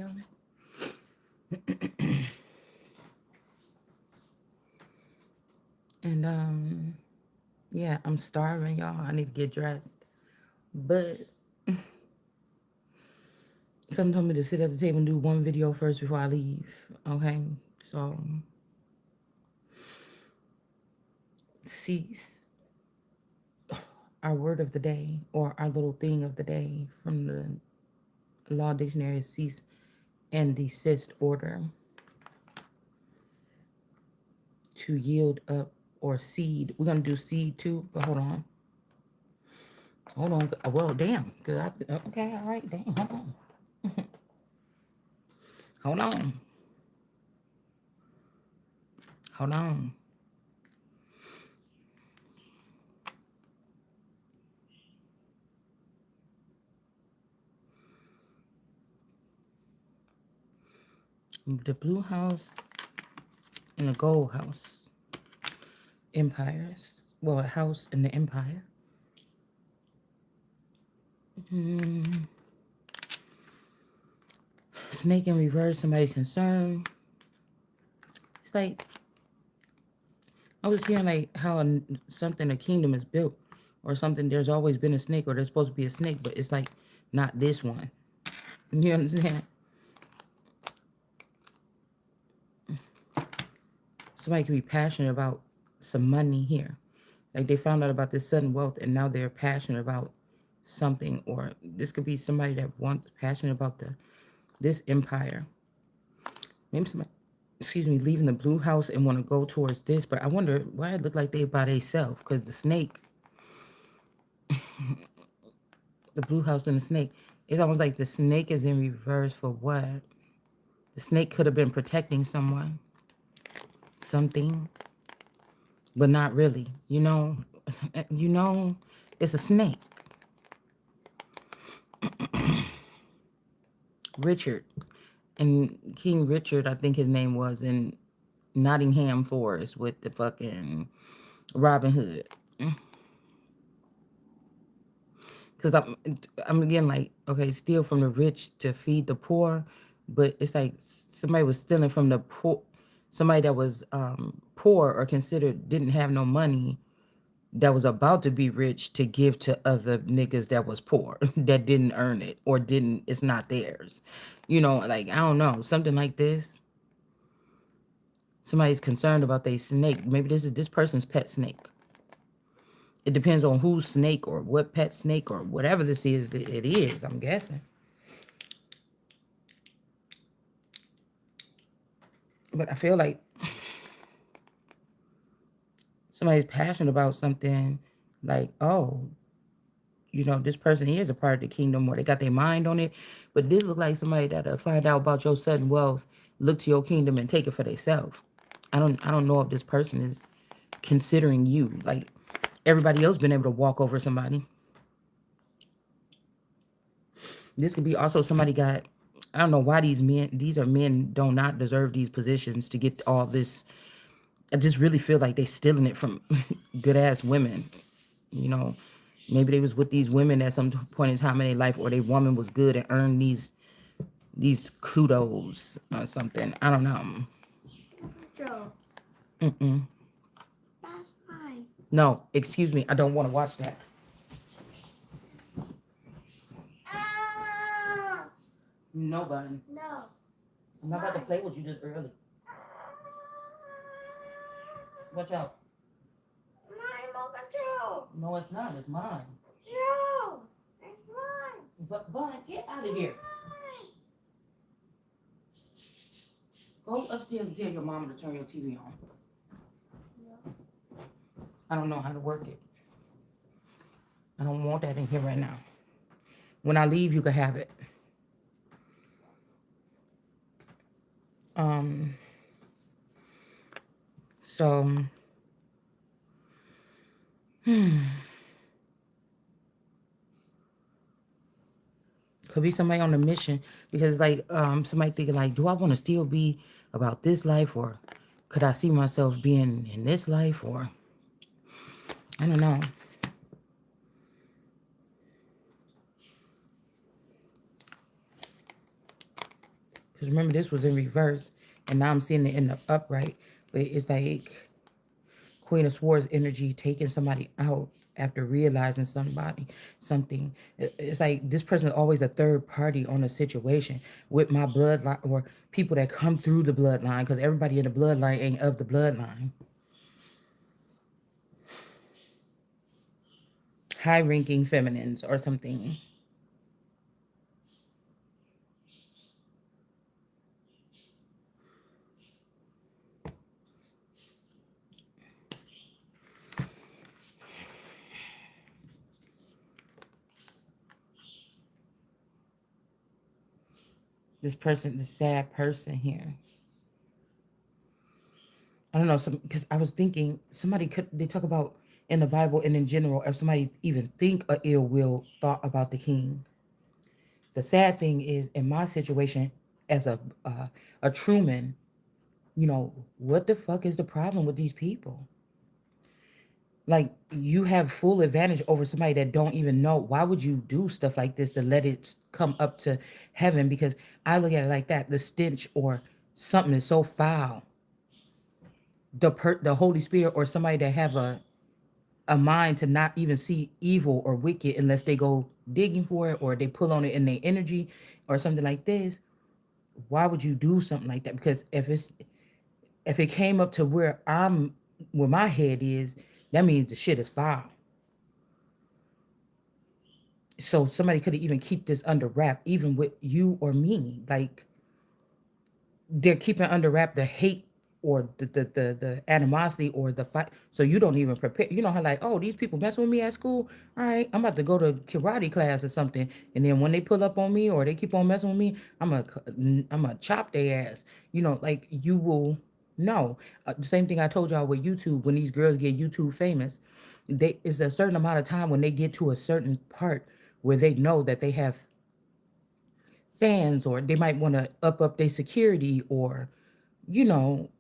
video. And yeah, I'm starving, y'all. I need to get dressed. But someone told me to sit at the table and do one video first before I leave. Okay. So cease our word of the day, or our little thing of the day from the law dictionary is cease and desist order. To yield up or cede. We're gonna do seed too, but hold on. Hold on. Well, damn. Cause okay, all right, damn. Hold on. Hold on. Hold on. The blue house and the gold house. Empires. Well, a house and the empire. Snake in reverse, somebody concerned. It's like, I was hearing like how a kingdom is built or something. There's always been a snake, or there's supposed to be a snake, but it's like not this one. You understand? Somebody could be passionate about some money here. Like they found out about this sudden wealth and now they're passionate about something. Or this could be somebody that wants passionate about this empire. Maybe somebody, excuse me, leaving the blue house and want to go towards this. But I wonder why it look like they by themselves. Because the snake, the blue house and the snake, it's almost like the snake is in reverse for what? The snake could have been protecting someone. Something. But not really. You know, it's a snake. Richard. And King Richard, I think his name was, in Nottingham Forest with the fucking Robin Hood. Because I'm again like, okay, steal from the rich to feed the poor. But it's like somebody was stealing from the poor. Somebody that was poor or considered didn't have no money, that was about to be rich, to give to other niggas that was poor that didn't earn it or it's not theirs. You know, like, I don't know, something like this. Somebody's concerned about their snake. Maybe this is this person's pet snake. It depends on whose snake or what pet snake or whatever this is that it is, I'm guessing. But I feel like somebody's passionate about something, like, oh, this person is a part of the kingdom, or they got their mind on it. But this look like somebody that'll find out about your sudden wealth, look to your kingdom and take it for themselves. I don't know if this person is considering you. Like everybody else been able to walk over somebody. This could be also somebody got, I don't know why these are men do not deserve these positions to get all this. I just really feel like they stealing it from good ass women. You know, maybe they was with these women at some point in time in their life, or their woman was good and earned these kudos or something. I don't know. Joe. Mm-mm. That's mine. No, excuse me. I don't want to watch that. Nobody. No. I'm not about to play with you this early. Watch out. Mine, Mocha Joe. No, it's not. It's mine. Joe. It's mine. But get out of here. Go upstairs and tell your mama to turn your TV on. No. I don't know how to work it. I don't want that in here right now. When I leave, you can have it. So, could be somebody on a mission, because like somebody thinking like, do I want to still be about this life, or could I see myself being in this life, or I don't know. Because remember, this was in reverse, and now I'm seeing it in the upright. But it's like Queen of Swords energy taking somebody out after realizing something. It's like this person is always a third party on a situation with my bloodline or people that come through the bloodline because everybody in the bloodline ain't of the bloodline. High ranking feminines or something. This person, the sad person here. I don't know, some because I was thinking somebody could they talk about in the Bible and in general, if somebody even think a ill will thought about the king. The sad thing is in my situation as a Truman, what the fuck is the problem with these people? Like you have full advantage over somebody that don't even know. Why would you do stuff like this to let it come up to heaven? Because I look at it like that. The stench or something is so foul. The Holy Spirit or somebody that have a mind to not even see evil or wicked unless they go digging for it or they pull on it in their energy or something like this. Why would you do something like that? Because if it came up to where my head is, that means the shit is foul. So somebody could even keep this under wrap, even with you or me. Like they're keeping under wrap the hate or the animosity or the fight. So you don't even prepare. You know how like, oh, these people messing with me at school. All right, I'm about to go to karate class or something. And then when they pull up on me or they keep on messing with me, I'm a chop their ass. Like you will know. The same thing I told y'all with YouTube. When these girls get YouTube famous, they is a certain amount of time when they get to a certain part where they know that they have fans or they might want to up their security or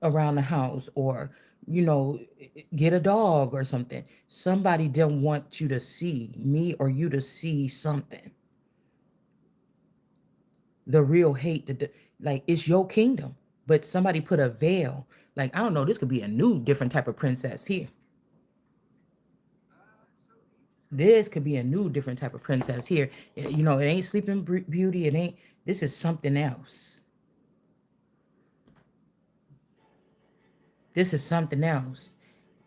around the house or you know get a dog or something. Somebody didn't want you to see me or you to see something, the real hate like it's your kingdom, but somebody put a veil. Like I don't know, this could be a new different type of princess here. This could be a new different type of princess here. It ain't Sleeping Beauty. It ain't. This is something else. This is something else.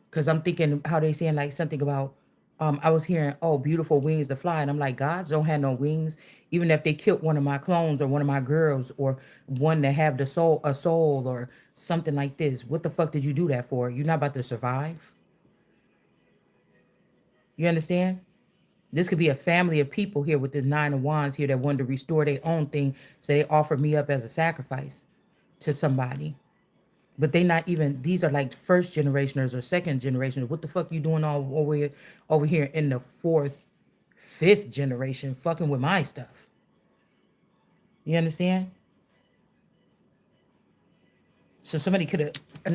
Because I'm thinking how they saying like something about I was hearing, oh, beautiful wings to fly. And I'm like, gods don't have no wings. Even if they killed one of my clones or one of my girls or one that have a soul or something like this. What the fuck did you do that for? You're not about to survive. You understand? This could be a family of people here with this nine of wands here that wanted to restore their own thing. So they offered me up as a sacrifice to somebody. But they not even, these are like first generationers or second generationers. What the fuck you doing all over here in the fourth, fifth generation fucking with my stuff? You understand? So somebody could have,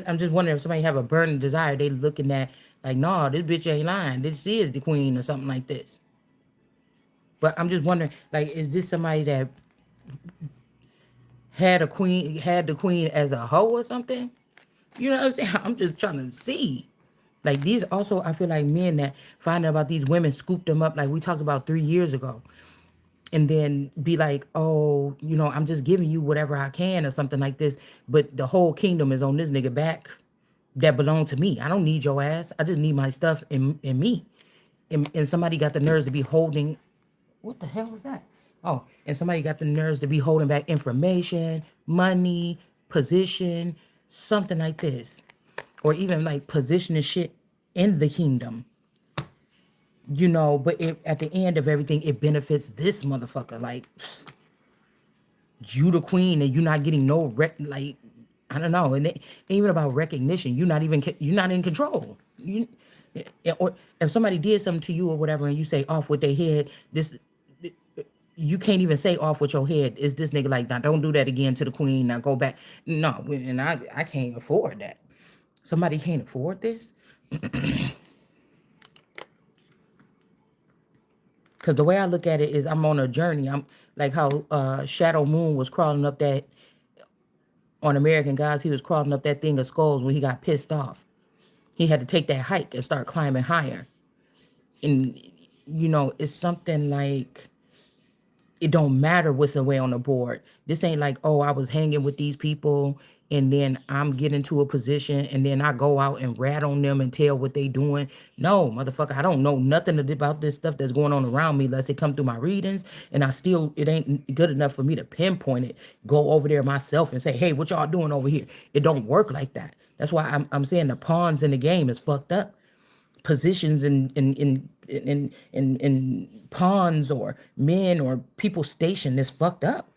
I'm just wondering if somebody have a burning desire. They looking at like, no, this bitch ain't lying. This is the queen or something like this. But I'm just wondering, like, is this somebody that had the queen as a hoe or something? You know what I'm saying? I'm just trying to see. Like these also, I feel like men that find out about these women scoop them up like we talked about 3 years ago. And then be like, oh, I'm just giving you whatever I can or something like this. But the whole kingdom is on this nigga back that belong to me. I don't need your ass. I just need my stuff in me. And somebody got the nerves to be holding, what the hell was that? Oh, and somebody got the nerves to be holding back information, money, position, something like this. Or even like positioning shit in the kingdom. But at the end of everything, it benefits this motherfucker. Like, you the queen and you not getting no like, I don't know. And it ain't even about recognition. You're not in control. Or if somebody did something to you or whatever and you say off with their head, this you can't even say off with your head. Is this nigga like, now don't do that again to the queen. Now go back. No, and I can't afford that. Somebody can't afford this. Because the way I look at it is I'm on a journey. I'm like how Shadow Moon was crawling up that On American Gods, he was crawling up that thing of skulls when he got pissed off. He had to take that hike and start climbing higher. And it's something like it don't matter what's away on the board. This ain't like, oh, I was hanging with these people and then I'm getting to a position and then I go out and rat on them and tell what they doing. No, motherfucker, I don't know nothing about this stuff that's going on around me unless it come through my readings. And it ain't good enough for me to pinpoint it, go over there myself and say, hey, what y'all doing over here? It don't work like that. That's why I'm saying the pawns in the game is fucked up. Positions in pawns or men or people stationed is fucked up.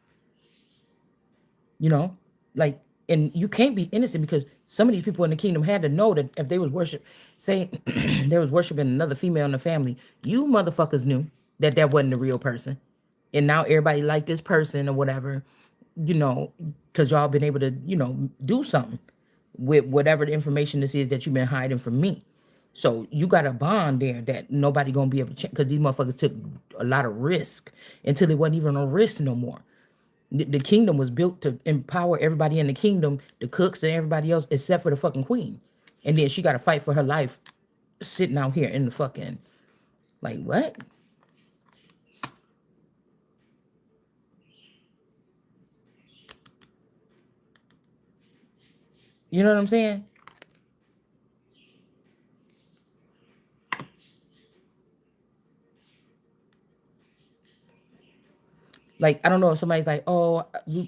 You know, like, and you can't be innocent because some of these people in the kingdom had to know that if they was say they was worshiping another female in the family, you motherfuckers knew that that wasn't the real person, and now everybody like this person or whatever, you know, because y'all been able to do something with whatever the information this is that you've been hiding from me. So you got a bond there that nobody gonna be able to check because these motherfuckers took a lot of risk until it wasn't even a risk no more. The kingdom was built to empower everybody in the kingdom, the cooks and everybody else, except for the fucking queen. And then she got to fight for her life, sitting out here in the fucking like what? You know what I'm saying? Like, I don't know if somebody's like, oh,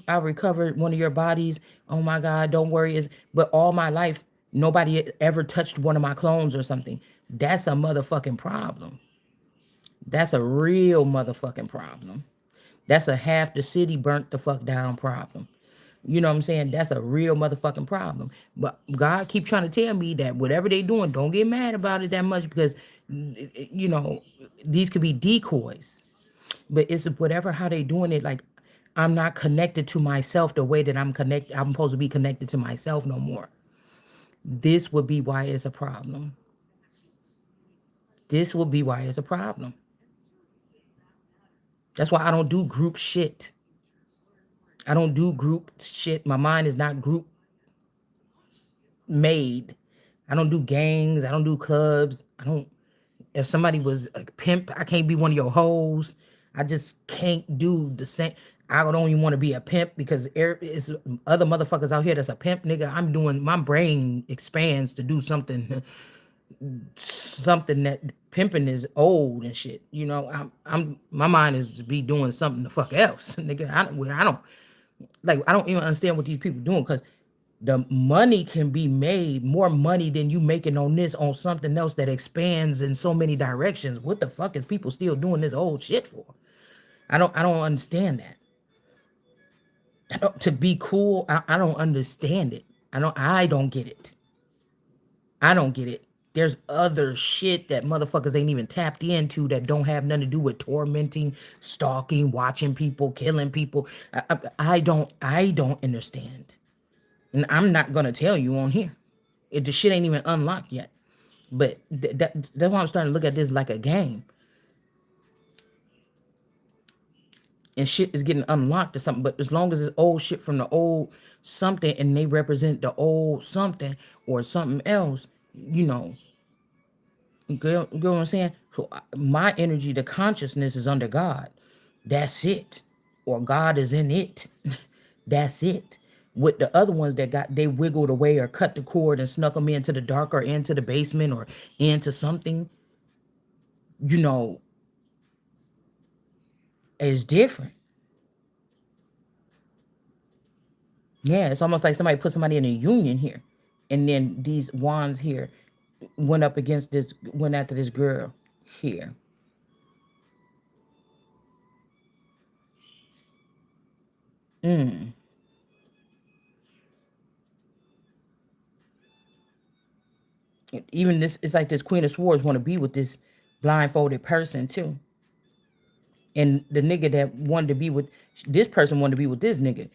I recovered one of your bodies. Oh my God, don't worry. But all my life, nobody ever touched one of my clones or something. That's a motherfucking problem. That's a real motherfucking problem. That's a half the city burnt the fuck down problem. You know what I'm saying? That's a real motherfucking problem. But God keep trying to tell me that whatever they doing, don't get mad about it that much because these could be decoys. But it's whatever how they doing it. Like, I'm not connected to myself the way that I'm supposed to be connected to myself no more. This would be why it's a problem. This would be why it's a problem. That's why I don't do group shit. I don't do group shit. My mind is not group made. I don't do gangs. I don't do clubs. I don't. If somebody was a pimp, I can't be one of your hoes. I just can't do the same. I don't even want to be a pimp because it's other motherfuckers out here that's a pimp, nigga. I'm doing my brain expands to do something, something that pimping is old and shit. I'm my mind is to be doing something the fuck else, nigga. I don't like. I don't even understand what these people doing because the money can be made more money than you making on this on something else that expands in so many directions. What the fuck is people still doing this old shit for? I don't understand that. To be cool, I don't understand it. I don't get it. I don't get it. There's other shit that motherfuckers ain't even tapped into that don't have nothing to do with tormenting, stalking, watching people, killing people. I don't understand. And I'm not gonna tell you on here. The shit ain't even unlocked yet. But that's why I'm starting to look at this like a game. And shit is getting unlocked or something. But as long as it's old shit from the old something and they represent the old something or something else, you know, you get what I'm saying? So my energy, the consciousness is under God. That's it. Or God is in it. That's it. With the other ones that they wiggled away or cut the cord and snuck them into the dark or into the basement or into something, you know, is different. Yeah, it's almost like somebody put somebody in a union here. And then these wands here went after this girl here. Mm. Even this, it's like this Queen of Swords want to be with this blindfolded person too. And the nigga that wanted to be with this person wanted to be with this nigga.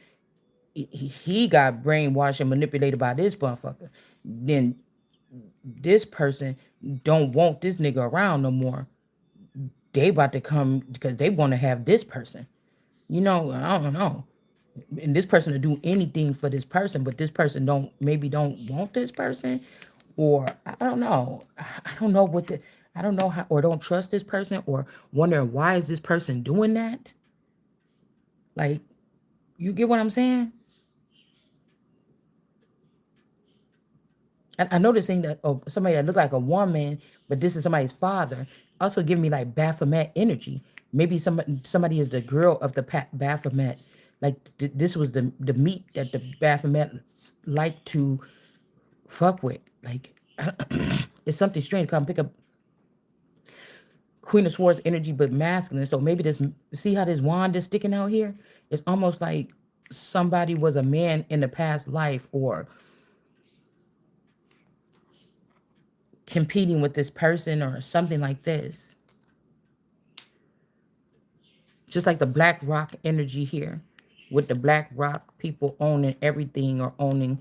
He got brainwashed and manipulated by this motherfucker. Then this person don't want this nigga around no more. They about to come because they want to have this person. I don't know. and this person will do anything for this person, but this person don't want this person, or I don't know. I don't know what the I don't know how, or don't trust this person, or wondering why is this person doing that. Like, you get what I'm saying? I know this thing that, oh, somebody that looked like a woman, but this is somebody's father. Also giving me like Baphomet energy. Maybe somebody is the girl of the Baphomet. Like, this was the meat that the Baphomet like to fuck with. Like, it's something strange. Come pick up Queen of Swords energy, but masculine. So maybe this, see how this wand is sticking out here? It's almost like somebody was a man in the past life, or competing with this person or something like this. Just like the Black Rock energy here, with the Black Rock people owning everything, or owning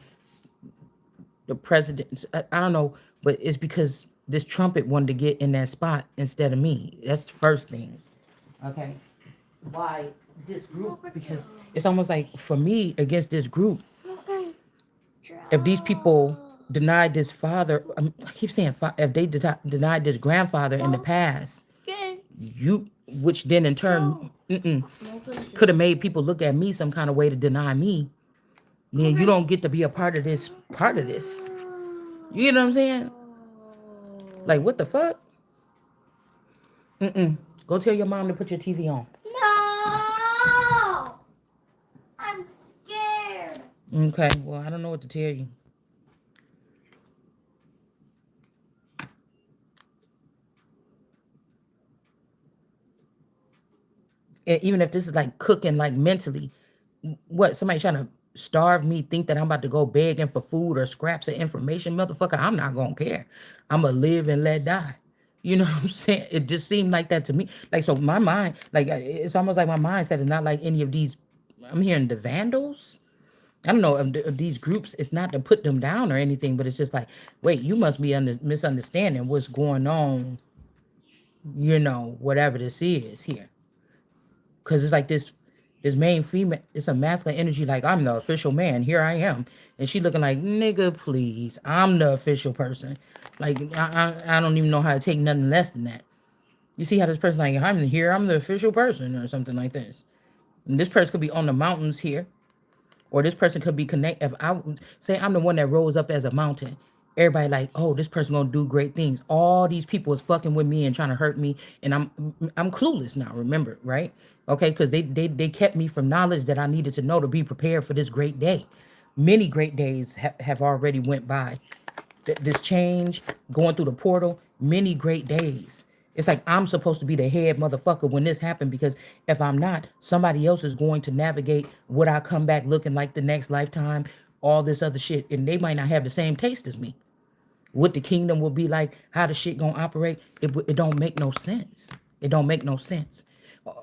the president. I don't know, but it's because this trumpet wanted to get in that spot instead of me. That's the first thing. Okay. Why this group? Because it's almost like for me against this group. If these people denied this father, I keep saying, if they denied this grandfather in the past, you, which then in turn could have made people look at me some kind of way to deny me, then you don't get to be a part of this. You know what I'm saying? Like, what the fuck? Go tell your mom to put your TV on. No! I'm scared. Okay, well, I don't know what to tell you. And even if this is like cooking, like mentally, what, somebody trying to starve me, think that I'm about to go begging for food or scraps of information, motherfucker, I'm not gonna care. I'm gonna live and let die. You know what I'm saying? It just seemed like that to me. Like, so my mind, like, it's almost like my mindset is not like any of these. I'm hearing the vandals. I don't know of these groups. It's not to put them down or anything, but it's just like, wait, you must be misunderstanding what's going on. Whatever this is here. Because it's like this main female, it's a masculine energy, like, I'm the official man, here I am, and she looking like, nigga, please, I'm the official person. Like, I don't even know how to take nothing less than that. You see how this person, like, I'm here, I'm the official person, or something like this. And this person could be on the mountains here, or this person could be connect. If I say I'm the one that rose up as a mountain, everybody like, oh, this person gonna do great things. All these people is fucking with me and trying to hurt me, and I'm clueless now. Remember, right? Okay, because they kept me from knowledge that I needed to know to be prepared for this great day. Many great days have already went by. This change, going through the portal, many great days. It's like I'm supposed to be the head motherfucker when this happened, because if I'm not, somebody else is going to navigate what I come back looking like the next lifetime, all this other shit, and they might not have the same taste as me. What the kingdom will be like, how the shit gonna operate, it don't make no sense. It don't make no sense.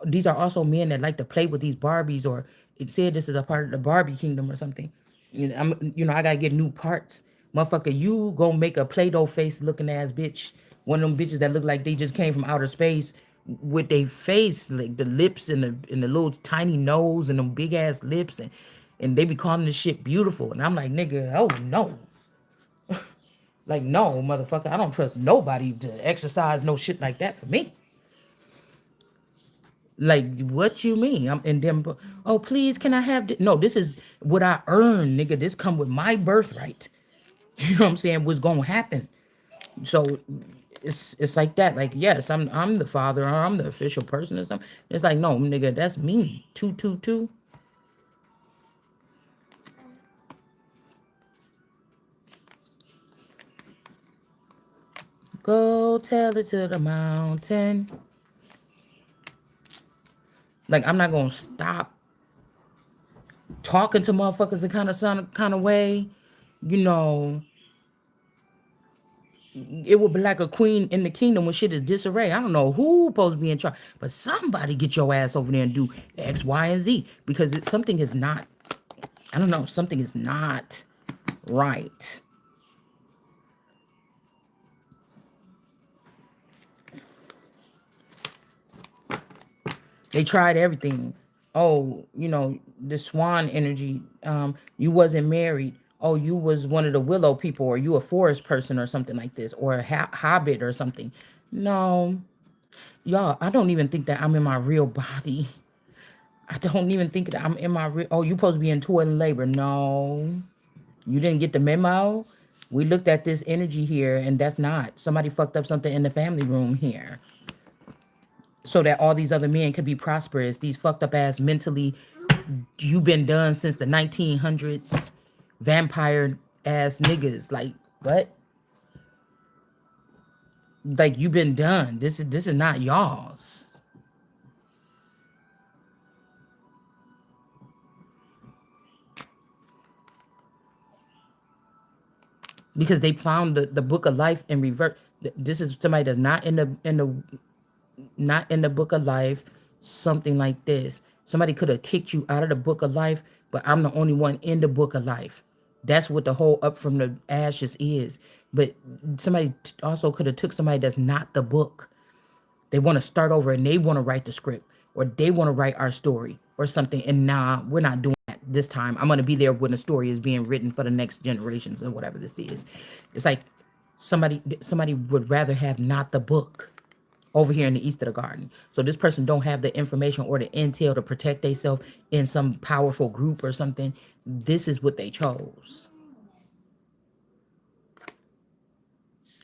These are also men that like to play with these Barbies, or it said this is a part of the Barbie kingdom or something. I gotta get new parts. Motherfucker, you gonna make a Play-Doh face looking ass bitch. One of them bitches that look like they just came from outer space, with their face, like the lips and the little tiny nose and them big ass lips, and they be calling this shit beautiful. And I'm like, nigga, oh no. Like, no, motherfucker, I don't trust nobody to exercise no shit like that for me. Like, what you mean? I'm in them. Oh, please, can I have this? No, this is what I earned, nigga. This come with my birthright. You know what I'm saying? What's gonna happen? So it's like that. Like, yes, I'm the father, or I'm the official person or something. It's like, no, nigga, that's me. 222. Go tell it to the mountain. Like, I'm not gonna stop talking to motherfuckers in kind of way. You know, it would be like a queen in the kingdom when shit is disarray. I don't know who supposed to be in charge, but somebody get your ass over there and do X, Y, and Z, because something is not. I don't know. Something is not right. They tried everything. Oh, you know, the swan energy. You wasn't married. Oh, you was one of the willow people, or you a forest person or something like this, or a hobbit or something. No, y'all, I don't even think that I'm in my real body. I don't even think that I'm in my real. Oh, you supposed to be in toil and labor. No, you didn't get the memo. We looked at this energy here, and that's not. Somebody fucked up something in the family room here, so that all these other men could be prosperous. These fucked up ass mentally, you been done since the 1900s, vampire ass niggas. Like what? Like you been done. This is not y'all's, because they found the book of life in reverse. This is somebody that's not in the book of life. Something like this. Somebody could have kicked you out of the book of life, but I'm the only one in the book of life. That's what the whole up from the ashes is. But somebody also could have took somebody that's not the book. They want to start over and they want to write the script, or they want to write our story or something. And nah, we're not doing that this time. I'm going to be there when the story is being written for the next generations or whatever this is. It's like somebody would rather have not the book over here in the east of the garden. So this person don't have the information or the intel to protect themselves in some powerful group or something. This is what they chose.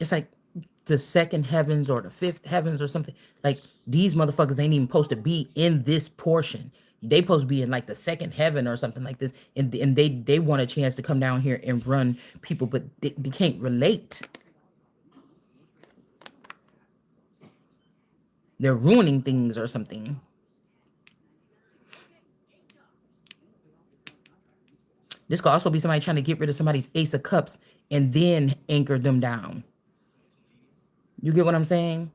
It's like the second heavens or the fifth heavens or something. Like these motherfuckers ain't even supposed to be in this portion. They supposed to be in like the second heaven or something like this. And they want a chance to come down here and run people, but they can't relate. They're ruining things or something. This could also be somebody trying to get rid of somebody's ace of cups and then anchor them down. You get what I'm saying?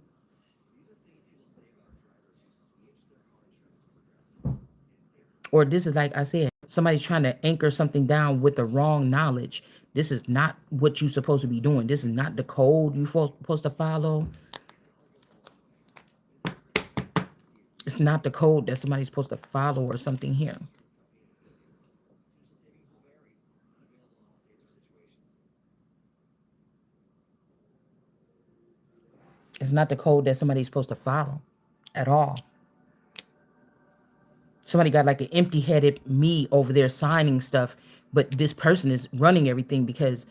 Or this is like I said, somebody's trying to anchor something down with the wrong knowledge. This is not what you're supposed to be doing. This is not the code you're supposed to follow. It's not the code that somebody's supposed to follow or something here. It's not the code that somebody's supposed to follow at all. Somebody got like an empty-headed me over there signing stuff, but this person is running everything because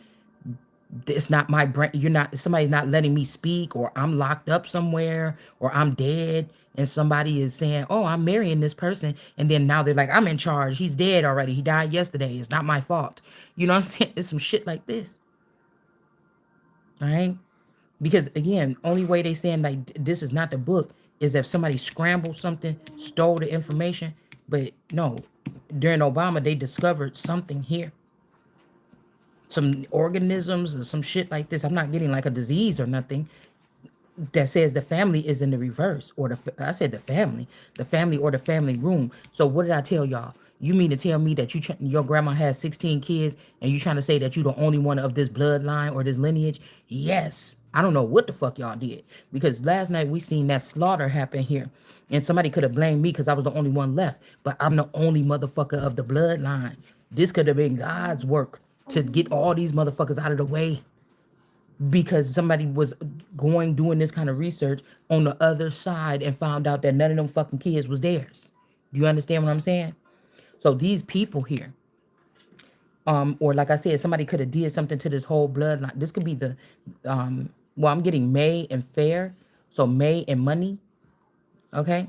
it's not my brain. You're not, somebody's not letting me speak, or I'm locked up somewhere, or I'm dead, and somebody is saying, oh, I'm marrying this person, and then now they're like, I'm in charge, he's dead already, he died yesterday, it's not my fault. You know what I'm saying? It's some shit like this. All right, because again, only way they saying like this is not the book is if somebody scrambled something, stole the information. But no, during Obama they discovered something here, some organisms or some shit like this. I'm not getting like a disease or nothing that says the family is in the reverse, or I said the family or the family room. So what did I tell y'all? You mean to tell me that your grandma has 16 kids and you trying to say that you the only one of this bloodline or this lineage? Yes. I don't know what the fuck y'all did, because last night we seen that slaughter happen here, and somebody could have blamed me because I was the only one left, but I'm the only motherfucker of the bloodline. This could have been God's work to get all these motherfuckers out of the way, because somebody was doing this kind of research on the other side and found out that none of them fucking kids was theirs. Do you understand what I'm saying? So these people here, or like I said, somebody could have did something to this whole bloodline. This could be the, well, I'm getting May and Fair, so May and money. Okay,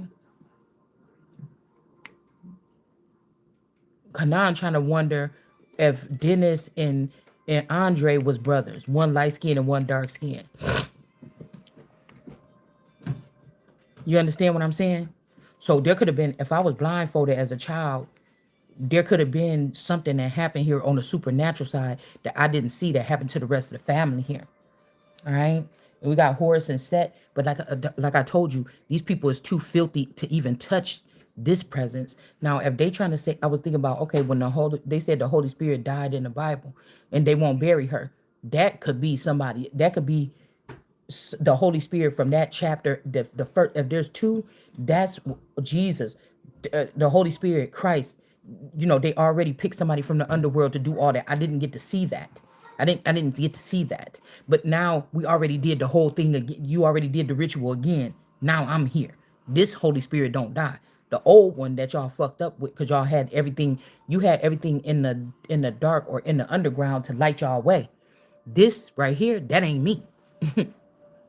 Kanan trying to wonder if Dennis and Andre was brothers, one light skin and one dark skin. You understand what I'm saying? So there could have been, if I was blindfolded as a child, there could have been something that happened here on the supernatural side that I didn't see that happened to the rest of the family here. All right. And we got Horus and Set, but like I told you, these people is too filthy to even touch this presence. Now, if they trying to say, I was thinking about, okay, when they said the Holy Spirit died in the Bible and they won't bury her, that could be somebody, that could be the Holy Spirit from that chapter. The first, if there's two, that's Jesus. The Holy Spirit, Christ, they already picked somebody from the underworld to do all that. I didn't get to see that. I didn't get to see that. But now we already did the whole thing again. You already did the ritual again. Now I'm here. This Holy Spirit don't die. The old one that y'all fucked up with, because y'all had everything, you had everything in the dark or in the underground to light y'all way. This right here, that ain't me.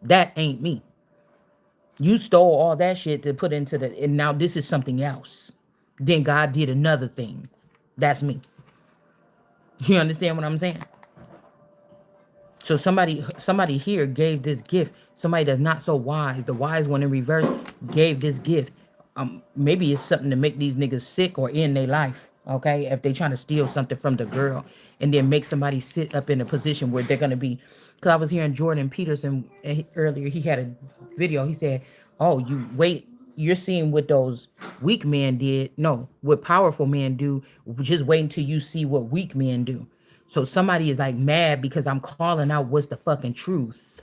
That ain't me. You stole all that shit to put into and now this is something else. Then God did another thing. That's me. You understand what I'm saying? So somebody here gave this gift. Somebody that's not so wise, the wise one in reverse, gave this gift. Maybe it's something to make these niggas sick or end their life. Okay, if they trying to steal something from the girl and then make somebody sit up in a position where they're gonna be. Because I was hearing Jordan Peterson earlier. He had a video. He said, "Oh, you wait. You're seeing what those weak men did. No, what powerful men do. Just wait until you see what weak men do." So somebody is like mad because I'm calling out what's the fucking truth.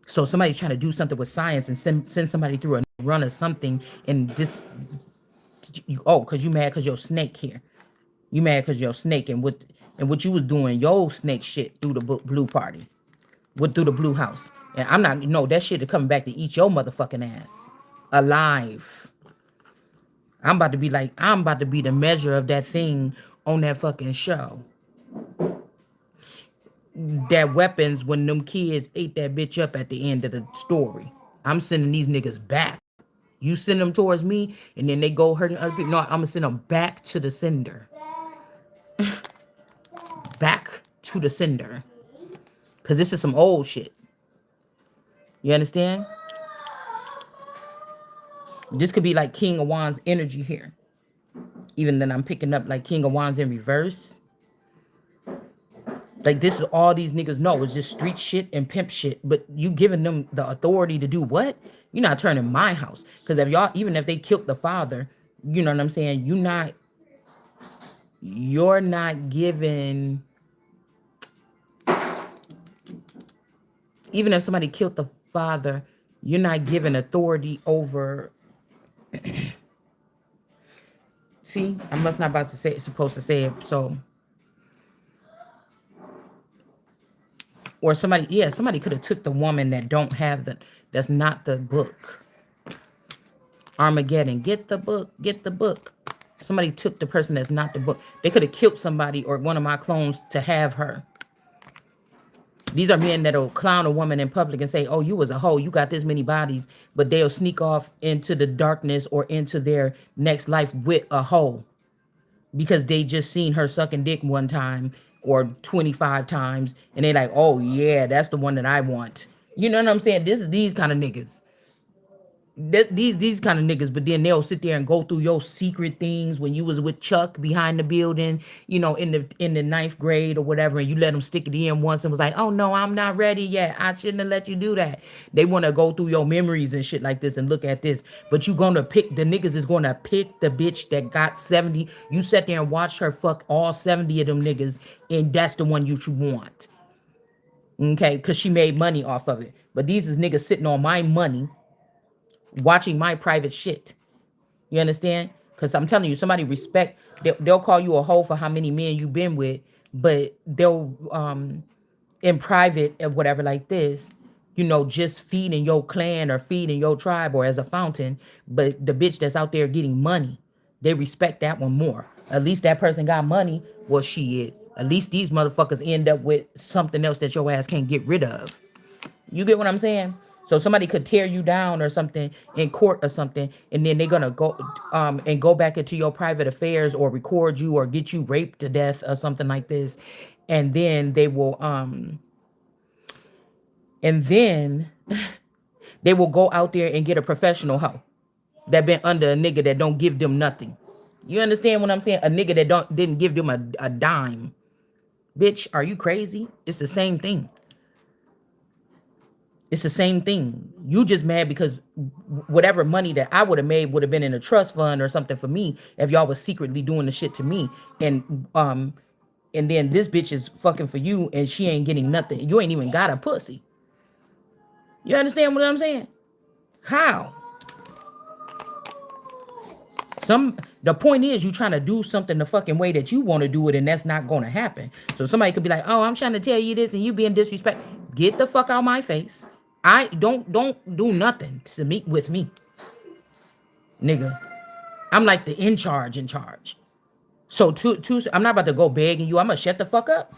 So somebody's trying to do something with science and send somebody through a run or something. And this, because you mad because your snake here. You mad because your snake and what you was doing, your snake shit through the blue party, through the blue house. And I'm not, no, that shit is coming back to eat your motherfucking ass alive. I'm about to be the measure of that thing on that fucking show. That weapons when them kids ate that bitch up at the end of the story. I'm sending these niggas back. You send them towards me and then they go hurting other people. No, I'm gonna send them back to the sender. Back to the sender. Cause this is some old shit. You understand? This could be like King of Wands energy here. Even then I'm picking up like King of Wands in reverse. Like this is all these niggas know. It's just street shit and pimp shit. But you giving them the authority to do what? You're not turning my house. Because if y'all, even if they killed the father, you know what I'm saying? You're not giving, even if somebody killed the father, you're not giving authority over. See, I must not about to say supposed to say it. So, or somebody could have took the woman that don't have that's not the book. Armageddon, get the book, get the book. Somebody took the person that's not the book. They could have killed somebody or one of my clones to have her. These are men that'll clown a woman in public and say, "Oh, you was a hoe. You got this many bodies," but they'll sneak off into the darkness or into their next life with a hoe because they just seen her sucking dick one time or 25 times, and they like, "Oh yeah, that's the one that I want." You know what I'm saying? This is these kind of niggas. These kind of niggas, but then they'll sit there and go through your secret things when you was with Chuck behind the building, in the ninth grade or whatever, and you let them stick it in once and was like, "Oh no, I'm not ready yet. I shouldn't have let you do that." They want to go through your memories and shit like this and look at this, but you gonna pick the niggas is gonna pick the bitch that got 70. You sat there and watched her fuck all 70 of them niggas, and that's the one you should want, okay? Because she made money off of it. But these is niggas sitting on my money watching my private shit. You understand? Because I'm telling you, somebody respect, they'll call you a hoe for how many men you've been with, but they'll, in private or whatever like this, just feeding your clan or feeding your tribe or as a fountain. But the bitch that's out there getting money, they respect that one more. At least that person got money. Well, shit. At least these motherfuckers end up with something else that your ass can't get rid of. You get what I'm saying? So somebody could tear you down or something in court or something, and then they're gonna go back into your private affairs or record you or get you raped to death or something like this, and then and then they will go out there and get a professional hoe that been under a nigga that don't give them nothing. You understand what I'm saying? A nigga that didn't give them a dime. Bitch, are you crazy? It's the same thing. It's the same thing. You just mad because whatever money that I would have made would have been in a trust fund or something for me if y'all was secretly doing the shit to me. And then this bitch is fucking for you and she ain't getting nothing. You ain't even got a pussy. You understand what I'm saying? How? The point is you trying to do something the fucking way that you want to do it, and that's not gonna happen. So somebody could be like, oh, I'm trying to tell you this and you being disrespect. Get the fuck out my face. I don't do nothing to meet with me, nigga. I'm like the in charge in charge. So I'm not about to go begging you. I'm gonna shut the fuck up.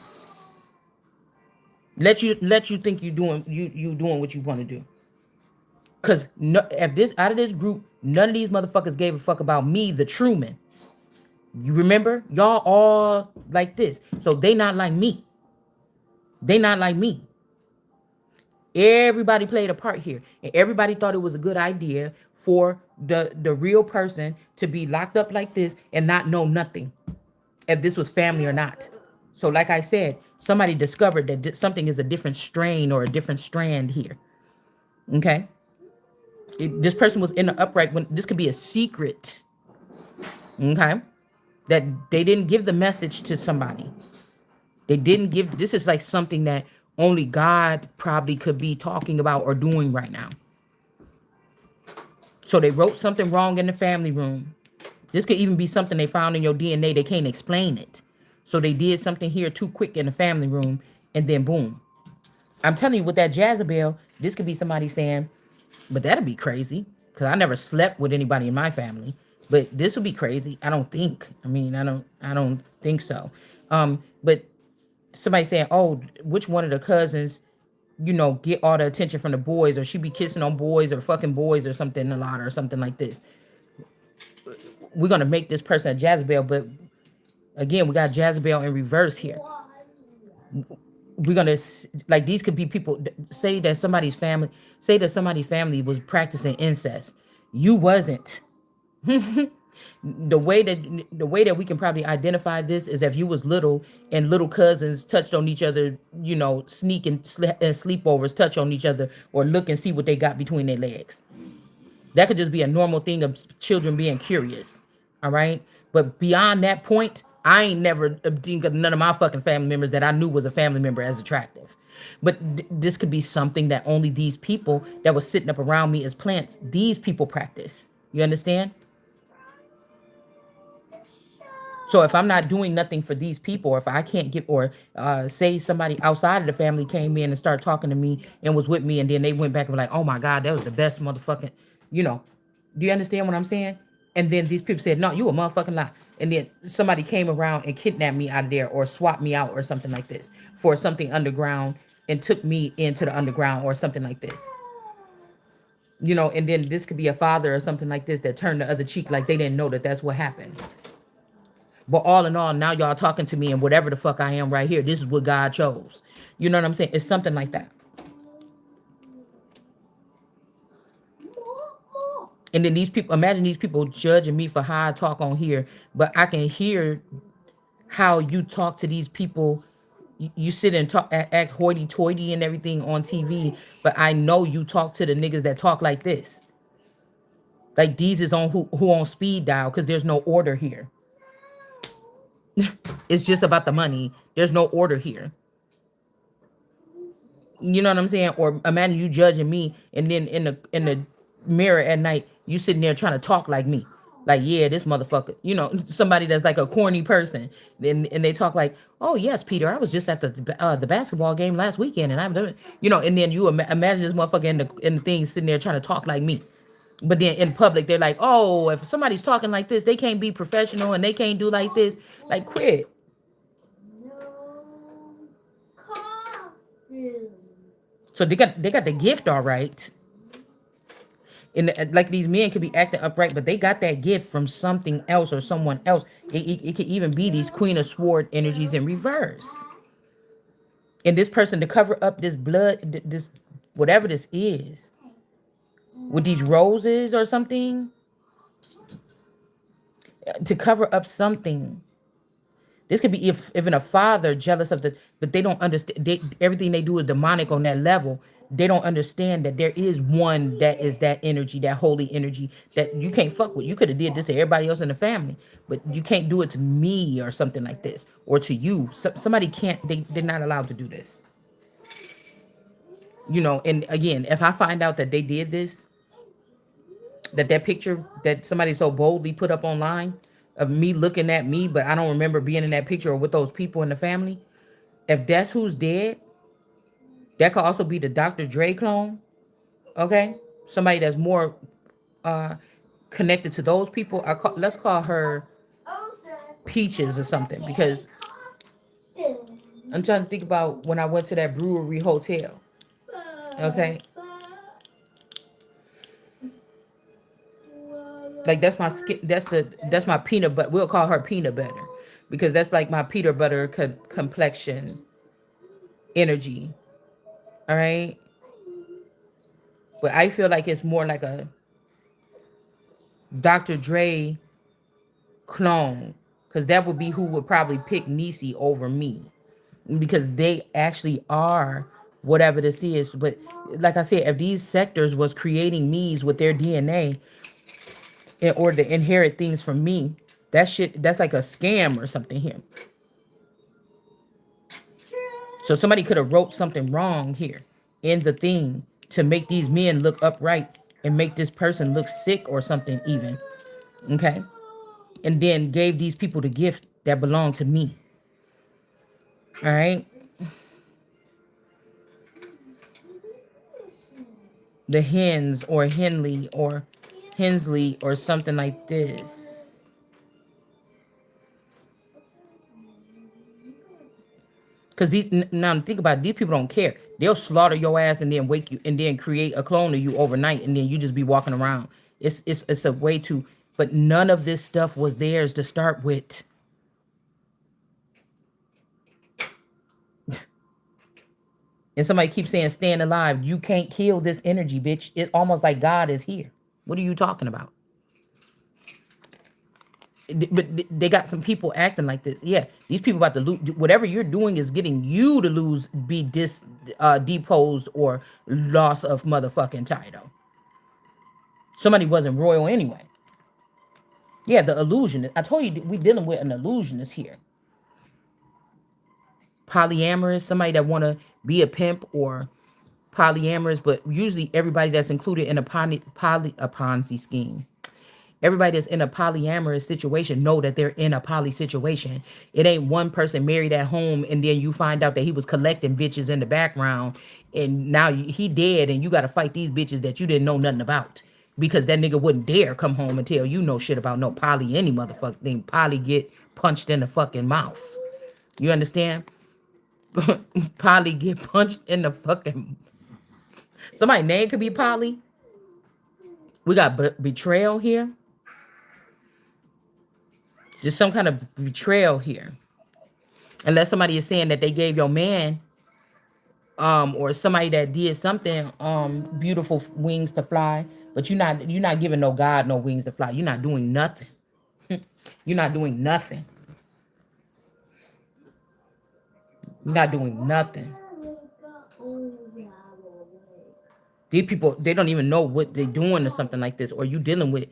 Let you think you doing what you want to do. Cause no, if this out of this group, none of these motherfuckers gave a fuck about me, the Truman. You remember? Y'all all like this. So they not like me. They not like me. Everybody played a part here. And everybody thought it was a good idea for the real person to be locked up like this and not know nothing. If this was family or not. So like I said, somebody discovered that something is a different strain or a different strand here. Okay? This person was in the upright when this could be a secret. Okay? That they didn't give the message to somebody. They didn't give, this is like something that only God probably could be talking about or doing right now. So they wrote something wrong in the family room. This could even be something they found in your DNA. They can't explain it. So they did something here too quick in the family room, and then boom. I'm telling you, with that Jezebel, this could be somebody saying, but that'd be crazy. Because I never slept with anybody in my family. But this would be crazy. I don't think. I mean, I don't think so. But somebody saying, oh, which one of the cousins, get all the attention from the boys, or she be kissing on boys or fucking boys or something a lot or something like this. We're gonna make this person a Jezebel, but again, we got Jezebel in reverse here. We're gonna like these could be people. Say that somebody's family was practicing incest. You wasn't. The way that we can probably identify this is if you was little and little cousins touched on each other, sneak and sleepovers touch on each other or look and see what they got between their legs. That could just be a normal thing of children being curious. All right. But beyond that point, I ain't never think of none of my fucking family members that I knew was a family member as attractive. But this could be something that only these people that was sitting up around me as plants, these people practice. You understand? So if I'm not doing nothing for these people, or if I can't get, or say somebody outside of the family came in and started talking to me and was with me, and then they went back and were like, "Oh my God, that was the best motherfucking," you know. Do you understand what I'm saying? And then these people said, "No, you a motherfucking lie." And then somebody came around and kidnapped me out of there, or swapped me out, or something like this, for something underground, and took me into the underground, or something like this. And then this could be a father or something like this that turned the other cheek, like they didn't know that that's what happened. But all in all, now y'all talking to me, and whatever the fuck I am right here, this is what God chose. You know what I'm saying? It's something like that. And then these people, imagine these people judging me for how I talk on here, but I can hear how you talk to these people. You sit and talk, act hoity-toity and everything on TV, but I know you talk to the niggas that talk like this. Like these is on who on speed dial, because there's no order here. It's just about the money. There's no order here. You know what I'm saying? Or imagine you judging me, and then in the mirror at night, you sitting there trying to talk like me. Like, yeah, this motherfucker, somebody that's like a corny person. Then and they talk like, oh yes, Peter, I was just at the basketball game last weekend, and I'm doing, and then you imagine this motherfucker in the thing sitting there trying to talk like me. But then in public, they're like, oh, if somebody's talking like this, they can't be professional and they can't do like this. Like, quit. No costumes. So they got the gift, all right. And like these men could be acting upright, but they got that gift from something else or someone else. It could even be these Queen of Sword energies in reverse. And this person, to cover up this blood, this whatever this is, with these roses or something, to cover up something. This could be if even a father jealous of but they don't understand. Everything they do is demonic on that level. They don't understand that there is one that is that energy, that holy energy that you can't fuck with. You could have did this to everybody else in the family, but you can't do it to me or something like this, or to you. Somebody can't. They're not allowed to do this. And again, if I find out that they did this, That picture that somebody so boldly put up online of me looking at me, but I don't remember being in that picture or with those people in the family. If that's who's dead, that could also be the Dr. Dre clone. Okay, somebody that's more uh connected to those people. Let's call her Peaches or something, because I'm trying to think about when I went to that brewery hotel. Okay, like that's my skin. That's my peanut butter. We'll call her peanut butter because that's like my peanut butter complexion energy. All right, but I feel like it's more like a Dr. Dre clone, because that would be who would probably pick Niecy over me, because they actually are whatever this is. But like I said, if these sectors was creating me's with their DNA in order to inherit things from me, that shit, that's like a scam or something here. So somebody could have wrote something wrong here in the thing to make these men look upright and make this person look sick or something even. Okay. And then gave these people the gift that belonged to me. All right. The Hens or Henley or Hensley or something like this. Because now think about it, these people don't care. They'll slaughter your ass and then wake you and then create a clone of you overnight, and then you just be walking around. It's a way to, but none of this stuff was theirs to start with. And somebody keeps saying staying alive. You can't kill this energy, bitch. It's almost like God is here. What are you talking about? But they got some people acting like this. Yeah, these people about to lose. Whatever you're doing is getting you to lose, be deposed or loss of motherfucking title. Somebody wasn't royal anyway. Yeah, the illusionist. I told you we dealing with an illusionist here. Polyamorous, somebody that want to be a pimp or polyamorous, but usually everybody that's included in a Ponzi scheme. Everybody that's in a polyamorous situation know that they're in a poly situation. It ain't one person married at home and then you find out that he was collecting bitches in the background and now he dead and you got to fight these bitches that you didn't know nothing about because that nigga wouldn't dare come home and tell you no shit about no poly any motherfucking thing. Poly get punched in the fucking mouth. You understand? Polly get punched in the fucking. Somebody name could be Polly. We got betrayal here. Just some kind of betrayal here. Unless somebody is saying that they gave your man, or somebody that did something, beautiful wings to fly, but you're not giving no God no wings to fly. You're not doing nothing. You're not doing nothing. You're not doing nothing. These people, they don't even know what they're doing or something like this. Or you dealing with,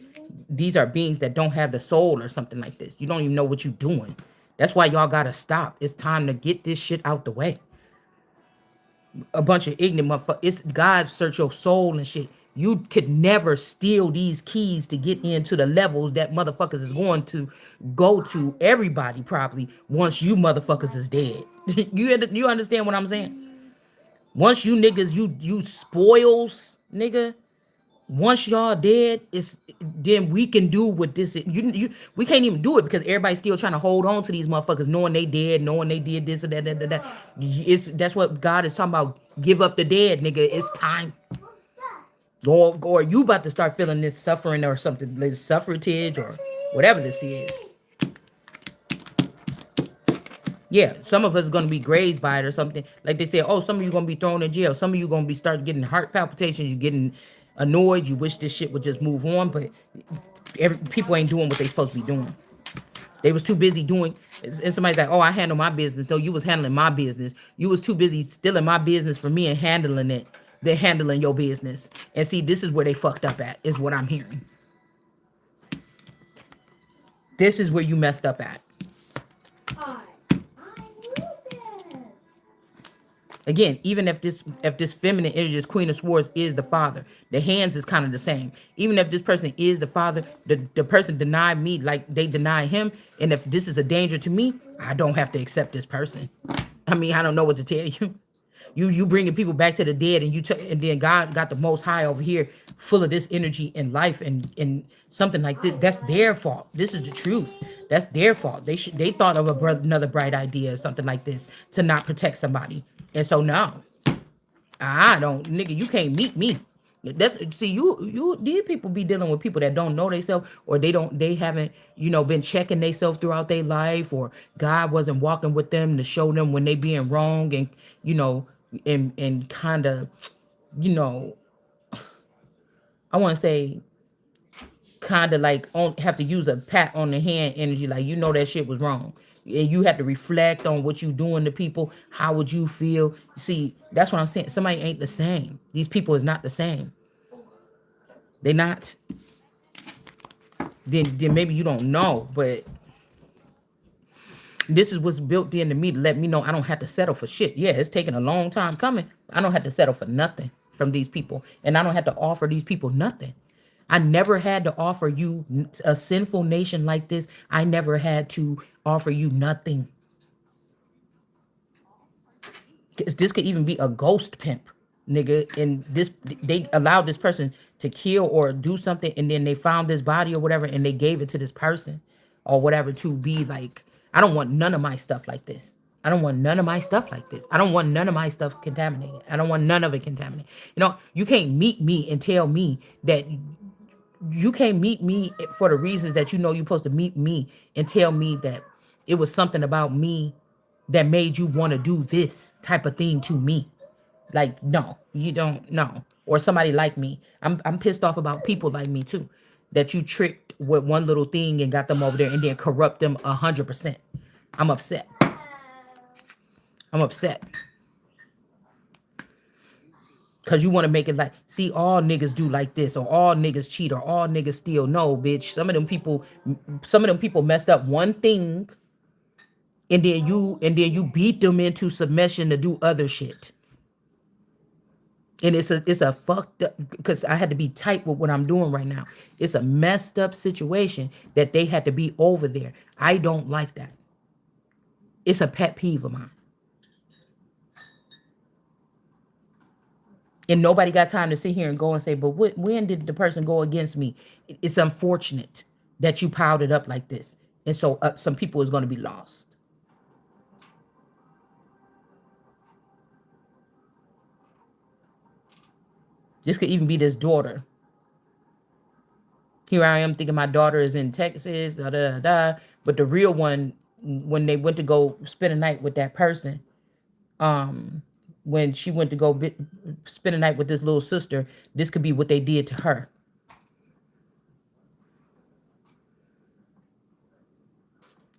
these are beings that don't have the soul or something like this. You don't even know what you're doing. That's why y'all gotta stop. It's time to get this shit out the way. A bunch of ignorant motherfuckers. It's God search your soul and shit. You could never steal these keys to get into the levels that motherfuckers is going to go to. Everybody probably once you motherfuckers is dead. You understand what I'm saying? Once you niggas, you spoils, nigga. Once y'all dead, it's then we can do what this is. We can't even do it because everybody's still trying to hold on to these motherfuckers, knowing they dead, knowing they did this or that. That's what God is talking about. Give up the dead, nigga. It's time. Or you about to start feeling this suffering or something, this suffrage or whatever this is. Yeah, some of us are gonna be grazed by it or something. Like they said, oh, some of you gonna be thrown in jail. Some of you gonna be start getting heart palpitations. You getting annoyed. You wish this shit would just move on, but people ain't doing what they supposed to be doing. They was too busy doing. And somebody's like, oh, I handle my business. No, you was handling my business. You was too busy stealing my business from me and handling it. They're handling your business. And see, this is where they fucked up at. Is what I'm hearing. This is where you messed up at. Again, even if this feminine energy, this Queen of Swords, is the father, the hands is kind of the same. Even if this person is the father, the person denied me like they deny him. And if this is a danger to me, I don't have to accept this person. I mean, I don't know what to tell you. You bringing people back to the dead, and and then God got the Most High over here, full of this energy and life, and something like this. That's their fault. This is the truth. That's their fault. They thought of another bright idea or something like this to not protect somebody, and so now I don't, nigga, you can't meet me. That see you these people be dealing with people that don't know themselves, or they haven't been checking themselves throughout their life, or God wasn't walking with them to show them when they being wrong, and you know and kind of you know I want to say kind of like have to use a pat on the hand energy, like that shit was wrong, and you have to reflect on what you doing to people. How would you feel? See, that's what I'm saying. Somebody ain't the same. These people is not the same. They not. Then maybe you don't know, but this is what's built into me to let me know I don't have to settle for shit. Yeah, it's taking a long time coming. I don't have to settle for nothing from these people, and I don't have to offer these people nothing. I never had to offer you a sinful nation like this. I never had to offer you nothing. 'Cause this could even be a ghost pimp, nigga. And this, they allowed this person to kill or do something, and then they found this body or whatever, and they gave it to this person or whatever to be like, I don't want none of my stuff like this. I don't want none of my stuff like this. I don't want none of my stuff contaminated. I don't want none of it contaminated. You can't meet me and tell me that you can't meet me for the reasons that you're supposed to meet me, and tell me that it was something about me that made you want to do this type of thing to me. Like, no, you don't know. Or somebody like me. I'm pissed off about people like me too. That you tricked with one little thing and got them over there and then corrupt them 100%. I'm upset. I'm upset. Cause you want to make it like, see, all niggas do like this, or all niggas cheat, or all niggas steal. No, bitch. Some of them people messed up one thing, and then you beat them into submission to do other shit. And it's a fucked up, because I had to be tight with what I'm doing right now. It's a messed up situation that they had to be over there. I don't like that. It's a pet peeve of mine. And nobody got time to sit here and go and say, but when did the person go against me? It's unfortunate that you piled it up like this. And so some people is going to be lost. This could even be this daughter. Here I am thinking my daughter is in Texas, da da da da. But the real one, when they went to go spend a night with that person, when she went to go spend a night with this little sister, this could be what they did to her.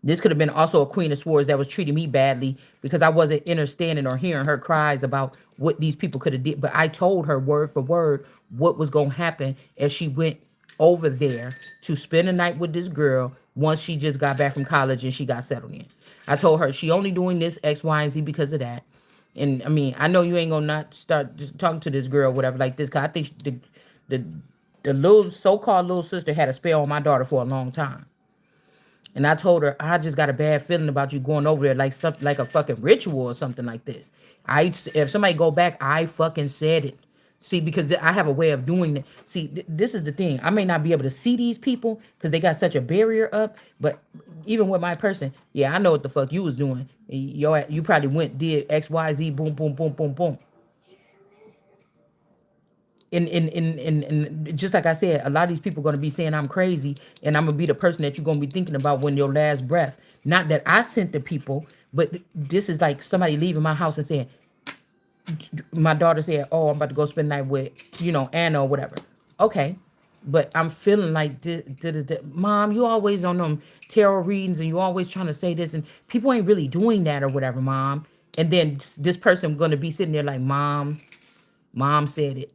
This could have been also a Queen of Swords that was treating me badly because I wasn't understanding or hearing her cries about what these people could have did. But I told her word for word what was going to happen as she went over there to spend a night with this girl once she just got back from college and she got settled in. I told her she only doing this X, Y, and Z because of that. And I mean, I know you ain't gonna not start just talking to this girl, whatever, like this. Cause I think the the little so-called little sister had a spell on my daughter for a long time. And I told her, I just got a bad feeling about you going over there like something like a fucking ritual or something like this. If somebody go back, I fucking said it. See, because I have a way of doing that. See, this is the thing. I may not be able to see these people because they got such a barrier up. But even with my person, yeah, I know what the fuck you was doing. You probably did X, Y, Z, boom, boom, boom, boom, boom. And just like I said, a lot of these people are going to be saying I'm crazy, and I'm going to be the person that you're going to be thinking about when your last breath. Not that I sent the people, but this is like somebody leaving my house and saying, my daughter said, oh, I'm about to go spend the night with, Anna or whatever. Okay. But I'm feeling like, Mom, you always on them tarot readings, and you always trying to say this, and people ain't really doing that or whatever, Mom. And then this person going to be sitting there like, Mom said it.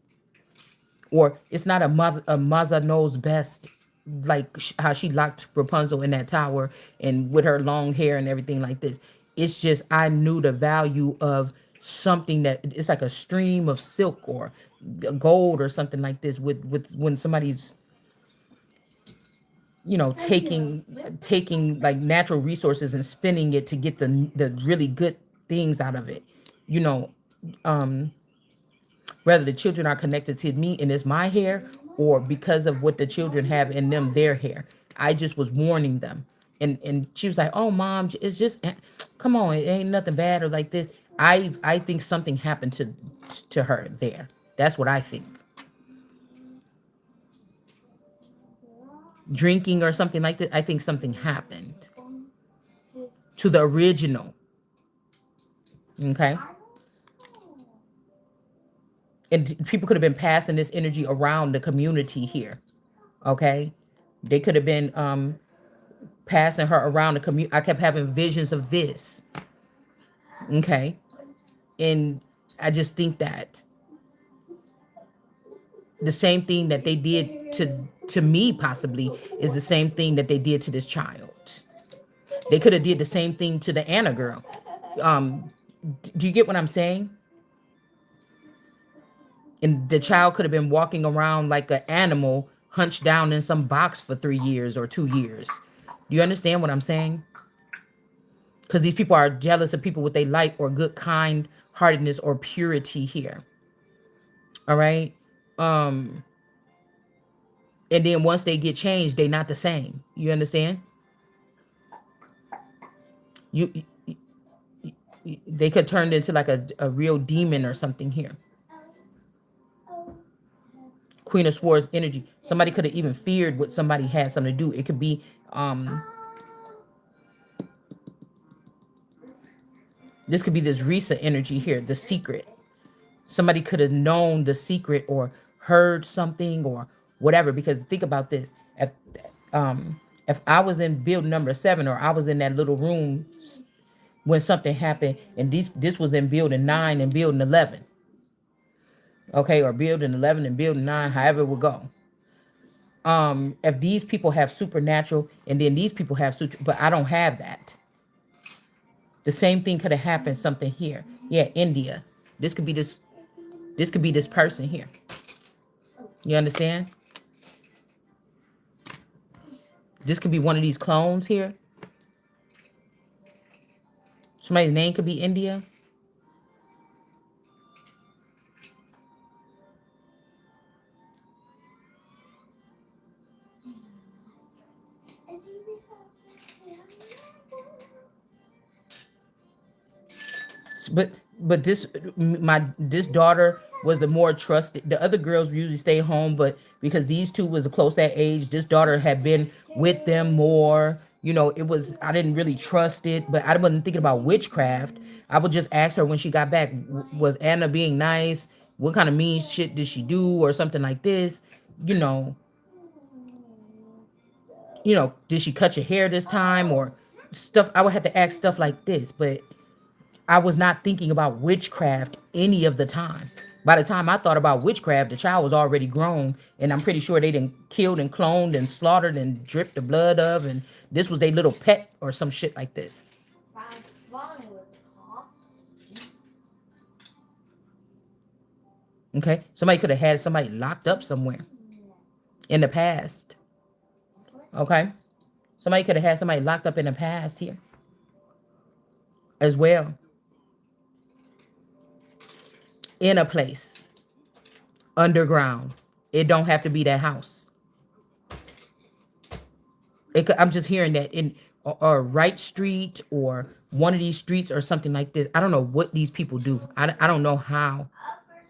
Or it's not a mother knows best, like how she locked Rapunzel in that tower and with her long hair and everything like this. It's just I knew the value of something that it's like a stream of silk or gold or something like this with when somebody's, you know, taking like natural resources and spinning it to get the really good things out of it, you know. um Whether the children are connected to me and it's my hair, or because of what the children have in them, their hair. I just was warning them. And she was like, oh mom, it's just, come on, it ain't nothing bad or like this. I think something happened to her there. That's what I think. Drinking or something like that. I think something happened to the original. Okay. And people could have been passing this energy around the community here. Okay. They could have been passing her around the community. I kept having visions of this. Okay. And I just think that the same thing that they did to me possibly is the same thing that they did to this child. They could have did the same thing to the Anna girl. Um, do you get what I'm saying? And the child could have been walking around like an animal hunched down in some box for 3 years or 2 years. Do you understand what I'm saying? Because these people are jealous of people with a light or good kind heartedness or purity here. All right. um and then once they get changed, they not the same. You understand? you they could turn into like a real demon or something here. Queen of Swords energy. Somebody could have even feared what somebody had something to do. It could be this could be this Risa energy here, the secret. Somebody could have known the secret or heard something or whatever. Because think about this. If I was in building number 7, or I was in that little room when something happened, and this was in building 9 and building 11, okay, or building 11 and building 9, however it would go. If these people have supernatural and then these people have but I don't have that. The same thing could have happened something here. Yeah, India. This could be this person here. You understand? This could be one of these clones here. Somebody's name could be India. But this daughter was the more trusted. The other girls usually stay home, but because these two was close that age, this daughter had been with them more. You know, it was, I didn't really trust it, but I wasn't thinking about witchcraft. I would just ask her when she got back, was Anna being nice? What kind of mean shit did she do or something like this? You know, did she cut your hair this time or stuff? I would have to ask stuff like this, but I was not thinking about witchcraft any of the time. By the time I thought about witchcraft, the child was already grown, and I'm pretty sure they didn't killed and cloned and slaughtered and dripped the blood of, and this was their little pet or some shit like this. Okay, somebody could have had somebody locked up somewhere in the past. Okay, somebody could have had somebody locked up in the past here as well. In a place underground. It don't have to be that house. I'm just hearing that in or Wright Street or one of these streets or something like this. I don't know what these people do. I don't know how.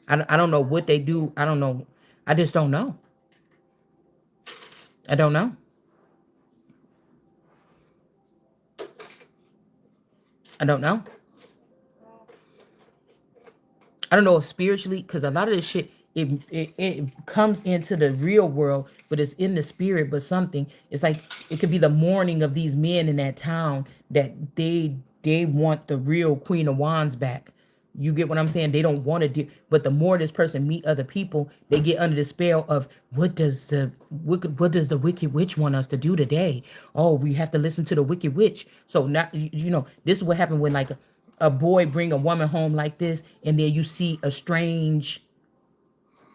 I don't know what they do. I don't know. I just don't know. I don't know. I don't know. I don't know if spiritually, because a lot of this shit, it comes into the real world, but it's in the spirit. But something, it's like it could be the mourning of these men in that town that they want the real Queen of Wands back. You get what I'm saying? They don't want to do, but the more this person meet other people, they get under the spell of what does the wicked witch want us to do today? Oh, we have to listen to the wicked witch. So now you know this is what happened when like a boy bring a woman home like this, and then you see a strange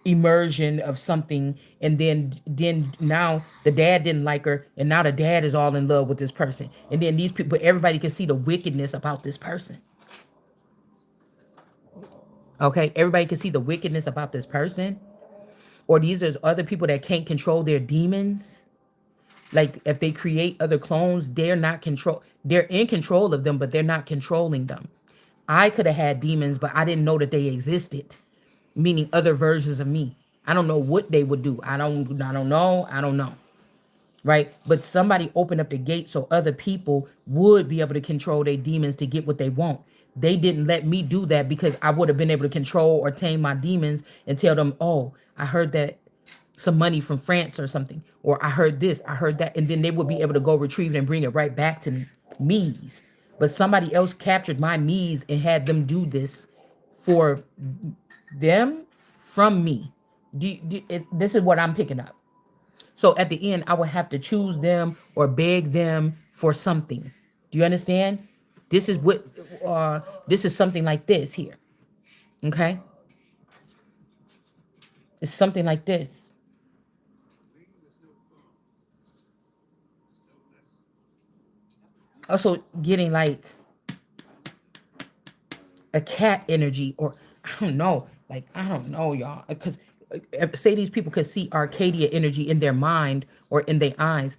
immersion of something, and then now the dad didn't like her, and now the dad is all in love with this person, and then these people, everybody can see the wickedness about this person. Okay, everybody can see the wickedness about this person. Or these are other people that can't control their demons. Like if they create other clones, they're in control of them, but they're not controlling them. I could have had demons, but I didn't know that they existed, meaning other versions of me. I don't know what they would do. I don't know. Right? But somebody opened up the gate so other people would be able to control their demons to get what they want. They didn't let me do that because I would have been able to control or tame my demons and tell them, oh, I heard that some money from France or something, or I heard this, I heard that, and then they would be able to go retrieve it and bring it right back to me. Me's. But somebody else captured my me's and had them do this for them from me. This is what I'm picking up. So at the end, I would have to choose them or beg them for something. Do you understand? This is what this is something like this here. Okay? It's something like this. Also getting like a cat energy, or I don't know, y'all, because say these people could see Arcadia energy in their mind or in their eyes.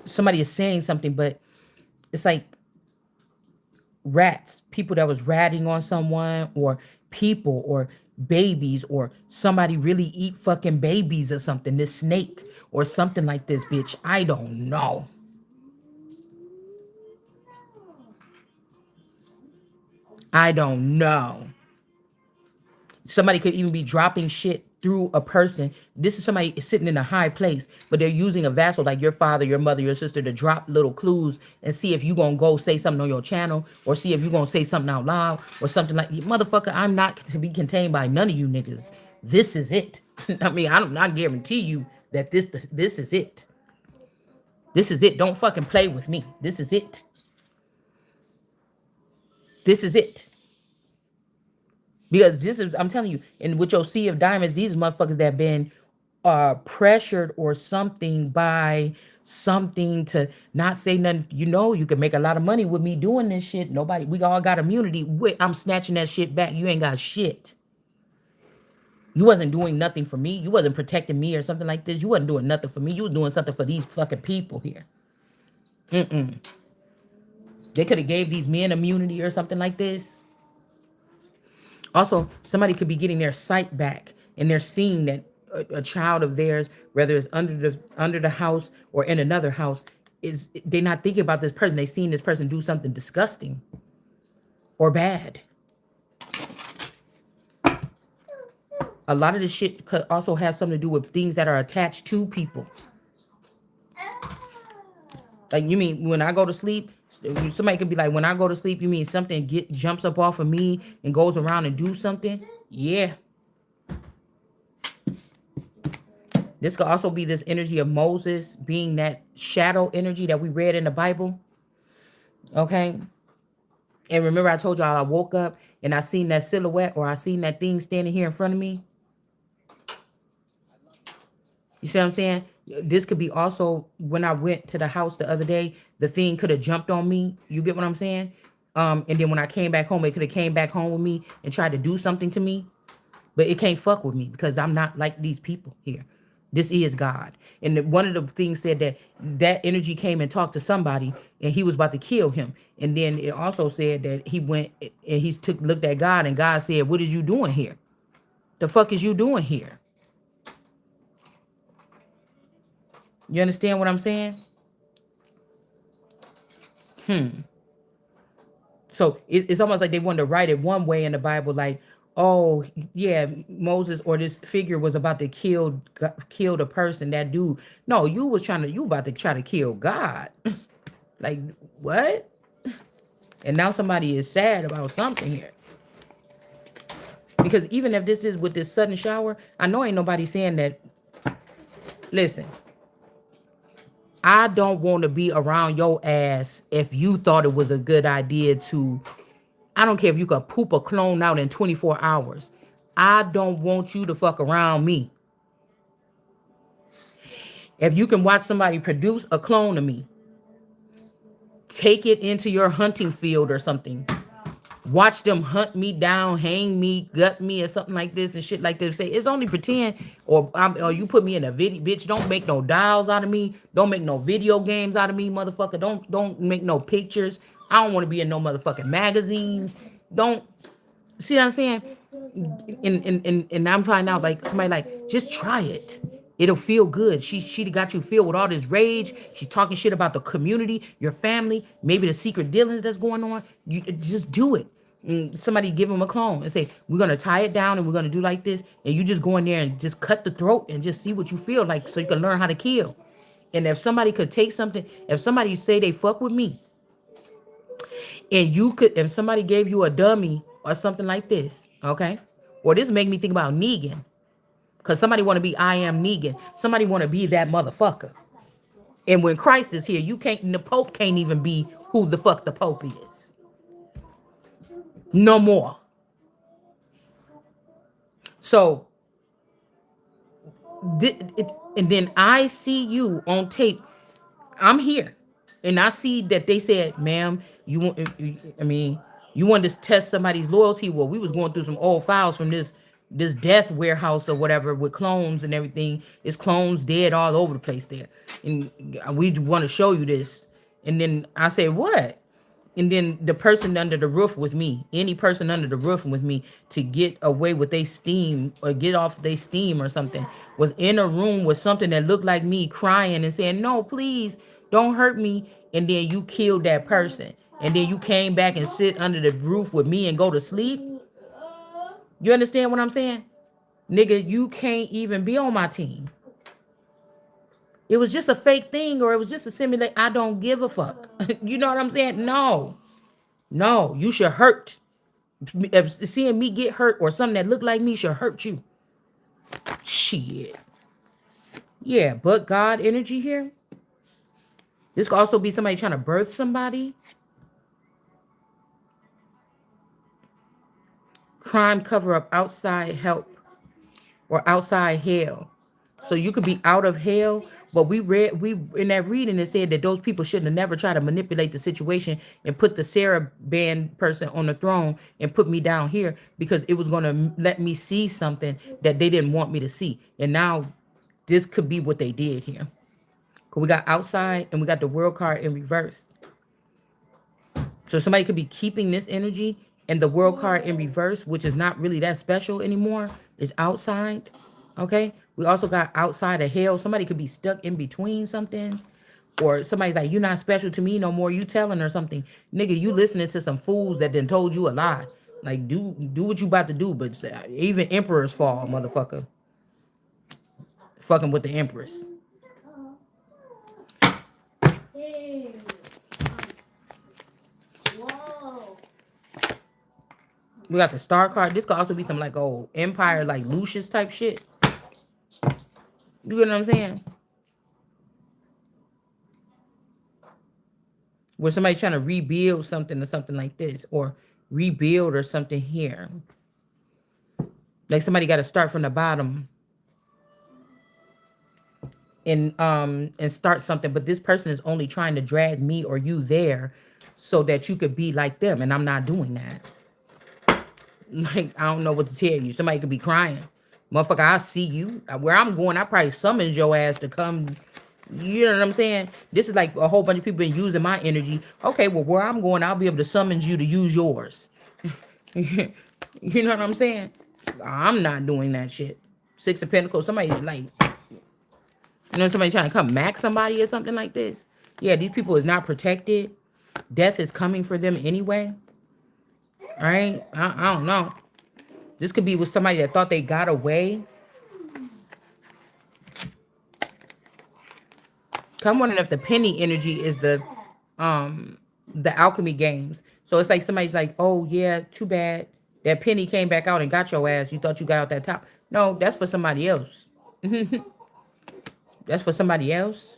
Somebody is saying something, but it's like rats, people that was ratting on someone, or people, or babies, or somebody really eat fucking babies or something, this snake or something like this, bitch. I don't know. I don't know. Somebody could even be dropping shit through a person. This is somebody sitting in a high place, but they're using a vessel like your father, your mother, your sister to drop little clues and see if you gonna go say something on your channel, or see if you gonna say something out loud or something like, motherfucker, I'm not to be contained by none of you niggas. This is it. I mean, I don't not guarantee you that this is it. This is it. Don't fucking play with me. This is it. This is it. Because this is, I'm telling you, and with your sea of diamonds, these motherfuckers that have been pressured or something by something to not say nothing. You know, you can make a lot of money with me doing this shit. Nobody, we all got immunity. Wait, I'm snatching that shit back. You ain't got shit. You wasn't doing nothing for me. You wasn't protecting me or something like this. You wasn't doing nothing for me. You was doing something for these fucking people here. They could have gave these men immunity or something like this. Also, somebody could be getting their sight back, and they're seeing that a child of theirs, whether it's under the house or in another house, is they're not thinking about this person. They seen this person do something disgusting or bad. A lot of this shit could also have something to do with things that are attached to people. Like, you mean when I go to sleep, somebody could be like, when I go to sleep, you mean something jumps up off of me and goes around and do something? Yeah. This could also be this energy of Moses being that shadow energy that we read in the Bible. Okay. And remember, I told y'all I woke up and I seen that silhouette, or I seen that thing standing here in front of me. You see what I'm saying? This could be also when I went to the house the other day, the thing could have jumped on me. You get what I'm saying? And then when I came back home, it could have came back home with me and tried to do something to me. But it can't fuck with me because I'm not like these people here. This is God. And one of the things said that energy came and talked to somebody and he was about to kill him. And then it also said that he went and he looked at God, and God said, what is you doing here? The fuck is you doing here? You understand what I'm saying? So it's almost like they wanted to write it one way in the Bible, like, oh yeah, Moses or this figure was about to kill the person, that dude. No, you about to try to kill God. Like, what? And now somebody is sad about something here. Because even if this is with this sudden shower, I know ain't nobody saying that. Listen, I don't want to be around your ass if you thought it was a good idea to I don't care if you could poop a clone out in 24 hours. I don't want you to fuck around me. If you can watch somebody produce a clone of me, take it into your hunting field or something. Watch them hunt me down, hang me, gut me, or something like this and shit like this. Say it's only pretend, or you put me in a video, bitch. Don't make no dolls out of me. Don't make no video games out of me, motherfucker. Don't make no pictures. I don't want to be in no motherfucking magazines. Don't see what I'm saying? And I'm finding out like somebody like just try it. It'll feel good. She got you filled with all this rage. She's talking shit about the community, your family, maybe the secret dealings that's going on. You just do it. Somebody give them a clone and say, we're gonna tie it down and we're gonna do like this, and you just go in there and just cut the throat and just see what you feel like so you can learn how to kill. And if somebody could take something, if somebody say they fuck with me, and you could, if somebody gave you a dummy or something like this, okay? Or this make me think about Negan. Because somebody want to be I am Negan. Somebody want to be that motherfucker. And when Christ is here, you can't, the Pope can't even be who the fuck the Pope is. No more. So, and then I see you on tape. I'm here. And I see that they said, ma'am, you want, I mean, you wanted to test somebody's loyalty. Well, we was going through some old files from this death warehouse or whatever with clones and everything. It's clones dead all over the place there. And we want to show you this. And then I said, what? And then the person under the roof with me, any person under the roof with me to get away with their steam or get off their steam or something was in a room with something that looked like me crying and saying, no, please don't hurt me. And then you killed that person. And then you came back and sit under the roof with me and go to sleep. You understand what I'm saying? Nigga, you can't even be on my team. It was just a fake thing or it was just a simulate. I don't give a fuck. You know what I'm saying? No, you should hurt. If seeing me get hurt or something that look like me should hurt you. Shit. Yeah, but God energy here. This could also be somebody trying to birth somebody. Crime cover up, outside help, or outside hell. So you could be out of hell, but we in that reading it said that those people shouldn't have never tried to manipulate the situation and put the Sarah band person on the throne and put me down here because it was going to let me see something that they didn't want me to see. And now this could be what they did here. Cause we got outside and we got the world card in reverse. So somebody could be keeping this energy and the world card in reverse, which is not really that special anymore, is outside. Okay. We also got outside of hell. Somebody could be stuck in between something. Or somebody's like, you're not special to me no more. You telling her something. Nigga, you listening to some fools that then told you a lie. Like, do what you about to do. But even emperors fall, motherfucker. Fucking with the empress. We got the star card. This could also be some like old empire, like Lucius type shit. You get what I'm saying? Where somebody's trying to rebuild something or something like this, or rebuild or something here. Like somebody got to start from the bottom and start something, but this person is only trying to drag me or you there so that you could be like them, and I'm not doing that. Like, I don't know what to tell you. Somebody could be crying. Motherfucker, I see you. Where I'm going, I probably summons your ass to come. You know what I'm saying? This is like a whole bunch of people been using my energy. Okay, well, where I'm going, I'll be able to summon you to use yours. You know what I'm saying? I'm not doing that shit. Six of Pentacles, somebody like, you know, somebody trying to come max somebody or something like this. Yeah, these people is not protected. Death is coming for them anyway. All right, I don't know. This could be with somebody that thought they got away. I'm wondering if the penny energy is the alchemy games. So it's like somebody's like, oh yeah, too bad that penny came back out and got your ass. You thought you got out that top. No, that's for somebody else. That's for somebody else.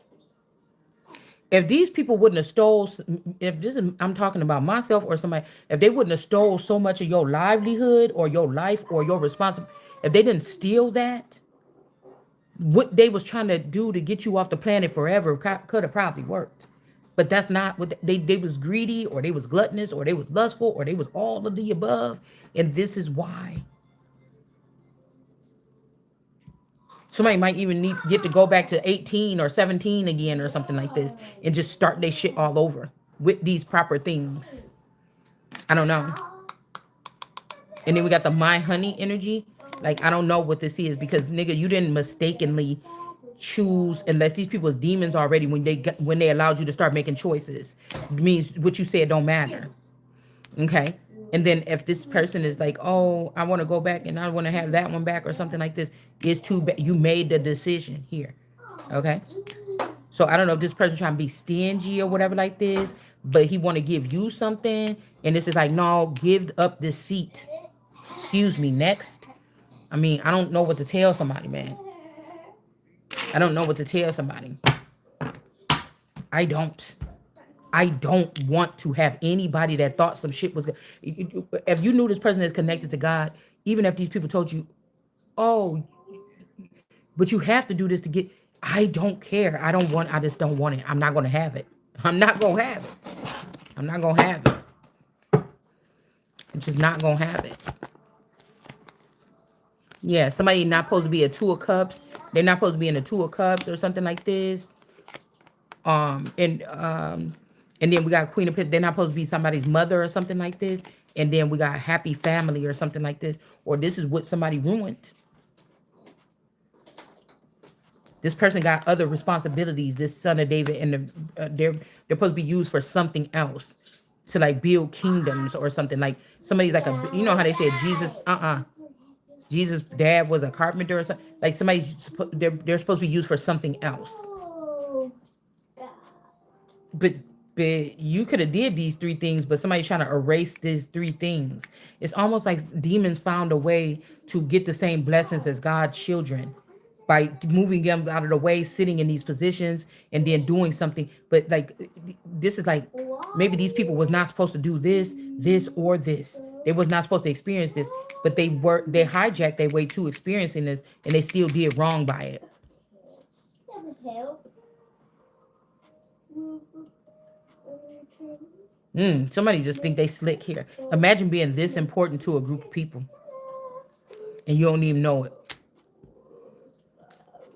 If these people wouldn't have stole, if this is, I'm talking about myself or somebody, if they wouldn't have stole so much of your livelihood or your life or your responsibility, if they didn't steal that, what they was trying to do to get you off the planet forever could have probably worked. But that's not what they was greedy, or they was gluttonous, or they was lustful, or they was all of the above. And this is why somebody might even get to go back to 18 or 17 again or something like this and just start their shit all over with these proper things. I don't know. And then we got the my honey energy. Like, I don't know what this is, because nigga, you didn't mistakenly choose, unless these people was demons already when they allowed you to start making choices. It means what you said don't matter. Okay. And then if this person is like, oh, I want to go back and I want to have that one back or something like this, it's too bad. You made the decision here. Okay. So I don't know if this person trying to be stingy or whatever like this, but he want to give you something. And this is like, no, give up this seat. Excuse me, next. I mean, I don't know what to tell somebody, man. I don't know what to tell somebody. I don't. I don't want to have anybody that thought some shit was good. If you knew this person is connected to God, even if these people told you, oh, but you have to do this to get, I don't care. I just don't want it. I'm not going to have it. I'm not going to have it. I'm not going to have it. I'm just not going to have it. Yeah, somebody not supposed to be a two of cups. They're not supposed to be in a two of cups or something like this. And then we got Queen of Pentacles. They're not supposed to be somebody's mother or something like this. And then we got happy family or something like this. Or this is what somebody ruined. This person got other responsibilities. This son of David, and they're supposed to be used for something else, to like build kingdoms or something. Like somebody's like a, you know how they said Jesus, Jesus' dad was a carpenter or something. Like somebody's, they're supposed to be used for something else. But you could have did these three things, but somebody's trying to erase these three things. It's almost like demons found a way to get the same blessings as God's children by moving them out of the way, sitting in these positions, and then doing something. But like, this is like, maybe these people was not supposed to do this, or this. They was not supposed to experience this, but they hijacked their way to experiencing this, and they still did wrong by it. Somebody just think they slick here. Imagine being this important to a group of people and you don't even know it.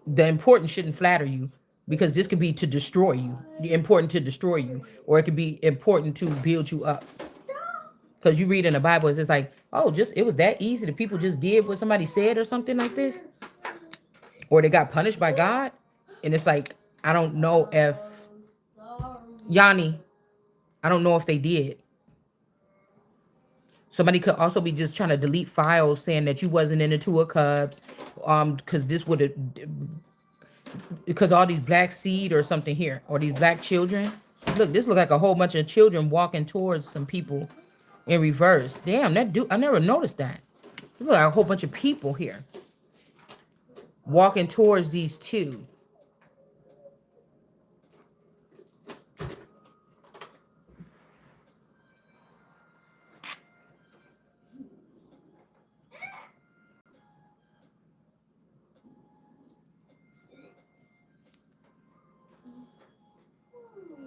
The importance shouldn't flatter you, because this could be to destroy you. Important to destroy you, or it could be important to build you up. Because you read in the Bible, it's just like, oh, just it was that easy. The people just did what somebody said or something like this, or they got punished by God. And it's like, I don't know if Yanni, I don't know if they did. Somebody could also be just trying to delete files saying that you wasn't in the Two of Cups, because this would have, because all these black seed or something here, or these black children. Look, this look like a whole bunch of children walking towards some people in reverse. Damn, that dude, I never noticed that. Look like a whole bunch of people here walking towards these two.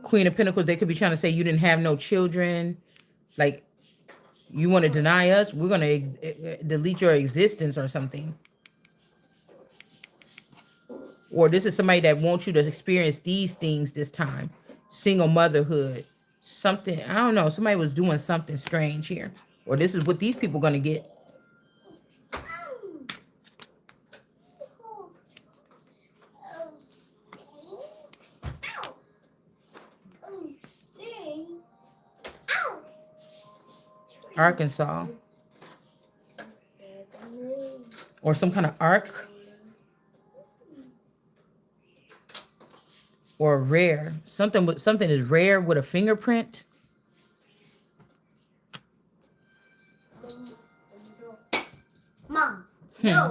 Queen of Pentacles, they could be trying to say you didn't have no children. Like, you want to deny us? We're going to delete your existence or something. Or this is somebody that wants you to experience these things this time. Single motherhood. Something, I don't know. Somebody was doing something strange here. Or this is what these people going to get. Arkansas. Or some kind of arc. Or rare. Something is rare with a fingerprint. Mom, no.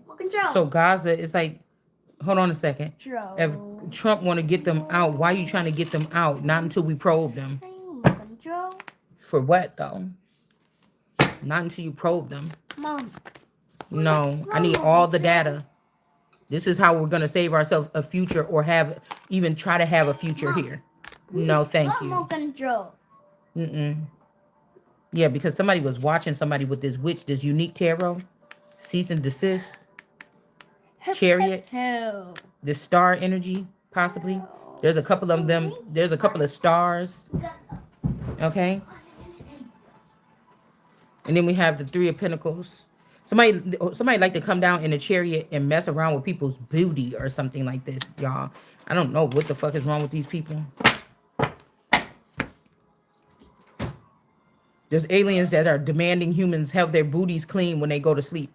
What control? So Gaza is like, hold on a second. If Trump want to get them out. Why are you trying to get them out? Not until we probe them. Control. For what though? Not until you probe them. Mom. No, I need all the data. This is how we're gonna save ourselves a future, or have even try to have a future here. No, thank you. Control. Yeah, because somebody was watching somebody with this witch, this unique tarot, cease and desist, chariot, Hell. this star energy, possibly. There's a couple of them. There's a couple of stars. Okay. And then we have the Three of Pentacles. Somebody like to come down in a chariot and mess around with people's booty or something like this, y'all. I don't know what the fuck is wrong with these people. There's aliens that are demanding humans have their booties clean when they go to sleep.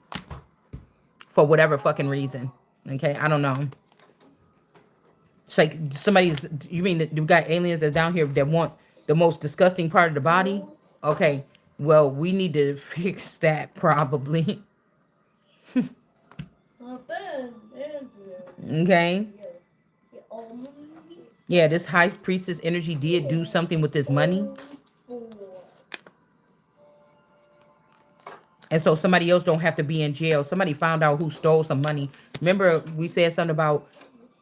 For whatever fucking reason. Okay, I don't know. It's like you mean that you got aliens that's down here that want the most disgusting part of the body? Okay, well, we need to fix that probably. Okay. Yeah, this high priestess energy did do something with this money. And so somebody else don't have to be in jail. Somebody found out who stole some money. Remember we said something about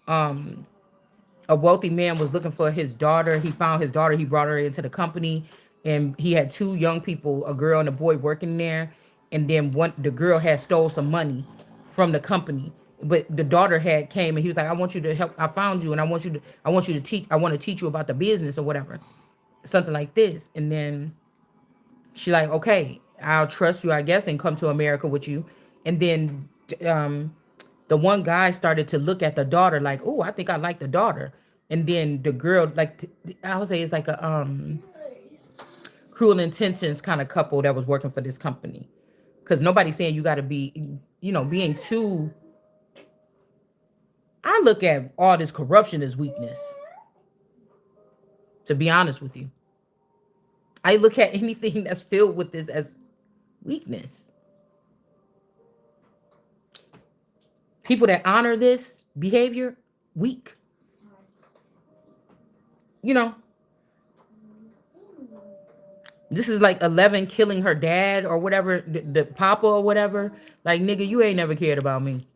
a wealthy man was looking for his daughter. He found his daughter. He brought her into the company, and he had two young people, a girl and a boy, working there. And then the girl had stole some money from the company, but the daughter had came and he was like, "I want you to help. I found you, and I want you to teach. I want to teach you about the business or whatever, something like this." And then she like, "Okay, I'll trust you, I guess, and come to America with you." And then the one guy started to look at the daughter like, "Oh, I think I like the daughter." And then the girl, like, I would say it's like a cruel intentions kind of couple that was working for this company. Because nobody's saying you got to be, being too. I look at all this corruption as weakness. To be honest with you, I look at anything that's filled with this as weakness. People that honor this behavior, weak. This is like 11 killing her dad or whatever, the papa or whatever. Like, nigga, you ain't never cared about me.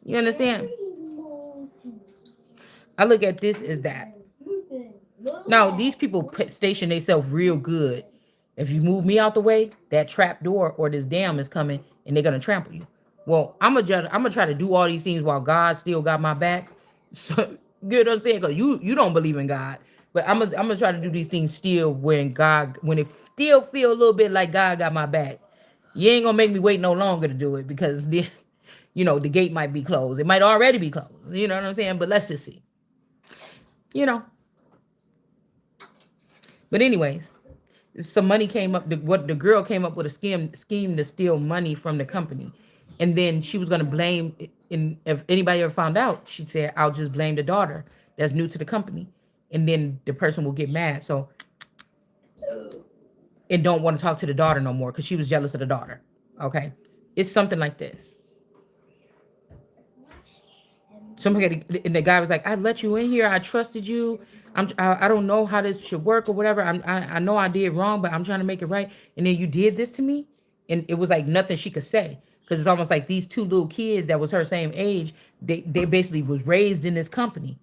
You understand? I look at this as that. Now, these people station themselves real good. If you move me out the way, that trap door or this dam is coming and they're going to trample you. Well, I'm gonna try to do all these things while God still got my back. So, you know what I'm saying? Because you don't believe in God. But I'm gonna try to do these things still when it still feel a little bit like God got my back. You ain't gonna make me wait no longer to do it, because the gate might be closed. It might already be closed. You know what I'm saying? But let's just see. But anyways, some money came up. What the girl came up with a scheme to steal money from the company, and then she was gonna blame. And if anybody ever found out, she said, "I'll just blame the daughter that's new to the company," and then the person will get mad. So, and don't want to talk to the daughter no more because she was jealous of the daughter. Okay, it's something like this. Somebody, and the guy was like, "I let you in here. I trusted you. I don't know how this should work or whatever. I know I did wrong, but I'm trying to make it right. And then you did this to me," and it was like nothing she could say, because it's almost like these two little kids that was her same age. They basically was raised in this company,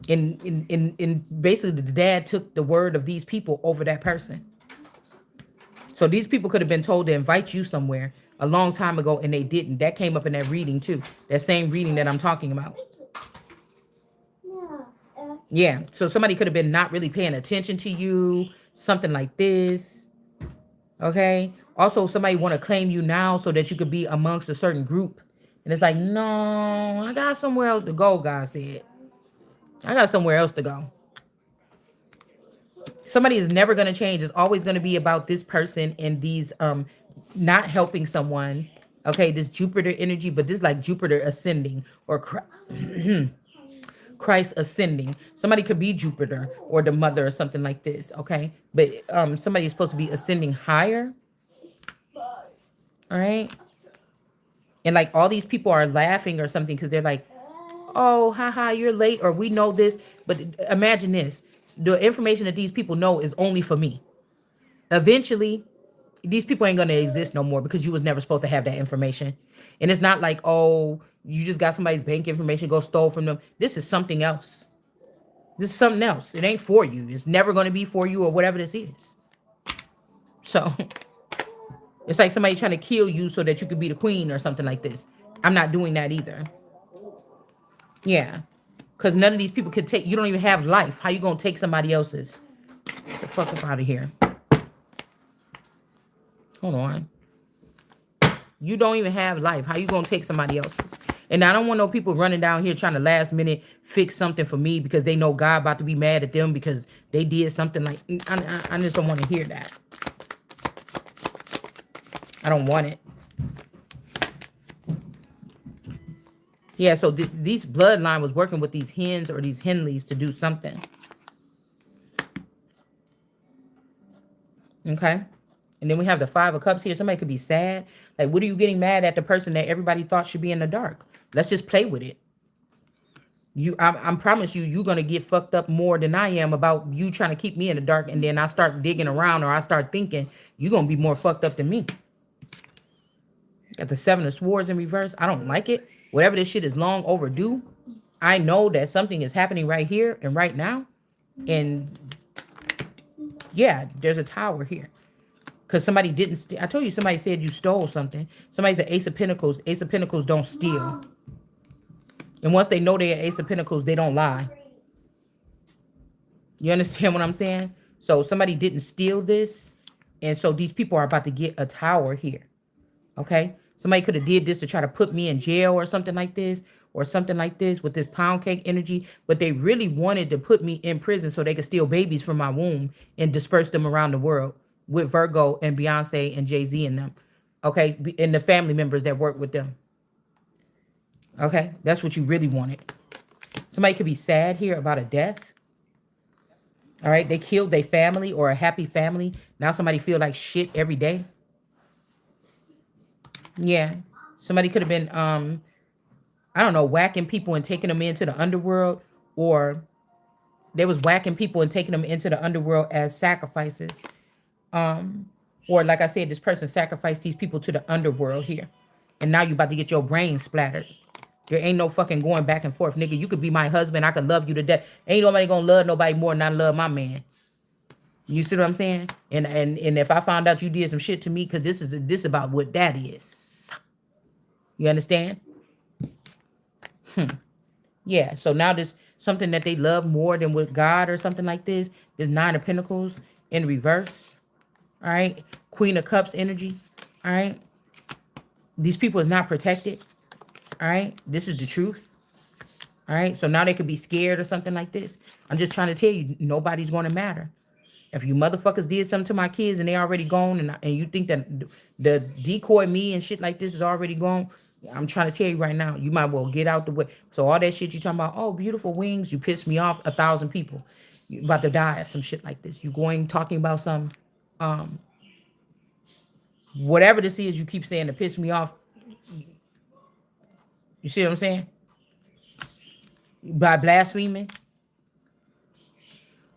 and basically the dad took the word of these people over that person. So these people could have been told to invite you somewhere a long time ago, and they didn't. That came up in that reading too. That same reading that I'm talking about. Yeah. So somebody could have been not really paying attention to you, something like this. Okay. Also, somebody want to claim you now so that you could be amongst a certain group. And it's like, no, I got somewhere else to go, God said. I got somewhere else to go. Somebody is never going to change. It's always going to be about this person and these not helping someone. Okay, this Jupiter energy, but this is like Jupiter ascending or Christ ascending. Somebody could be Jupiter or the mother or something like this. Okay, but somebody is supposed to be ascending higher. All right. And like all these people are laughing or something because they're like, oh, haha, you're late, or we know this. But imagine this: the information that these people know is only for me. Eventually, these people ain't gonna exist no more because you was never supposed to have that information. And it's not like, oh, you just got somebody's bank information, go stole from them. This is something else. This is something else. It ain't for you. It's never gonna be for you or whatever this is. So it's like somebody trying to kill you so that you could be the queen or something like this. I'm not doing that either. Yeah. Because none of these people could take, you don't even have life. How you gonna take somebody else's? Get the fuck up out of here. Hold on. You don't even have life. How you gonna take somebody else's? And I don't want no people running down here trying to last minute fix something for me because they know God about to be mad at them because they did something like, I just don't want to hear that. I don't want it. Yeah, so these bloodline was working with these hens or these Henleys to do something. Okay. And then we have the Five of Cups here. Somebody could be sad. Like, what are you getting mad at the person that everybody thought should be in the dark? Let's just play with it. I promise you, you're going to get fucked up more than I am about you trying to keep me in the dark. And then I start digging around or I start thinking you're going to be more fucked up than me. Got the Seven of Swords in reverse. I don't like it. Whatever this shit is long overdue. I know that something is happening right here and right now. And yeah, there's a tower here. Because somebody didn't I told you somebody said you stole something. Somebody's an Ace of Pentacles. Ace of Pentacles don't steal. And once they know they're Ace of Pentacles, they don't lie. You understand what I'm saying? So somebody didn't steal this. And so these people are about to get a tower here. Okay? Somebody could have did this to try to put me in jail or something like this. Or something like this with this pound cake energy. But they really wanted to put me in prison so they could steal babies from my womb and disperse them around the world. With Virgo and Beyonce and Jay-Z and them. Okay? And the family members that work with them. Okay? That's what you really wanted. Somebody could be sad here about a death. All right? They killed their family or a happy family. Now somebody feel like shit every day. Yeah. Somebody could have been, I don't know, whacking people and taking them into the underworld. Or they was whacking people and taking them into the underworld as sacrifices. Or like I said, this person sacrificed these people to the underworld here. And now you about to get your brain splattered. There ain't no fucking going back and forth. Nigga, you could be my husband. I could love you to death. Ain't nobody gonna love nobody more than I love my man. You see what I'm saying? And if I found out you did some shit to me, because this is about what that is. You understand? Yeah, so now there's something that they love more than with God or something like this. There's Nine of Pentacles in reverse. All right. Queen of Cups energy. All right. These people is not protected. All right. This is the truth. All right. So now they could be scared or something like this. I'm just trying to tell you, nobody's going to matter. If you motherfuckers did something to my kids and they already gone and you think that the decoy me and shit like this is already gone, I'm trying to tell you right now, you might well get out the way. So all that shit you talking about, oh, beautiful wings, you pissed me off 1,000 people. You about to die or some shit like this. You going talking about some whatever this is you keep saying to piss me off. You see what I'm saying? By blaspheming.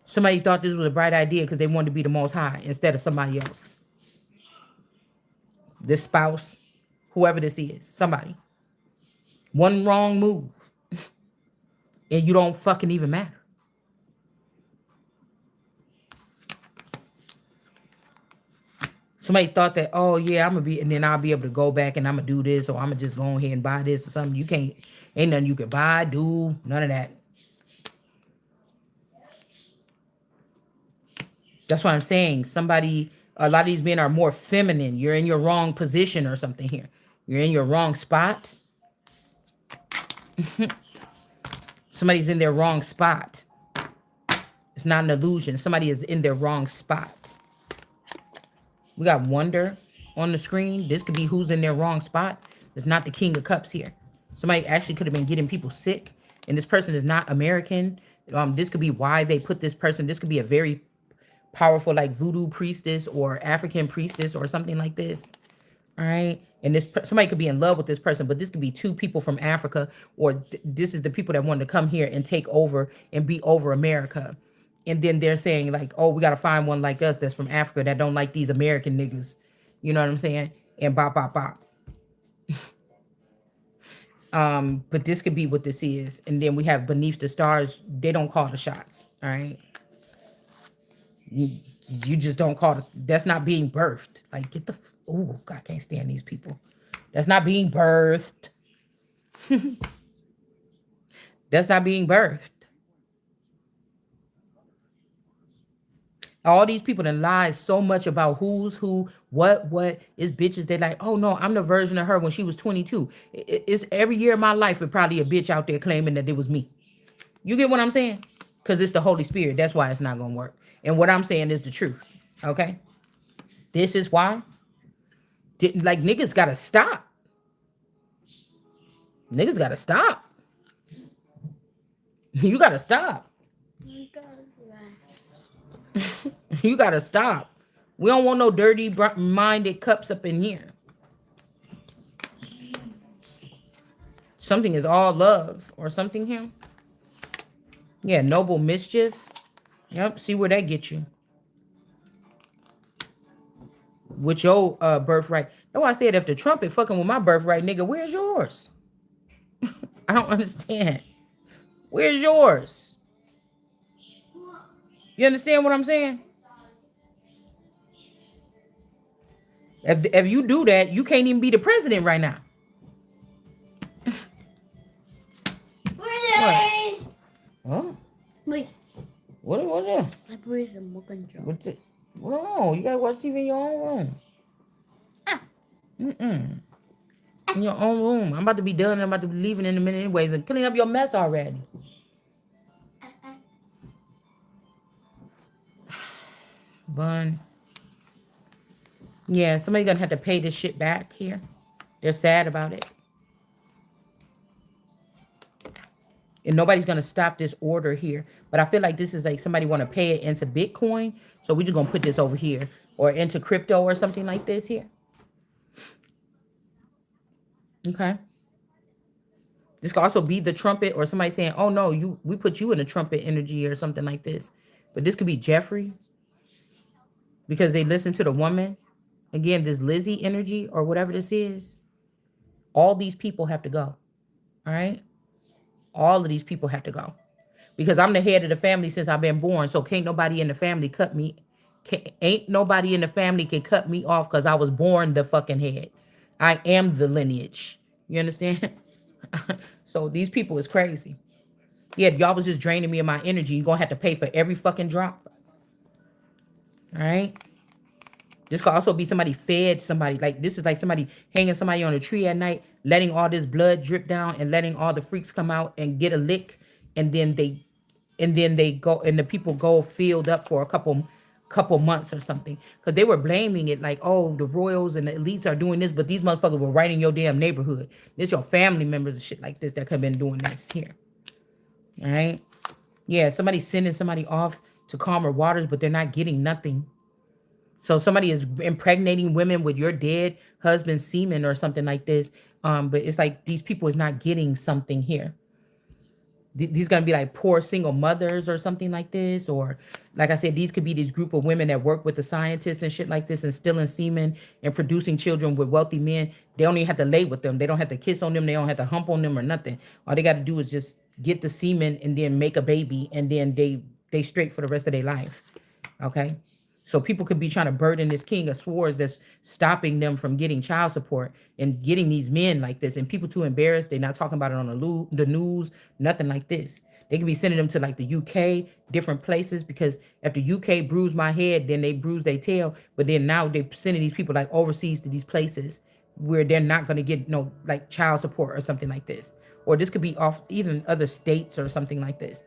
Somebody thought this was a bright idea because they wanted to be the most high instead of somebody else. This spouse, whoever this is, somebody. One wrong move. And you don't fucking even matter. Somebody thought that, oh yeah, I'm gonna be, and then I'll be able to go back and I'm gonna do this, or I'm gonna just go ahead and buy this or something. You can't, ain't nothing you can buy, do, none of that. That's what I'm saying. Somebody, a lot of these men are more feminine. You're in your wrong position or something here. You're in your wrong spot. Somebody's in their wrong spot. It's not an illusion. Somebody is in their wrong spot. We got Wonder on the screen. This could be who's in their wrong spot. It's not the King of Cups here. Somebody actually could have been getting people sick. And this person is not American. This could be why they put this person. This could be a very powerful like voodoo priestess or African priestess or something like this. All right. And somebody could be in love with this person, but this could be two people from Africa, or this is the people that wanted to come here and take over and be over America. And then they're saying like, oh, we got to find one like us that's from Africa that don't like these American niggas. You know what I'm saying? And bop, bop, bop. But this could be what this is. And then we have Beneath the Stars. They don't call the shots. All right. You just don't call it. That's not being birthed. Like, get the. Oh, God, I can't stand these people. That's not being birthed. That's not being birthed. All these people that lie so much about who's who, what is bitches. They like, oh no, I'm the version of her when she was 22. It's every year of my life, and probably a bitch out there claiming that it was me. You get what I'm saying? Because it's the Holy Spirit. That's why it's not gonna work. And what I'm saying is the truth. Okay? This is why. Like niggas gotta stop. Niggas gotta stop. You gotta stop. You gotta stop. We don't want no dirty minded cups up in here. Something is all love or something here. Yeah, noble mischief. Yep, see where that gets you. With your birthright. That's why I said if the trumpet fucking with my birthright, nigga, where's yours? I don't understand. Where's yours? You understand what I'm saying? If you do that, you can't even be the president right now. What? Huh? Please. What's that? I please a more control. What's it? No, you gotta watch TV in your own room. Ah. In your own room. I'm about to be done. I'm about to be leaving in a minute anyways and clean up your mess already. Bun. Yeah, somebody gonna have to pay this shit back here. They're sad about it. And nobody's gonna stop this order here. But I feel like this is like somebody want to pay it into Bitcoin. So we're just gonna put this over here. Or into crypto or something like this here. Okay. This could also be the trumpet or somebody saying, oh no, we put you in a trumpet energy or something like this. But this could be Jeffrey. Because they listen to the woman. Again, this Lizzie energy or whatever this is. All these people have to go. All right. All of these people have to go. Because I'm the head of the family since I've been born. So can't nobody in the family cut me. Ain't nobody in the family can cut me off because I was born the fucking head. I am the lineage. You understand? So these people is crazy. Yeah, y'all was just draining me of my energy. You're going to have to pay for every fucking drop. All right? This could also be somebody fed somebody. Like, this is like somebody hanging somebody on a tree at night, letting all this blood drip down and letting all the freaks come out and get a lick. And then they go, and the people go filled up for a couple months or something. Because they were blaming it like, oh, the royals and the elites are doing this, but these motherfuckers were right in your damn neighborhood. This your family members and shit like this that could have been doing this here. All right? Yeah, somebody's sending somebody off to calmer waters, but they're not getting nothing. So somebody is impregnating women with your dead husband's semen or something like this. But it's like these people is not getting something here. These gonna be like poor single mothers or something like this, or like I said, these could be this group of women that work with the scientists and shit like this, and stealing semen and producing children with wealthy men. They don't even have to lay with them. They don't have to kiss on them. They don't have to hump on them or nothing. All they got to do is just get the semen and then make a baby, and then they straight for the rest of their life. Okay. So people could be trying to burden this king of swords that's stopping them from getting child support and getting these men like this. And people too embarrassed. They're not talking about it on the news, nothing like this. They could be sending them to like the UK, different places, because if the UK bruised my head, then they bruise their tail. But then now they're sending these people like overseas to these places where they're not going to get no like child support or something like this. Or this could be off even other states or something like this.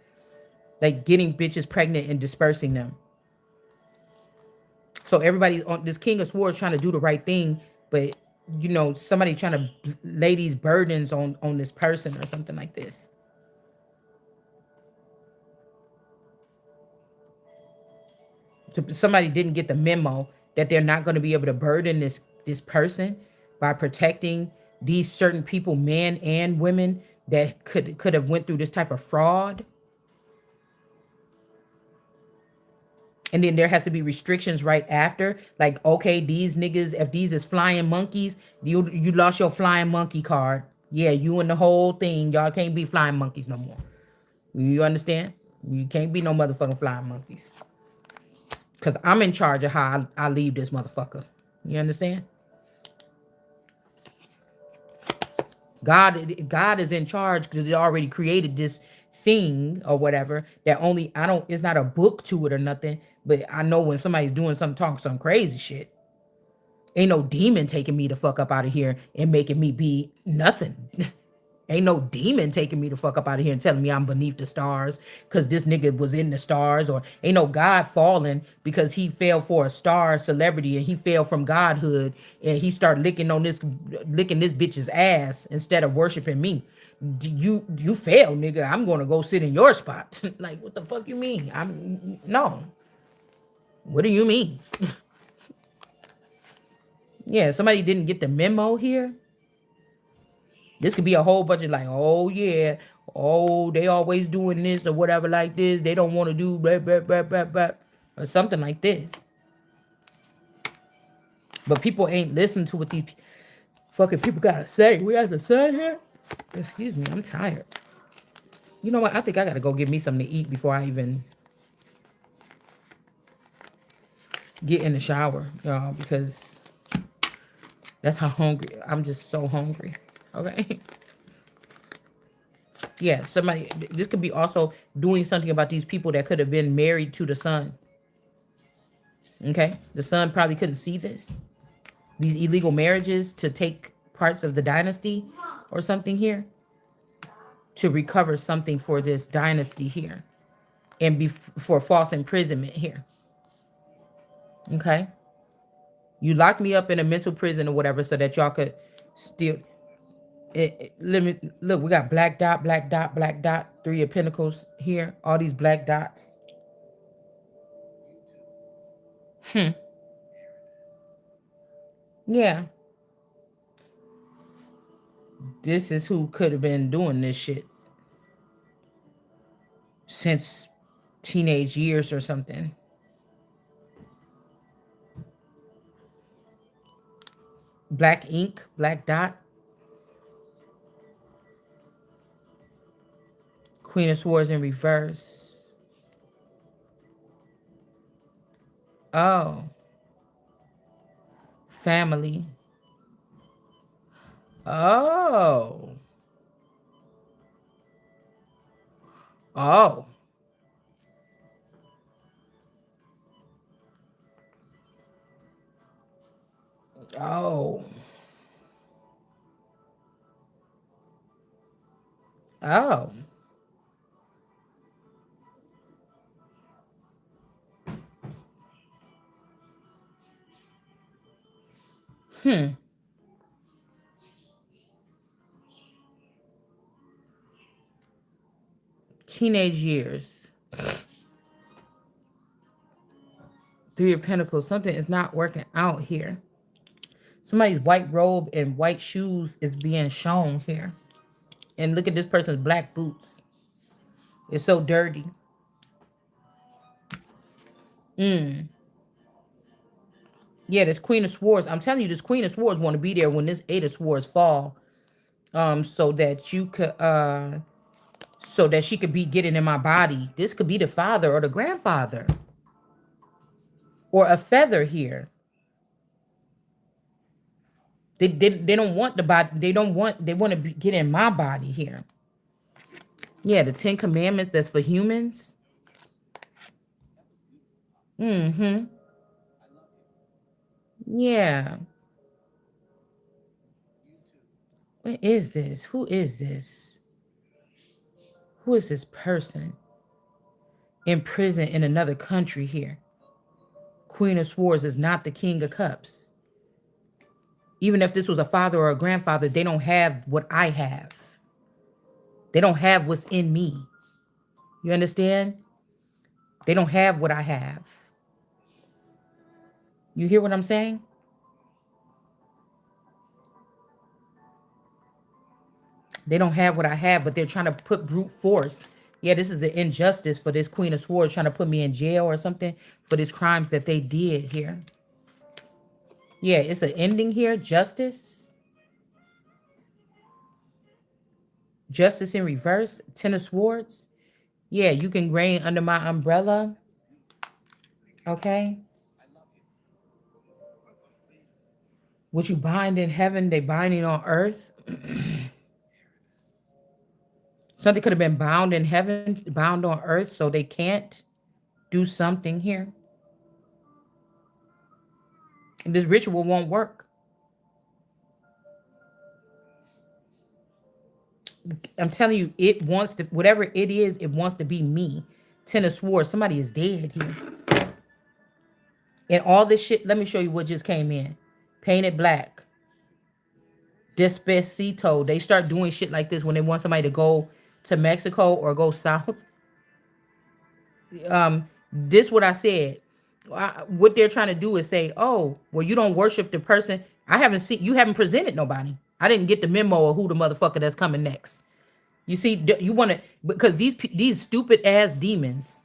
Like getting bitches pregnant and dispersing them. So everybody's on this king of swords trying to do the right thing, but somebody trying to lay these burdens on this person or something like this. So somebody didn't get the memo that they're not going to be able to burden this person. by protecting these certain people, men and women, that could have went through this type of fraud. And then there has to be restrictions right after. Like, okay, these niggas, if these is flying monkeys, you lost your flying monkey card. Yeah, you and the whole thing, y'all can't be flying monkeys no more. You understand? You can't be no motherfucking flying monkeys. Cause I'm in charge of how I leave this motherfucker. You understand? God is in charge because he already created this thing or whatever that only I don't it's not a book to it or nothing, but I know when somebody's doing something, talking some crazy shit. Ain't no demon taking me the fuck up out of here and making me be nothing. Ain't no demon taking me the fuck up out of here and telling me I'm beneath the stars because this nigga was in the stars, or ain't no God falling because he fell for a star celebrity and he fell from godhood and he started licking this bitch's ass instead of worshiping me. You fail, nigga. I'm gonna go sit in your spot. Like, what the fuck you mean? I'm no. What do you mean? Yeah, somebody didn't get the memo here. This could be a whole bunch of like, oh yeah, oh they always doing this or whatever like this. They don't want to do blah, blah, blah, blah, blah, or something like this. But people ain't listening to what these fucking people gotta say. We have to say here. Excuse me, I'm tired. You know what? I think I gotta go get me something to eat before I even get in the shower, y'all, because that's how hungry. I'm just so hungry. Okay. Yeah, somebody, this could be also doing something about these people that could have been married to the son. Okay. The son probably couldn't see this. These illegal marriages to take parts of the dynasty or something here to recover something for this dynasty here and be for false imprisonment here. Okay. You locked me up in a mental prison or whatever so that y'all could steal. Let me look. We got black dot, black dot, black dot, 3 of pentacles here. All these black dots. Yeah. This is who could have been doing this shit since teenage years or something. Black ink, black dot. Queen of Swords in reverse. Oh. Family. Oh. Oh. Oh. Oh. Hmm. Teenage years. 3 of Pentacles. Something is not working out here. Somebody's white robe and white shoes is being shown here. And look at this person's black boots. It's so dirty. Yeah, this Queen of Swords. I'm telling you, this Queen of Swords want to be there when this 8 of Swords fall. So that you could so that she could be getting in my body. This could be the father or the grandfather. Or a feather here. They don't want the body, they want to get in my body here. Yeah, the 10 commandments that's for humans. Mm-hmm. Yeah. What is this? Who is this? Who is this person in prison in another country here? Queen of Swords is not the King of Cups. Even if this was a father or a grandfather, they don't have what I have. They don't have what's in me. You understand? They don't have what I have. You hear what I'm saying? They don't have what I have, but they're trying to put brute force. Yeah, this is an injustice for this Queen of Swords trying to put me in jail or something for these crimes that they did here. Yeah, it's an ending here. Justice. Justice in reverse. Ten of Swords. Yeah, you can reign under my umbrella. Okay. What you bind in heaven, they binding on earth. Something could have been bound in heaven, bound on earth, so they can't do something here. This ritual won't work. I'm telling you, it wants to, whatever it is, it wants to be me. Ten of Swords, somebody is dead here. And all this shit, let me show you what just came in. Painted black. Despacito. They start doing shit like this when they want somebody to go to Mexico or go south. This what I said. What they're trying to do is say, oh, well, you don't worship the person. I haven't seen, you haven't presented nobody. I didn't get the memo of who the motherfucker that's coming next. You see, you want to, because these stupid ass demons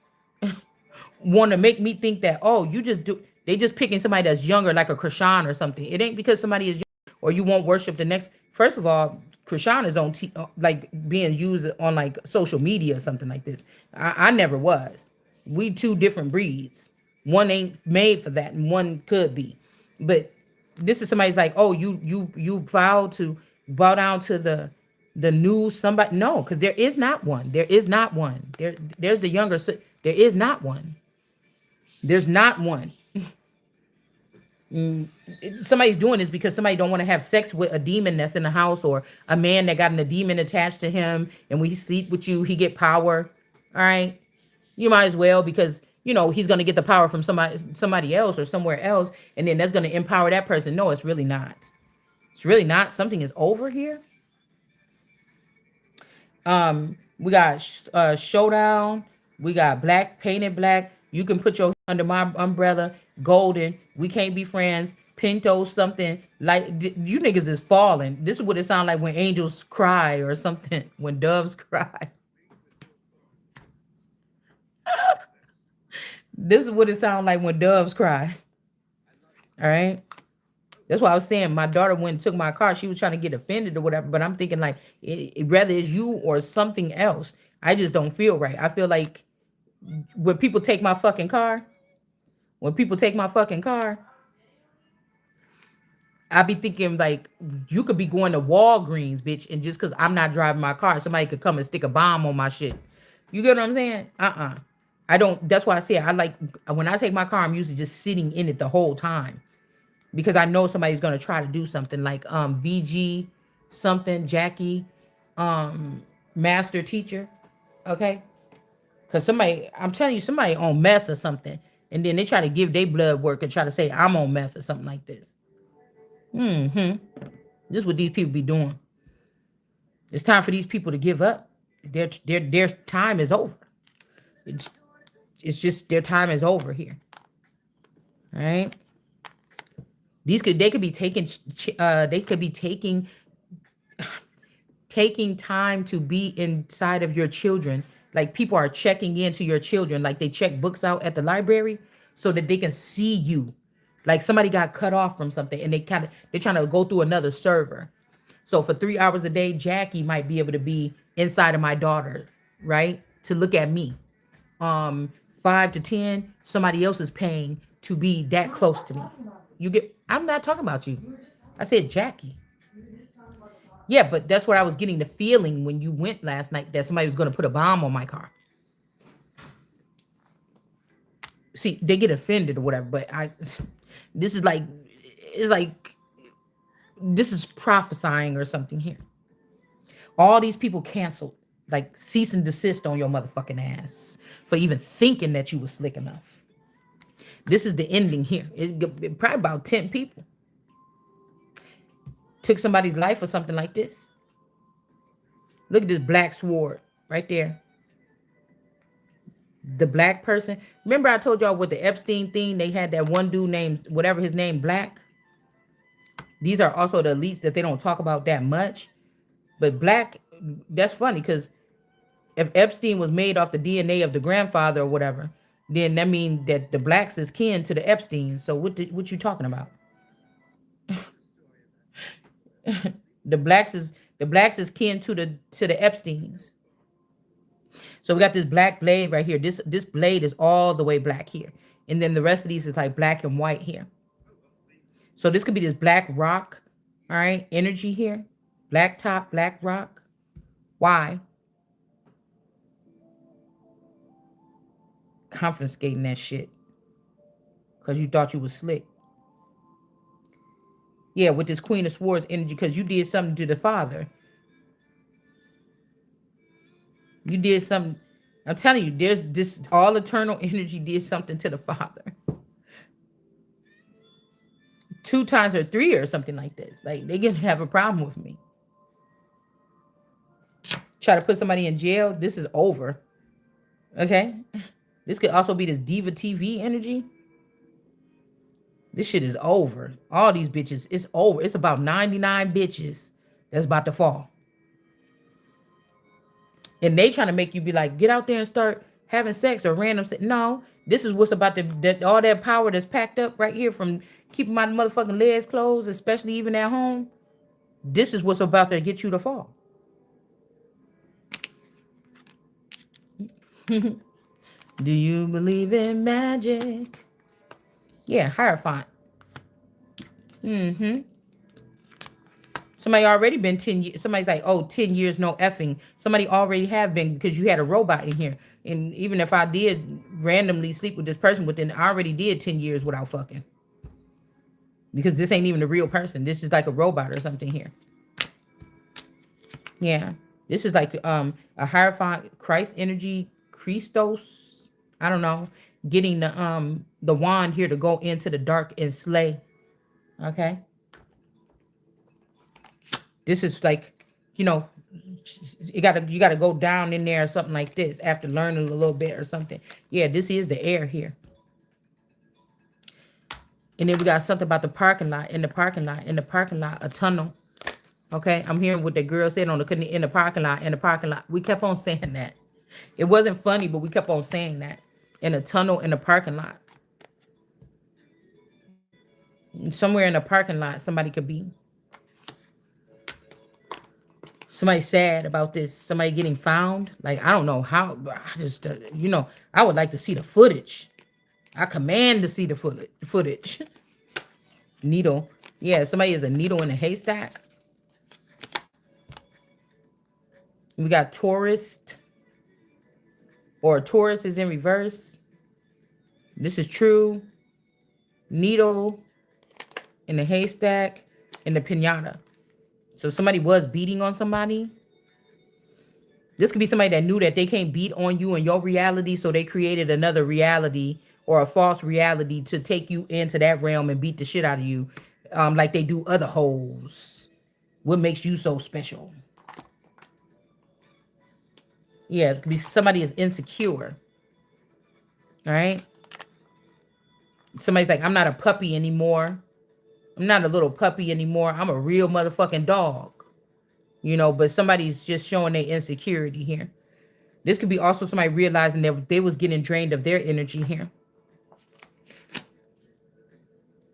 want to make me think that, oh, you just do, they just picking somebody that's younger, like a Krishan or something. It ain't because somebody is young or you won't worship the next. First of all, Krishan is on like being used on like social media or something like this. I never was. We two different breeds. One ain't made for that, and one could be. But this is somebody's like, oh, you vowed to bow down to the new somebody. No, because there is not one. There is not one. There's the younger. There is not one. There's not one. Somebody's doing this because somebody don't want to have sex with a demon that's in the house or a man that got a demon attached to him and we sleep with you, he get power. All right. You might as well because you know he's gonna get the power from somebody else or somewhere else, and then that's gonna empower that person. No, it's really not. It's really not. Something is over here. We got showdown. We got black painted black. You can put your under my umbrella. Golden. We can't be friends. Pinto something like you niggas is falling. This is what it sounds like when angels cry or something. When doves cry. This is what it sounds like when doves cry. All right. That's why I was saying my daughter went and took my car. She was trying to get offended or whatever. But I'm thinking like rather it's you or something else. I just don't feel right. I feel like when people take my fucking car, when people take my fucking car, I be thinking like you could be going to Walgreens, bitch, and just because I'm not driving my car, somebody could come and stick a bomb on my shit. You get what I'm saying? I don't. That's why I say I like when I take my car, I'm usually just sitting in it the whole time because I know somebody's gonna try to do something like VG something Jackie, master teacher, okay? Because somebody, I'm telling you, somebody on meth or something, and then they try to give their blood work and try to say I'm on meth or something like this. This is what these people be doing. It's time for these people to give up. Their time is over. It's it's just their time is over here. All right. These could they could be taking they could be taking time to be inside of your children. Like people are checking into your children, like they check books out at the library so that they can see you. Like somebody got cut off from something and they're trying to go through another server. So for 3 hours a day, Jackie might be able to be inside of my daughter, right? To look at me. 5 to 10, somebody else is paying to be that close to me. You get I'm not talking about you. I said Jackie. Yeah, but that's what I was getting the feeling when you went last night that somebody was going to put a bomb on my car. See, they get offended or whatever, but this is like, it's like, this is prophesying or something here. All these people canceled, like cease and desist on your motherfucking ass for even thinking that you was slick enough. This is the ending here. It probably about 10 people took somebody's life or something like this. Look at this black sword right there. The black person. Remember I told y'all with the Epstein thing, they had that one dude named, whatever his name, Black. These are also the elites that they don't talk about that much. But Black, that's funny because if Epstein was made off the DNA of the grandfather or whatever, then that means that the blacks is kin to the Epstein. So what you talking about? The blacks is the blacks is kin to the Epsteins. So we got this black blade right here. This blade is all the way black here, and then the rest of these is like black and white here. So this could be this black rock, all right, energy here, black top, black rock. Why? Confiscating that shit because you thought you was slick. Yeah, with this Queen of Swords energy because you did something to the father. You did something. I'm telling you, there's this all eternal energy did something to the father. Two times or three or something like this. Like they gonna have a problem with me. Try to put somebody in jail. This is over. Okay. This could also be this Diva TV energy. This shit is over. All these bitches, it's over. It's about 99 bitches that's about to fall. And they trying to make you be like, get out there and start having sex or random sex. No, this is what's about to all that power that's packed up right here from keeping my motherfucking legs closed, especially even at home. This is what's about to get you to fall. Do you believe in magic? Yeah, Hierophant. Mm-hmm. Somebody already been 10 years. Somebody's like, oh, 10 years, no effing. Somebody already have been because you had a robot in here. And even if I did randomly sleep with this person within, I already did 10 years without fucking. Because this ain't even a real person. This is like a robot or something here. Yeah. This is like a Hierophant, Christ energy, Christos. I don't know. Getting the wand here to go into the dark and slay. Okay. This is like, you gotta go down in there or something like this after learning a little bit or something. Yeah, this is the air here. And then we got something about the parking lot, in the parking lot, in the parking lot, a tunnel. Okay, I'm hearing what the girl said on the in the parking lot, in the parking lot. We kept on saying that. It wasn't funny, but we kept on saying that. In a tunnel, in the parking lot. Somewhere in the parking lot, somebody could be. Somebody sad about this. Somebody getting found. Like, I don't know how. I just, I would like to see the footage. I command to see the footage. Needle. Yeah, somebody is a needle in a haystack. We got tourist. Or Taurus is in reverse. This is true. Needle in the haystack and the pinata. So somebody was beating on somebody. This could be somebody that knew that they can't beat on you in your reality, so they created another reality or a false reality to take you into that realm and beat the shit out of you, like they do other hoes. What makes you so special? Yeah, it could be somebody is insecure. All right. Somebody's like, I'm not a puppy anymore. I'm not a little puppy anymore. I'm a real motherfucking dog. But somebody's just showing their insecurity here. This could be also somebody realizing that they was getting drained of their energy here.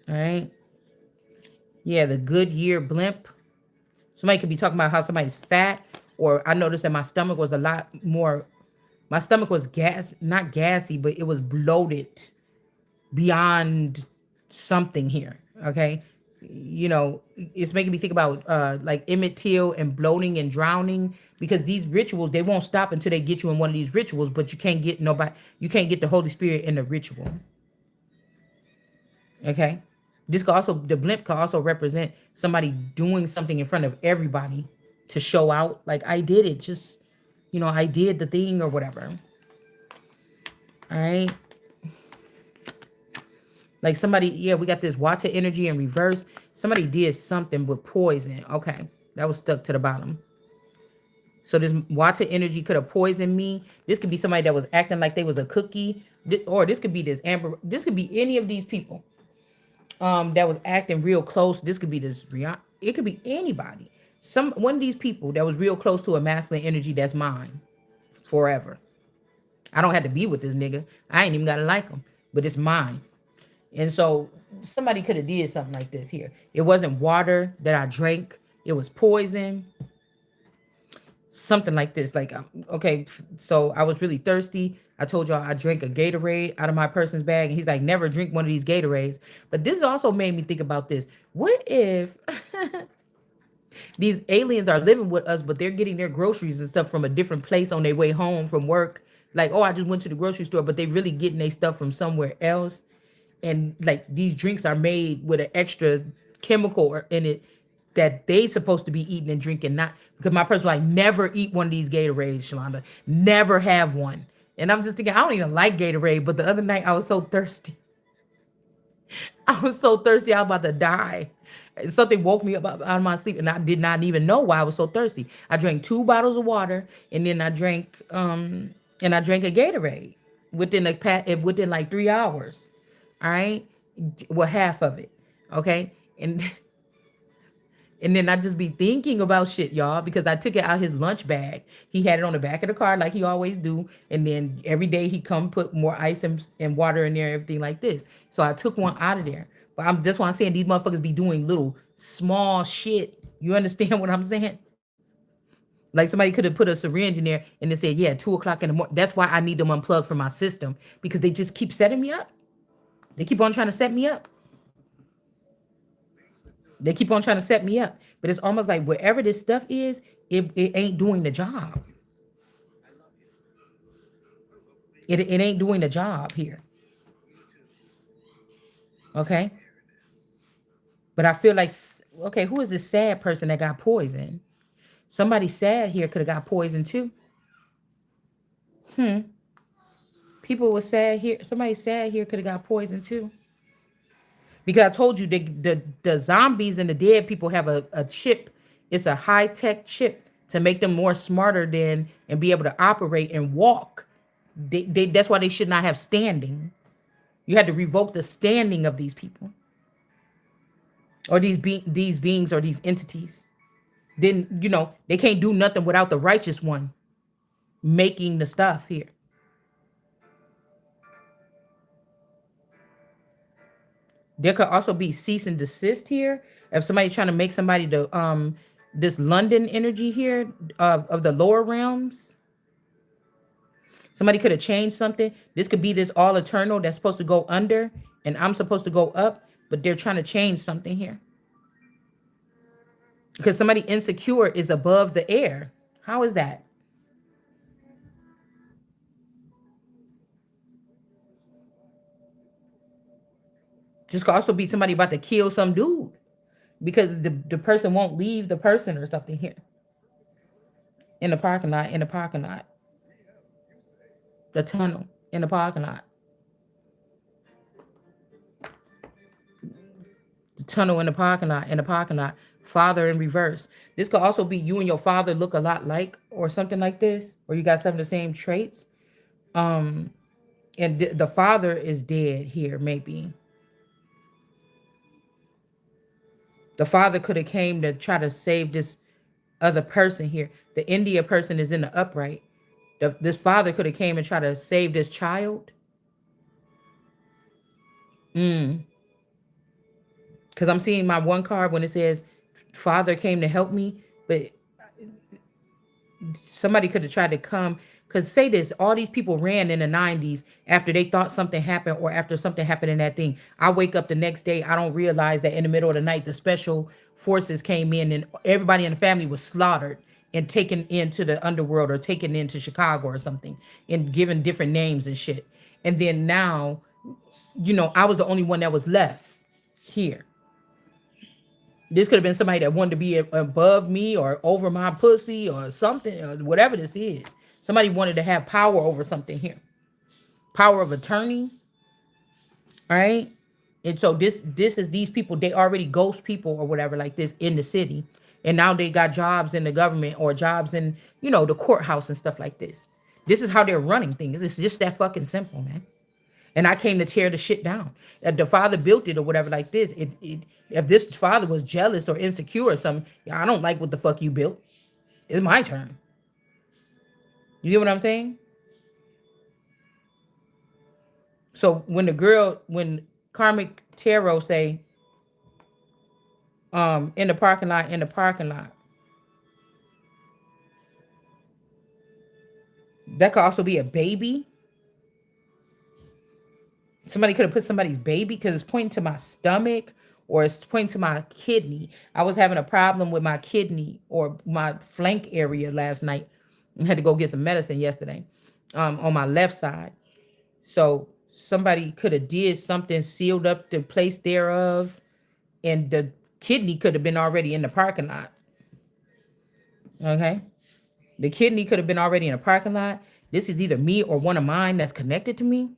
All right. Yeah, the Goodyear blimp. Somebody could be talking about how somebody's fat, or I noticed that my stomach was a lot more. My stomach was not gassy, but it was bloated beyond something here. Okay. It's making me think about like Emmett Till and bloating and drowning, because these rituals, they won't stop until they get you in one of these rituals, but you can't get the Holy Spirit in the ritual. Okay. The blimp could also represent somebody doing something in front of everybody to show out, like, I did it, just, I did the thing or whatever. All right. Like somebody, yeah, we got this water energy in reverse. Somebody did something with poison. Okay. That was stuck to the bottom. So this water energy could have poisoned me. This could be somebody that was acting like they was a cookie. Or this could be this Amber. This could be any of these people that was acting real close. This could be this. It could be anybody. Some one of these people that was real close to a masculine energy that's mine forever. I don't have to be with this nigga. I ain't even gotta like him, but it's mine. And so somebody could have did something like this here. It wasn't water that I drank. It was poison, something like this. Like, okay, so I was really thirsty. I told y'all I drank a Gatorade out of my person's bag, and he's like, never drink one of these Gatorades. But this also made me think about this. What if these aliens are living with us, but they're getting their groceries and stuff from a different place on their way home from work? Like, oh, I just went to the grocery store, but they really getting their stuff from somewhere else. And like these drinks are made with an extra chemical in it that they supposed to be eating and drinking, not because my person like never eat one of these Gatorades, Shalonda. Never have one. And I'm just thinking, I don't even like Gatorade, but the other night I was so thirsty. I was so thirsty, I was about to die. Something woke me up out of my sleep, and I did not even know why I was so thirsty. I drank 2 bottles of water, and then I drank a Gatorade within like 3 hours. All right, well, half of it. Okay, and then I just be thinking about shit, y'all, because I took it out his lunch bag. He had it on the back of the car like he always do. And then every day he come put more ice and water in there, everything like this. So I took one out of there. But I'm just want to saying these motherfuckers be doing little small shit. You understand what I'm saying? Like somebody could have put a syringe in there and they said, yeah, 2 o'clock in the morning. That's why I need them unplugged from my system because they just keep setting me up. They keep on trying to set me up. They keep on trying to set me up. But it's almost like wherever this stuff is, it ain't doing the job. It ain't doing the job here. Okay. But I feel like, okay, who is this sad person that got poisoned? Somebody sad here could have got poisoned too. People was sad here. Somebody sad here could have got poisoned too. Because I told you the zombies and the dead people have a chip. It's a high tech chip to make them more smarter than and be able to operate and walk. That's why they should not have standing. You had to revoke the standing of these people or these beings or these entities. Then they can't do nothing without the righteous one making the stuff here. There could also be cease and desist here. If somebody's trying to make somebody this London energy here of the lower realms, somebody could have changed something. This could be this all eternal that's supposed to go under, and I'm supposed to go up, but they're trying to change something here. Because somebody insecure is above the air. How is that? Just could also be somebody about to kill some dude because the person won't leave the person or something here in the parking lot, the tunnel, in the parking lot, the tunnel in the parking lot, father in reverse. This could also be you and your father look a lot like or something like this, or you got some of the same traits. Um, and the father is dead here, maybe. The father could have came to try to save this other person here. The India person is in the upright. This father could have came and tried to save this child. Because I'm seeing my one card when it says father came to help me, but somebody could have tried to come. Because say this, all these people ran in the 90s after they thought something happened or after something happened in that thing. I wake up the next day, I don't realize that in the middle of the night, the special forces came in and everybody in the family was slaughtered and taken into the underworld or taken into Chicago or something and given different names and shit. And then now, I was the only one that was left here. This could have been somebody that wanted to be above me or over my pussy or something, or whatever this is. Somebody wanted to have power over something here. Power of attorney. All right. And so this is these people, they already ghost people or whatever like this in the city. And now they got jobs in the government or jobs in, the courthouse and stuff like this. This is how they're running things. It's just that fucking simple, man. and I came to tear the shit down. If the father built it or whatever like this, if this father was jealous or insecure or something, yeah, I don't like what the fuck you built. It's my turn. You get what I'm saying? So when karmic tarot say, in the parking lot, that could also be a baby. Somebody could have put somebody's baby because it's pointing to my stomach or it's pointing to my kidney. I was having a problem with my kidney or my flank area last night. I had to go get some medicine yesterday, on my left side. So somebody could have did something, sealed up the place thereof, and the kidney could have been already in the parking lot. Okay. The kidney could have been already in a parking lot. This is either me or one of mine that's connected to me.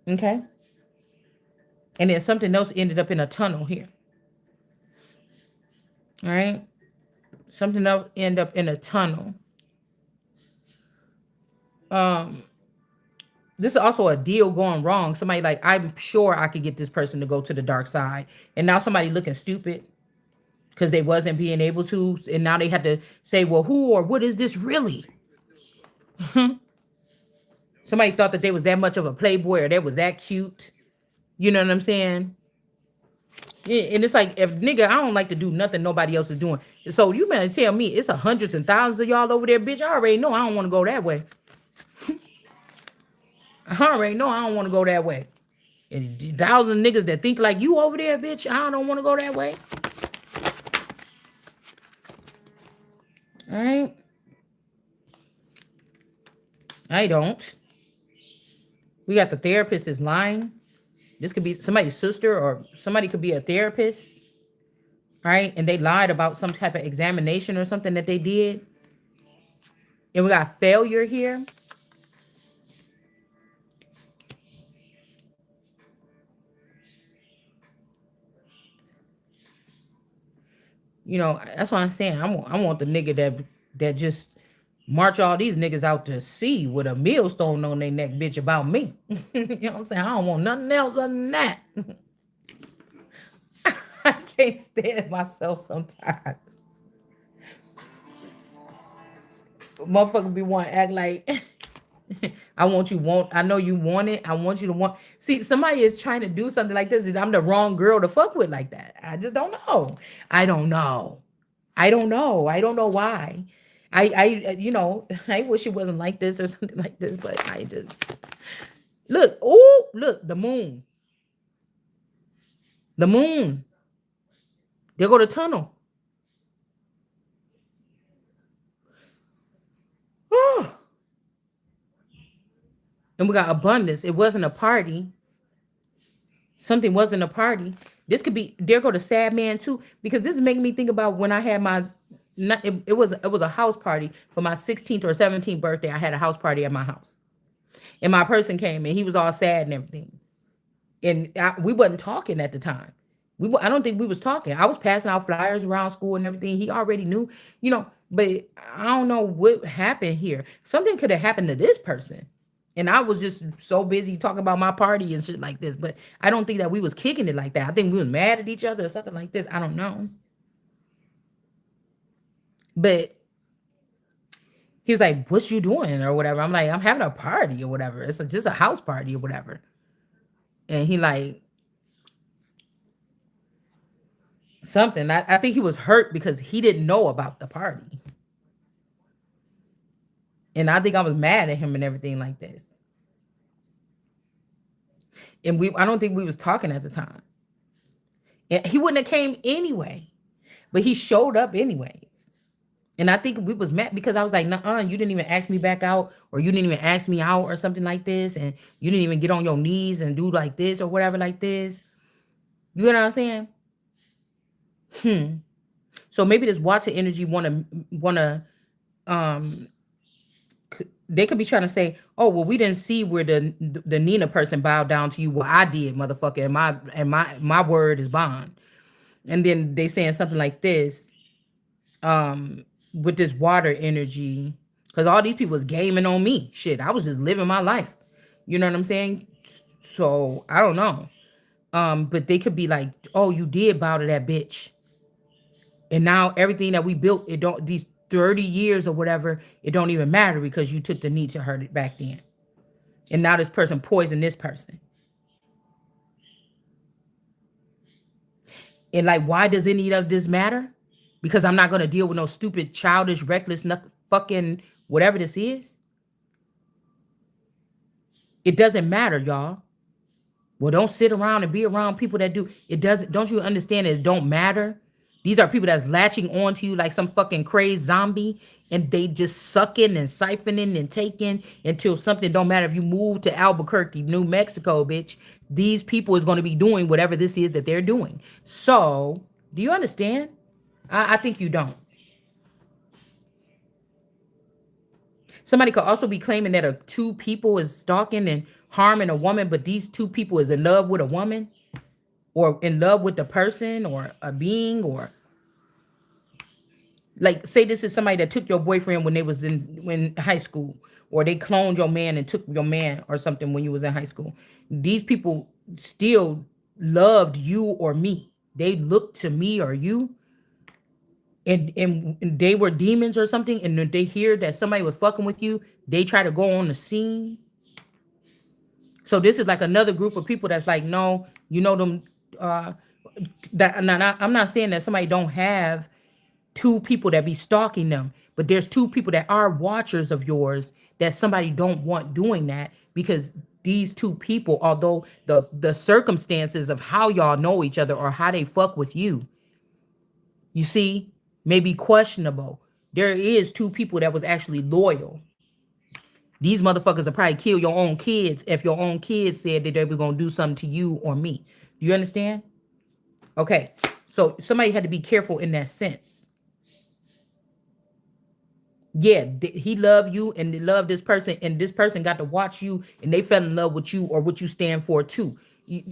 Okay. And then something else ended up in a tunnel here. All right. Something else ended up in a tunnel. Um, this is also a deal going wrong. Somebody like, I'm sure I could get this person to go to the dark side. And now somebody looking stupid because they wasn't being able to. And now they had to say, well, who or what is this really? Somebody thought that they was that much of a playboy or they was that cute. You know what I'm saying? Yeah, and it's like, if nigga, I don't like to do nothing nobody else is doing. So you better tell me it's a hundreds and thousands of y'all over there, bitch. I already know I don't want to go that way. I already know I don't want to go that way. And thousand niggas that think like you over there, bitch. I don't want to go that way. All right. I don't. We got the therapist is lying. This could be somebody's sister or somebody could be a therapist. Right? And they lied about some type of examination or something that they did. And we got failure here. You know, that's what I'm saying. I want the nigga that just march all these niggas out to sea with a millstone on their neck, bitch, about me. You know what I'm saying? I don't want nothing else other than that. I can't stand myself sometimes. Motherfucker be want to act like I know you want it. I want you to want. See, somebody is trying to do something like this. I'm the wrong girl to fuck with like that. I just don't know. I don't know. I don't know. I don't know why. I wish it wasn't like this or something like this, but I just look. Oh, look, the moon. The moon. There go the tunnel. Oh, and we got abundance. It wasn't a party. Something wasn't a party. This could be there go the sad man too, because this is making me think about when I had my it was a house party for my 16th or 17th birthday. I had a house party at my house. And my person came and he was all sad and everything. And we wasn't talking at the time. I don't think we was talking. I was passing out flyers around school and everything. He already knew, but I don't know what happened here. Something could have happened to this person. And I was just so busy talking about my party and shit like this. But I don't think that we was kicking it like that. I think we was mad at each other or something like this. I don't know. But he was like, "What you doing?" or whatever. I'm like, "I'm having a party or whatever. It's just a house party or whatever." And he like something. I think he was hurt because he didn't know about the party. And I think I was mad at him and everything like this. And I don't think we was talking at the time. And he wouldn't have came anyway. But he showed up anyways. And I think we was mad because I was like, "Nuh-uh, you didn't even ask me back out, or you didn't even ask me out or something like this, and you didn't even get on your knees and do like this or whatever like this." You know what I'm saying? So maybe this water energy wanna um they could be trying to say, "Oh, well, we didn't see where the Nina person bowed down to you." Well, I did, motherfucker, and my word is bond. And then they saying something like this, with this water energy. Because all these people was gaming on me. Shit, I was just living my life. You know what I'm saying? So I don't know. But they could be like, oh, you did bow to that bitch. And now everything that we built, it don't these 30 years or whatever, it don't even matter because you took the knee to her back then. And now this person poisoned this person. And like, why does any of this matter? Because I'm not gonna deal with no stupid, childish, reckless, fucking whatever this is. It doesn't matter, y'all. Well, don't sit around and be around people that do. It doesn't. Don't you understand? It don't matter. These are people that's latching on to you like some fucking crazed zombie, and they just sucking and siphoning and taking until something don't matter. If you move to Albuquerque, New Mexico, bitch, these people is going to be doing whatever this is that they're doing. So, do you understand? I think you don't. Somebody could also be claiming that a two people is stalking and harming a woman, but these two people is in love with a woman or in love with the person or a being, or like say this is somebody that took your boyfriend when they was in high school, or they cloned your man and took your man or something when you was in high school. These people still loved you or me. They looked to me or you, and they were demons or something, and then they hear that somebody was fucking with you, they try to go on the scene. So this is like another group of people that's like, no, you know them. uh I'm not saying that somebody don't have two people that be stalking them, but there's two people that are watchers of yours that somebody don't want doing that, because these two people, although the circumstances of how y'all know each other or how they fuck with you, you see, may be questionable. There is two people that was actually loyal. These motherfuckers will probably kill your own kids if your own kids said that they were gonna do something to you or me. Do you understand? Okay, so somebody had to be careful in that sense. Yeah, he loved you and they loved this person, and this person got to watch you and they fell in love with you or what you stand for too.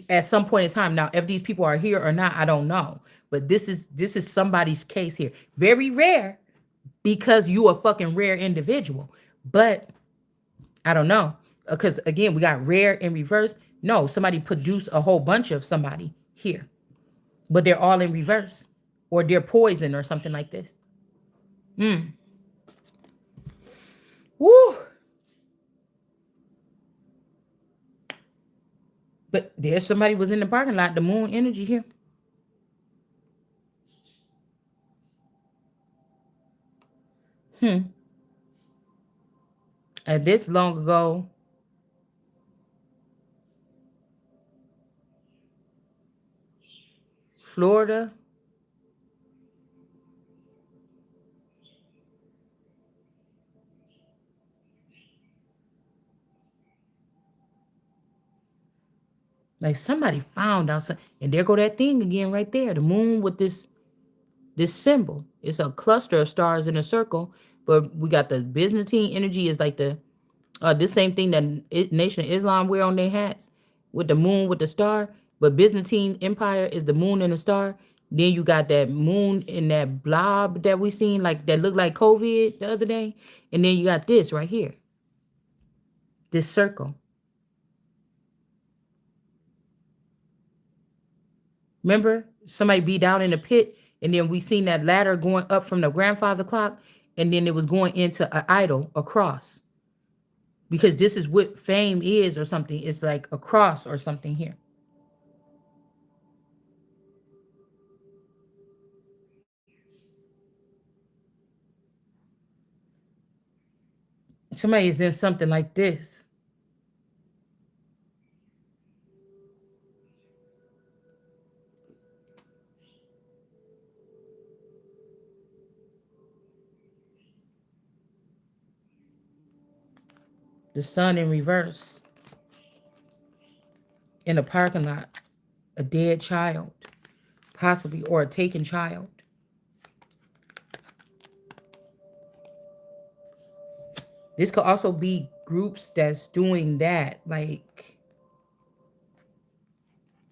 At some point in time. Now, if these people are here or not, I don't know. But this is somebody's case here. Very rare, because you a fucking rare individual. But I don't know. Because again, we got rare in reverse. No, somebody produced a whole bunch of somebody here, but they're all in reverse, or they're poison or something like this. Woo! But there's somebody was in the parking lot. The moon energy here. And this long ago, Florida. Like somebody found out some, and there go that thing again right there. The moon with this symbol. It's a cluster of stars in a circle, but we got the Byzantine energy is like the this same thing that Nation of Islam wear on their hats with the moon with the star. But Byzantine Empire is the moon and the star. Then you got that moon in that blob that we seen, like that looked like COVID the other day. And then you got this right here, this circle. Remember, somebody be down in the pit, and then we seen that ladder going up from the grandfather clock, and then it was going into an idol, a cross. Because this is what fame is or something. It's like a cross or something here. Somebody is in something like this. The sun in reverse in a parking lot, a dead child, possibly, or a taken child. This could also be groups that's doing that, like,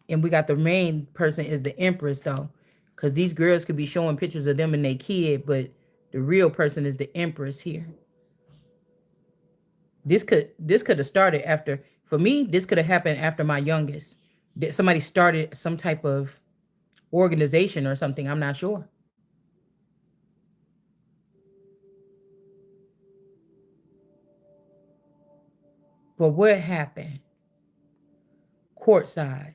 and we got the main person is the Empress though, because these girls could be showing pictures of them and their kid, but the real person is the Empress here. This could have started after, for me, this could have happened after my youngest. Somebody started some type of organization or something. I'm not sure. But what happened? Courtside.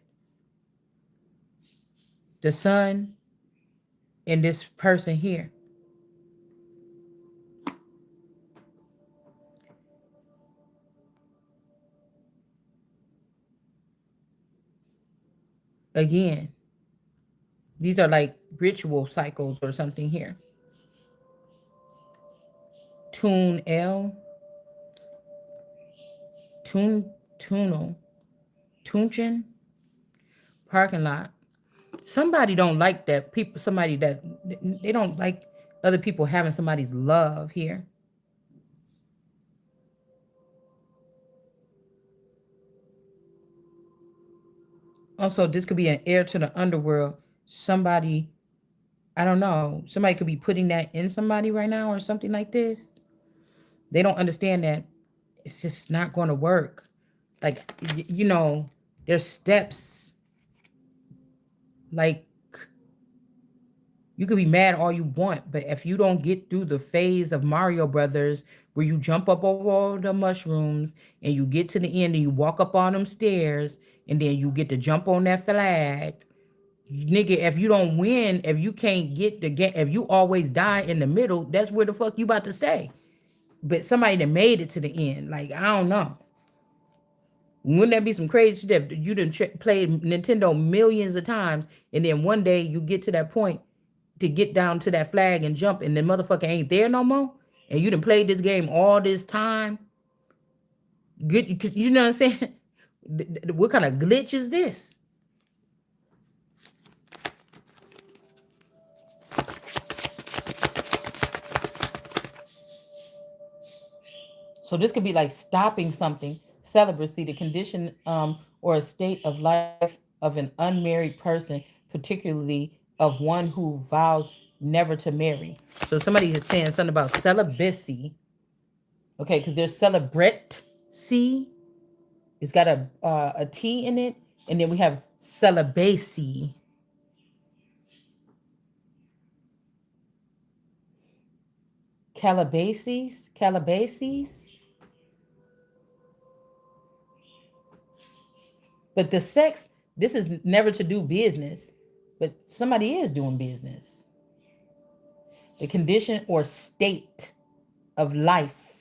The son and this person here. Again, these are like ritual cycles or something here. Tune L. Tune Tunel. Tunchin. Parking lot. Somebody don't like that people, somebody that they don't like other people having somebody's love here. Also, this could be an heir to the underworld. Somebody, I don't know, somebody could be putting that in somebody right now or something like this. They don't understand that it's just not going to work. Like, there's steps. Like, you could be mad all you want, but if you don't get through the phase of Mario Brothers where you jump up over all the mushrooms and you get to the end and you walk up on them stairs and then you get to jump on that flag, nigga, if you don't win, if you can't get the game, if you always die in the middle, that's where the fuck you about to stay. But somebody that made it to the end, like, I don't know. Wouldn't that be some crazy shit if you didn't play Nintendo millions of times and then one day you get to that point to get down to that flag and jump and the motherfucker ain't there no more? And you done played this game all this time? Good, you know what I'm saying? What kind of glitch is this? So this could be like stopping something, celibacy, the condition or a state of life of an unmarried person, particularly of one who vows never to marry. So somebody is saying something about celibacy, okay? Because there's celebrate C. It's got a T in it, and then we have celibacy. Calabacies. But the sex, this is never to do business, but somebody is doing business. The condition or state of life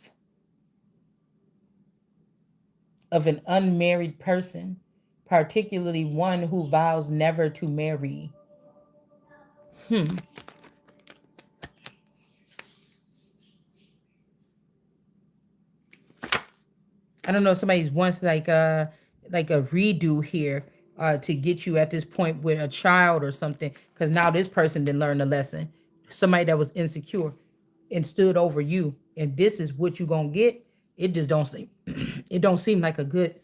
of an unmarried person, particularly one who vows never to marry. Hmm. I don't know if somebody's wants like a redo here to get you at this point with a child or something, because now this person didn't learn the lesson. Somebody that was insecure and stood over you, and this is what you gonna get. It just don't seem it don't seem like a good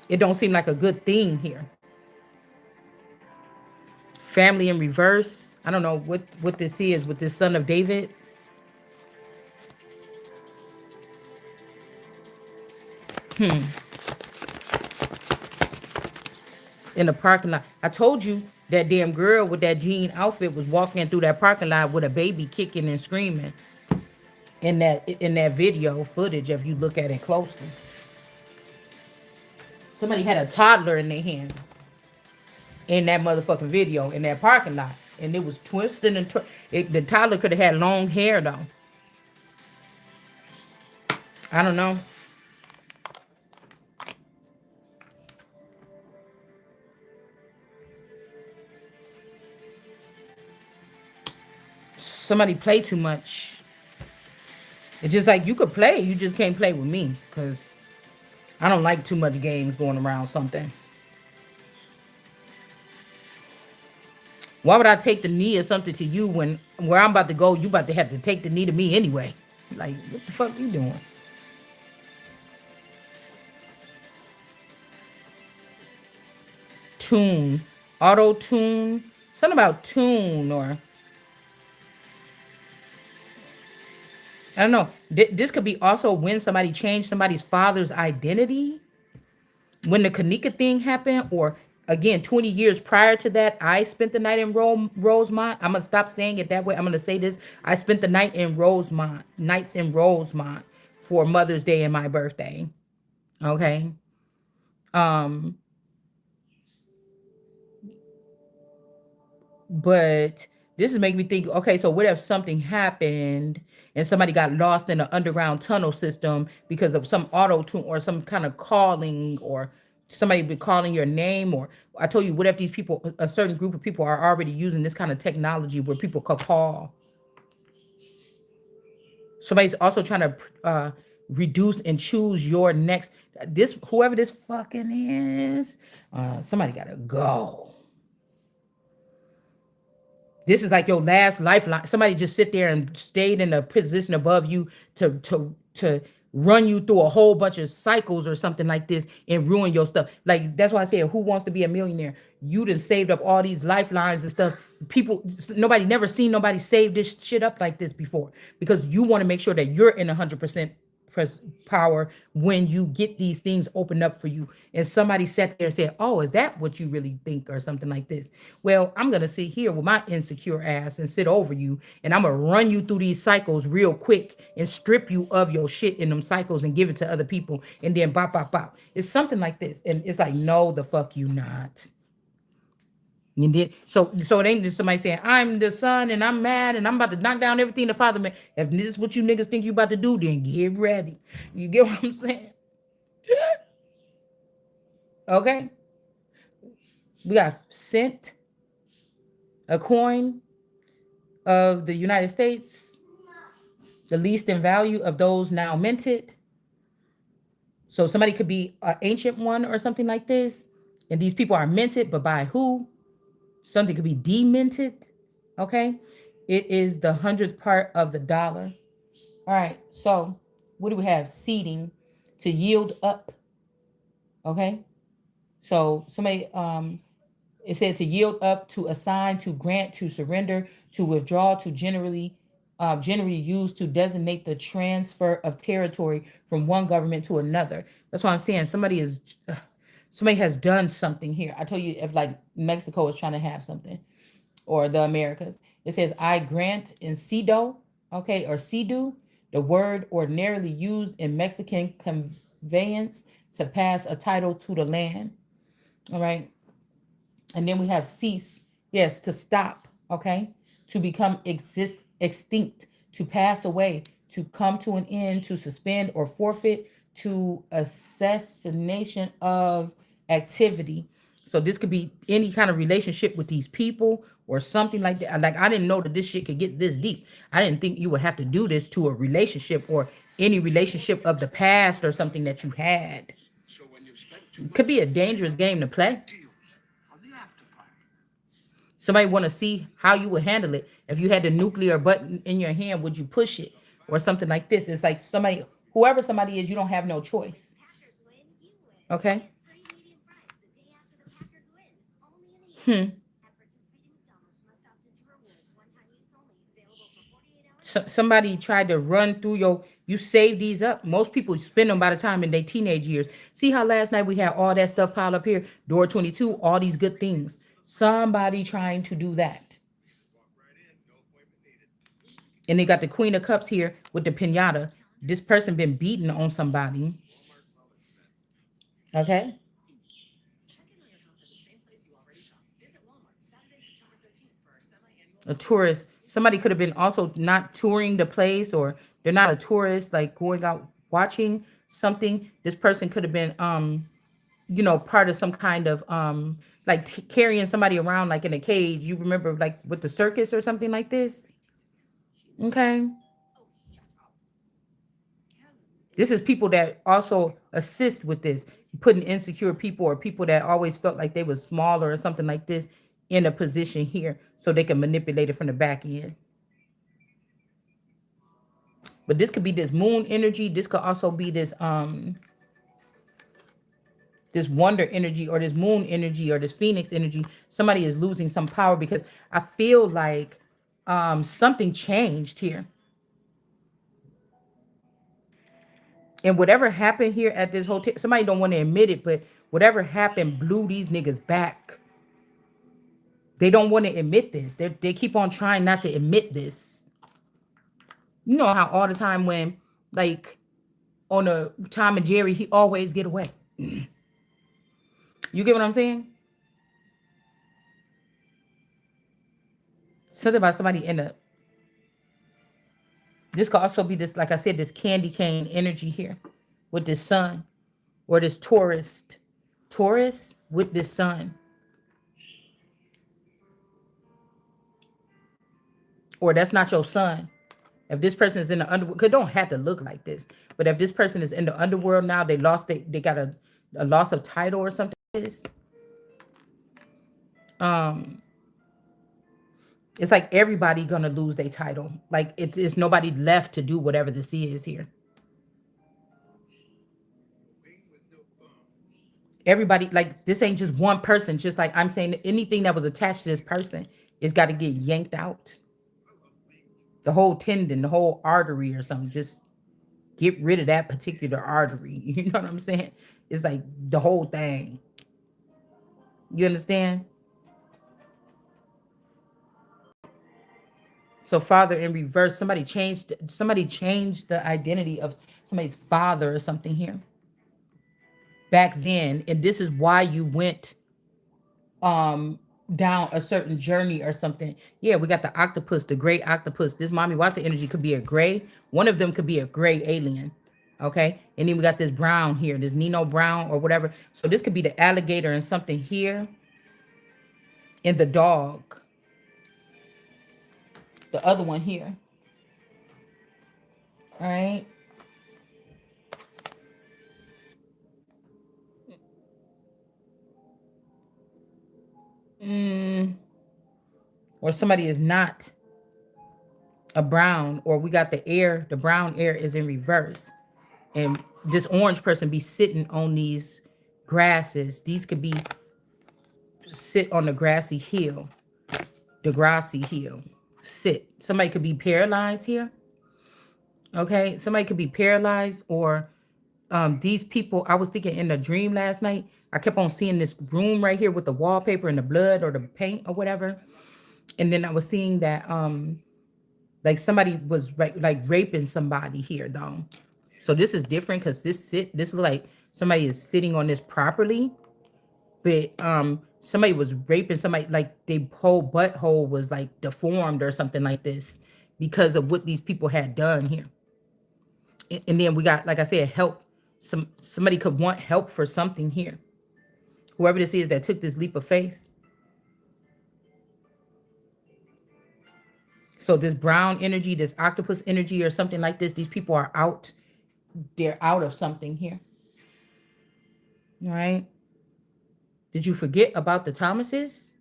it don't seem like a good thing here. Family in reverse. I don't know what this is with this son of David. Hmm. In the parking lot. I told you that damn girl with that jean outfit was walking through that parking lot with a baby kicking and screaming in that video footage if you look at it closely. Somebody had a toddler in their hand in that motherfucking video in that parking lot. And it was twisting and the toddler could have had long hair though. I don't know. Somebody play too much. It's just like you could play, you just can't play with me. Cause I don't like too much games going around something. Why would I take the knee or something to you when where I'm about to go, you about to have to take the knee to me anyway? Like, what the fuck you doing? Tune. Auto tune. Something about tune or I don't know. This could be also when somebody changed somebody's father's identity when the Kanika thing happened, or again, 20 years prior to that, I spent the night in Rosemont. I'm gonna stop saying it that way. I'm gonna say this. I spent the night in Rosemont, nights in Rosemont for Mother's Day and my birthday. Okay. Um, but this is making me think, okay, so what if something happened and somebody got lost in an underground tunnel system because of some auto tune or some kind of calling, or somebody be calling your name? Or I told you, what if these people, a certain group of people are already using this kind of technology where people could call? Somebody's also trying to reduce and choose your next, this, whoever this fucking is, somebody gotta go. This is like your last lifeline. Somebody just sit there and stayed in a position above you to run you through a whole bunch of cycles or something like this and ruin your stuff. Like that's why I said, who wants to be a millionaire? You done saved up all these lifelines and stuff. People, nobody never seen nobody save this shit up like this before, because you want to make sure that you're in 100% power when you get these things opened up for you. And somebody sat there and said, oh, is that what you really think, or something like this? Well, I'm gonna sit here with my insecure ass and sit over you, and I'm gonna run you through these cycles real quick and strip you of your shit in them cycles and give it to other people, and then bop bop bop. It's something like this. And it's like, no, the fuck you not. You did so it ain't just somebody saying, I'm the son and I'm mad and I'm about to knock down everything the father made. If this is what you niggas think you about to do, then get ready. You get what I'm saying? Okay. We got cent, a coin of the United States, the least in value of those now minted. So somebody could be an ancient one or something like this. And these people are minted, but by who? Something could be deminted. Okay. It is the 100th part of the dollar. All right. So what do we have? Seeding to yield up. Okay. So somebody it said to yield up, to assign, to grant, to surrender, to withdraw, to generally used to designate the transfer of territory from one government to another. That's why I'm saying somebody has done something here. I told you, if like Mexico is trying to have something, or the Americas, it says I grant in CEDO, okay, or CEDU, the word ordinarily used in Mexican conveyance to pass a title to the land. All right. And then we have cease, yes, to stop, okay, to become extinct, to pass away, to come to an end, to suspend or forfeit, to assassination of activity. So this could be any kind of relationship with these people or something like that. Like, I didn't know that this shit could get this deep. I didn't think you would have to do this to a relationship or any relationship of the past or something that you had. It could be a dangerous game to play. Somebody want to see how you would handle it. If you had the nuclear button in your hand, would you push it or something like this? It's like somebody, whoever somebody is, you don't have no choice. Okay. Hmm. So, somebody tried to run through your. You save these up. Most people spend them by the time in their teenage years. See how last night we had all that stuff piled up here. Door 22, all these good things. Somebody trying to do that. And they got the Queen of Cups here with the pinata. This person been beating on somebody. Okay. A tourist. Somebody could have been also not touring the place, or they're not a tourist, like going out watching something. This person could have been part of some kind of like carrying somebody around like in a cage. You remember like with the circus or something like this? Okay. This is people that also assist with this, putting insecure people or people that always felt like they was smaller or something like this in a position here so they can manipulate it from the back end. But this could be this moon energy. This could also be this wonder energy or this moon energy or this phoenix energy. Somebody is losing some power because I feel like something changed here. And whatever happened here at this hotel, somebody don't want to admit it, but whatever happened blew these niggas back. They don't want to admit this. They keep on trying not to admit this. You know how all the time when, like, on a Tom and Jerry, he always get away. You get what I'm saying? Something about somebody in a. This could also be this, like I said, this candy cane energy here with this sun, or this Taurus with this sun, or that's not your sun. If this person is in the underworld, because don't have to look like this, but if this person is in the underworld now, they got a loss of title or something. Um, it's like everybody gonna lose their title. Like it's nobody left to do whatever this is here. Everybody, like, this ain't just one person. Just like I'm saying, anything that was attached to this person is got to get yanked out. The whole tendon, the whole artery or something. Just get rid of that particular artery. You know what I'm saying? It's like the whole thing. You understand? So father in reverse, somebody changed the identity of somebody's father or something here back then, and this is why you went um down a certain journey or something. Yeah, we got the octopus, the gray octopus. This mommy Watson energy could be a gray. One of them could be a gray alien. Okay. And then we got this brown here, this Nino Brown or whatever. So this could be the alligator and something here. And the dog. The other one here. All right. Mm, or somebody is not a brown, or we got the brown air is in reverse. And this orange person be sitting on these grasses. These could be sit on the grassy hill, the grassy hill. Sit. Somebody could be paralyzed here. Okay, somebody could be paralyzed, or these people. I was thinking in a dream last night. I kept on seeing this room right here with the wallpaper and the blood or the paint or whatever, and then I was seeing that like somebody was like raping somebody here though. So this is different because this look like somebody is sitting on this properly, but somebody was raping somebody, like their whole butthole was like deformed or something like this because of what these people had done here. And then we got, like I said, help. Somebody could want help for something here. Whoever this is that took this leap of faith. So this brown energy, this octopus energy or something like this, these people are out. They're out of something here. All right. Did you forget about the Thomases?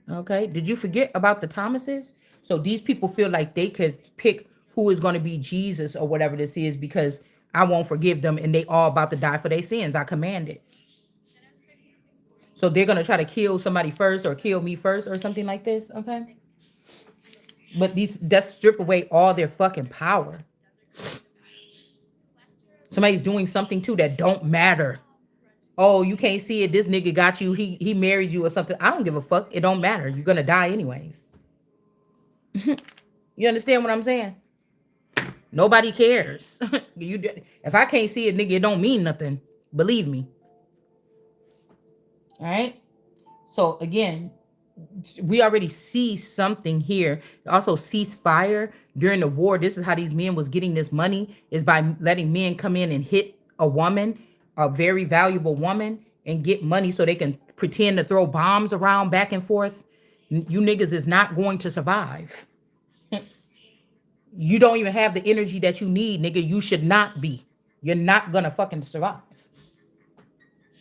Okay. Did you forget about the Thomases? So these people feel like they could pick who is going to be Jesus or whatever this is, because I won't forgive them and they all about to die for their sins. I command it. So they're going to try to kill somebody first or kill me first or something like this. Okay. But these, that strip away all their fucking power. Somebody's doing something too that don't matter. Oh, you can't see it. This nigga got you. He married you or something. I don't give a fuck. It don't matter. You're gonna die anyways. You understand what I'm saying? Nobody cares. If I can't see it, nigga, it don't mean nothing. Believe me. All right. So again, we already see something here. Also, ceasefire during the war. This is how these men was getting this money, is by letting men come in and hit a woman, a very valuable woman, and get money so they can pretend to throw bombs around back and forth. You niggas is not going to survive. You don't even have the energy that you need, nigga. You should not be. You're not gonna fucking survive.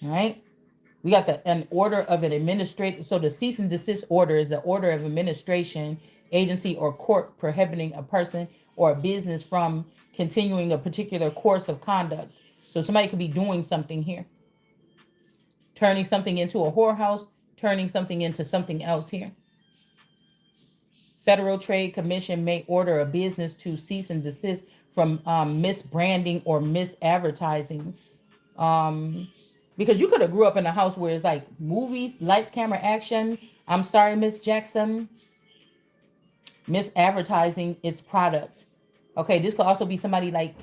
All right. We got an order of an administrator. So the cease and desist order is the order of administration, agency, or court prohibiting a person or a business from continuing a particular course of conduct. So somebody could be doing something here, turning something into a whorehouse, turning something into something else here. Federal Trade Commission may order a business to cease and desist from misbranding or misadvertising. Because you could have grew up in a house where it's like movies, lights, camera, action. I'm sorry, Miss Jackson, misadvertising its product. Okay, this could also be somebody like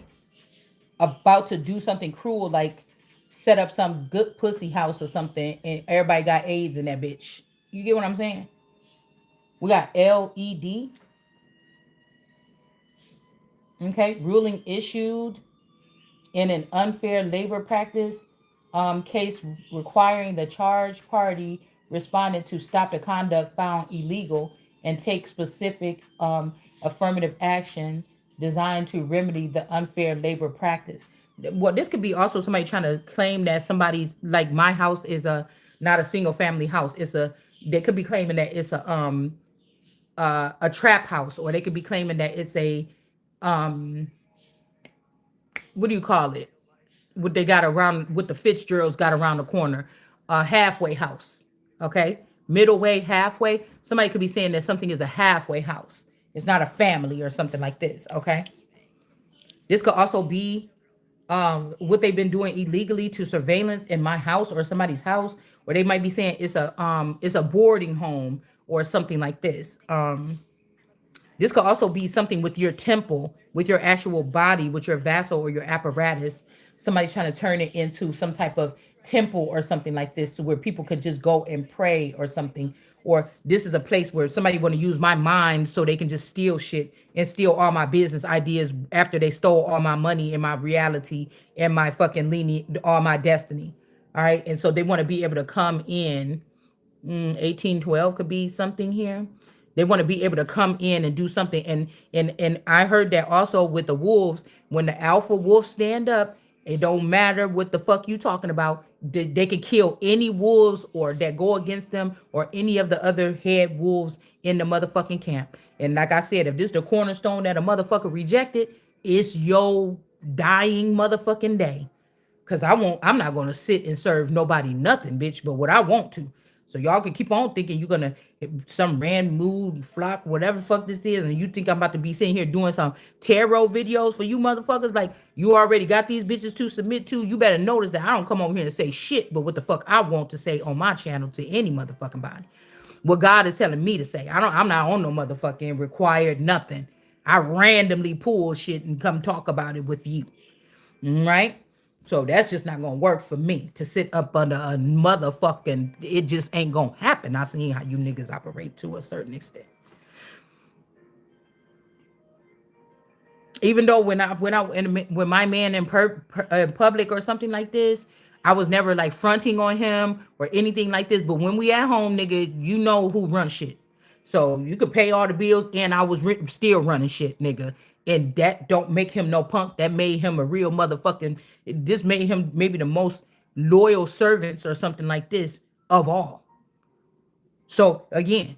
about to do something cruel, like set up some good pussy house or something, and everybody got AIDS in that bitch. You get what I'm saying? We got LED. Okay, ruling issued in an unfair labor practice case requiring the charged party responded to stop the conduct found illegal and take specific affirmative action designed to remedy the unfair labor practice. Well, this could be also somebody trying to claim that somebody's like my house is a not a single family house. It's a they could be claiming that it's a trap house, or they could be claiming that it's a um what do you call it? What they got around, what the Fitzgeralds got around the corner, a halfway house. Okay, middle way, halfway. Somebody could be saying that something is a halfway house. It's not a family or something like this. Okay, this could also be what they've been doing illegally to surveillance in my house or somebody's house, or they might be saying it's a boarding home or something like this. This could also be something with your temple, with your actual body, with your vassal or your apparatus. Somebody's trying to turn it into some type of temple or something like this, to where people could just go and pray or something. Or this is a place where somebody want to use my mind so they can just steal shit and steal all my business ideas after they stole all my money and my reality and my fucking lenient, all my destiny. All right. And so they want to be able to come in. 1812 could be something here. They want to be able to come in and do something. And I heard that also with the wolves, when the alpha wolves stand up, it don't matter what the fuck you talking about. They can kill any wolves or that go against them or any of the other head wolves in the motherfucking camp. And like I said, if this the cornerstone that a motherfucker rejected, it's your dying motherfucking day. Cause I'm not gonna sit and serve nobody nothing, bitch, but what I want to. So y'all can keep on thinking you're gonna some random mood flock, whatever fuck this is, and you think I'm about to be sitting here doing some tarot videos for you motherfuckers. Like you already got these bitches to submit to. You better notice that I don't come over here and say shit, but what the fuck I want to say on my channel to any motherfucking body. What God is telling me to say. I'm not on no motherfucking required nothing. I randomly pull shit and come talk about it with you. Right? So that's just not gonna work for me to sit up under a motherfucking. It just ain't gonna happen. I seen how you niggas operate to a certain extent. Even though when my man in public or something like this, I was never like fronting on him or anything like this. But when we at home, nigga, you know who runs shit. So you could pay all the bills, and I was still running shit, nigga. And that don't make him no punk. That made him a real motherfucking. This made him maybe the most loyal servants or something like this of all. So again,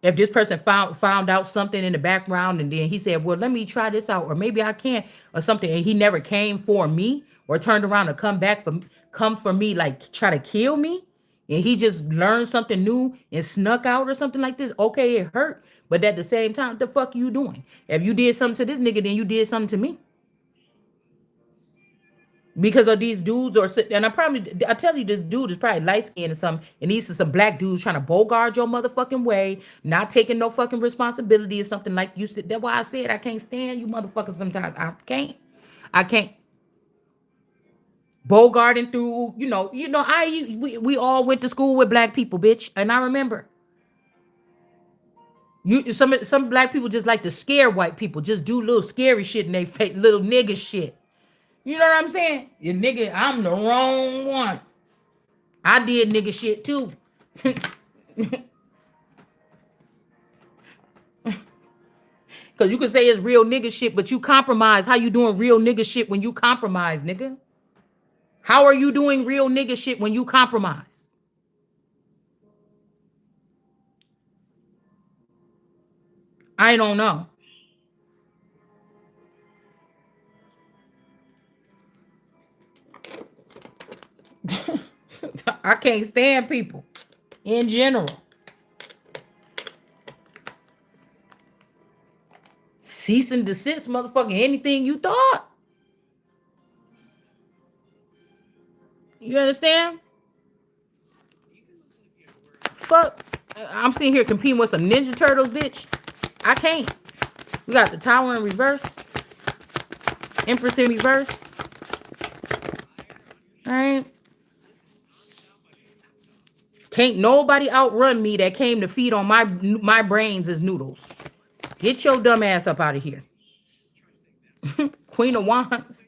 if this person found out something in the background and then he said, well, let me try this out, or maybe I can, or something, and he never came for me or turned around to come for me, like try to kill me, and he just learned something new and snuck out or something like this, okay, it hurt, but at the same time, what the fuck you doing? If you did something to this nigga, then you did something to me. Because of these dudes, and I tell you, this dude is probably light skinned or something, and these are some black dudes trying to bogart your motherfucking way, not taking no fucking responsibility or something like you said. That's why I said I can't stand you motherfuckers sometimes. I can't bogarting through, we all went to school with black people, bitch. And I remember some black people just like to scare white people, just do little scary shit in they face, little nigga shit. You know what I'm saying? You nigga, I'm the wrong one. I did nigga shit too. Cause you can say it's real nigga shit, but you compromise. How you doing real nigga shit when you compromise, nigga? How are you doing real nigga shit when you compromise? I don't know. I can't stand people in general. cease and desist, motherfucking anything you thought. You understand? Fuck. I'm sitting here competing with some Ninja Turtles, bitch. I can't. We got the Tower in reverse. Empress in reverse. All right. Can't nobody outrun me that came to feed on my brains as noodles. Get your dumb ass up out of here. Queen of Wands.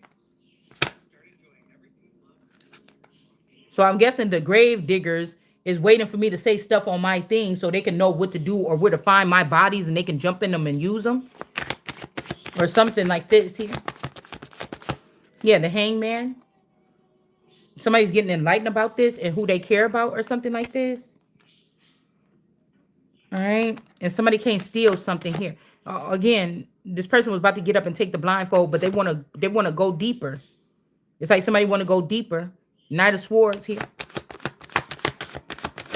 So I'm guessing the grave diggers is waiting for me to say stuff on my thing so they can know what to do or where to find my bodies and they can jump in them and use them. Or something like this here. Yeah, the hangman. Somebody's getting enlightened about this and who they care about or something like this. All right. And somebody can't steal something here. Again, this person was about to get up and take the blindfold, but they want to go deeper. It's like somebody want to go deeper. Knight of Swords here.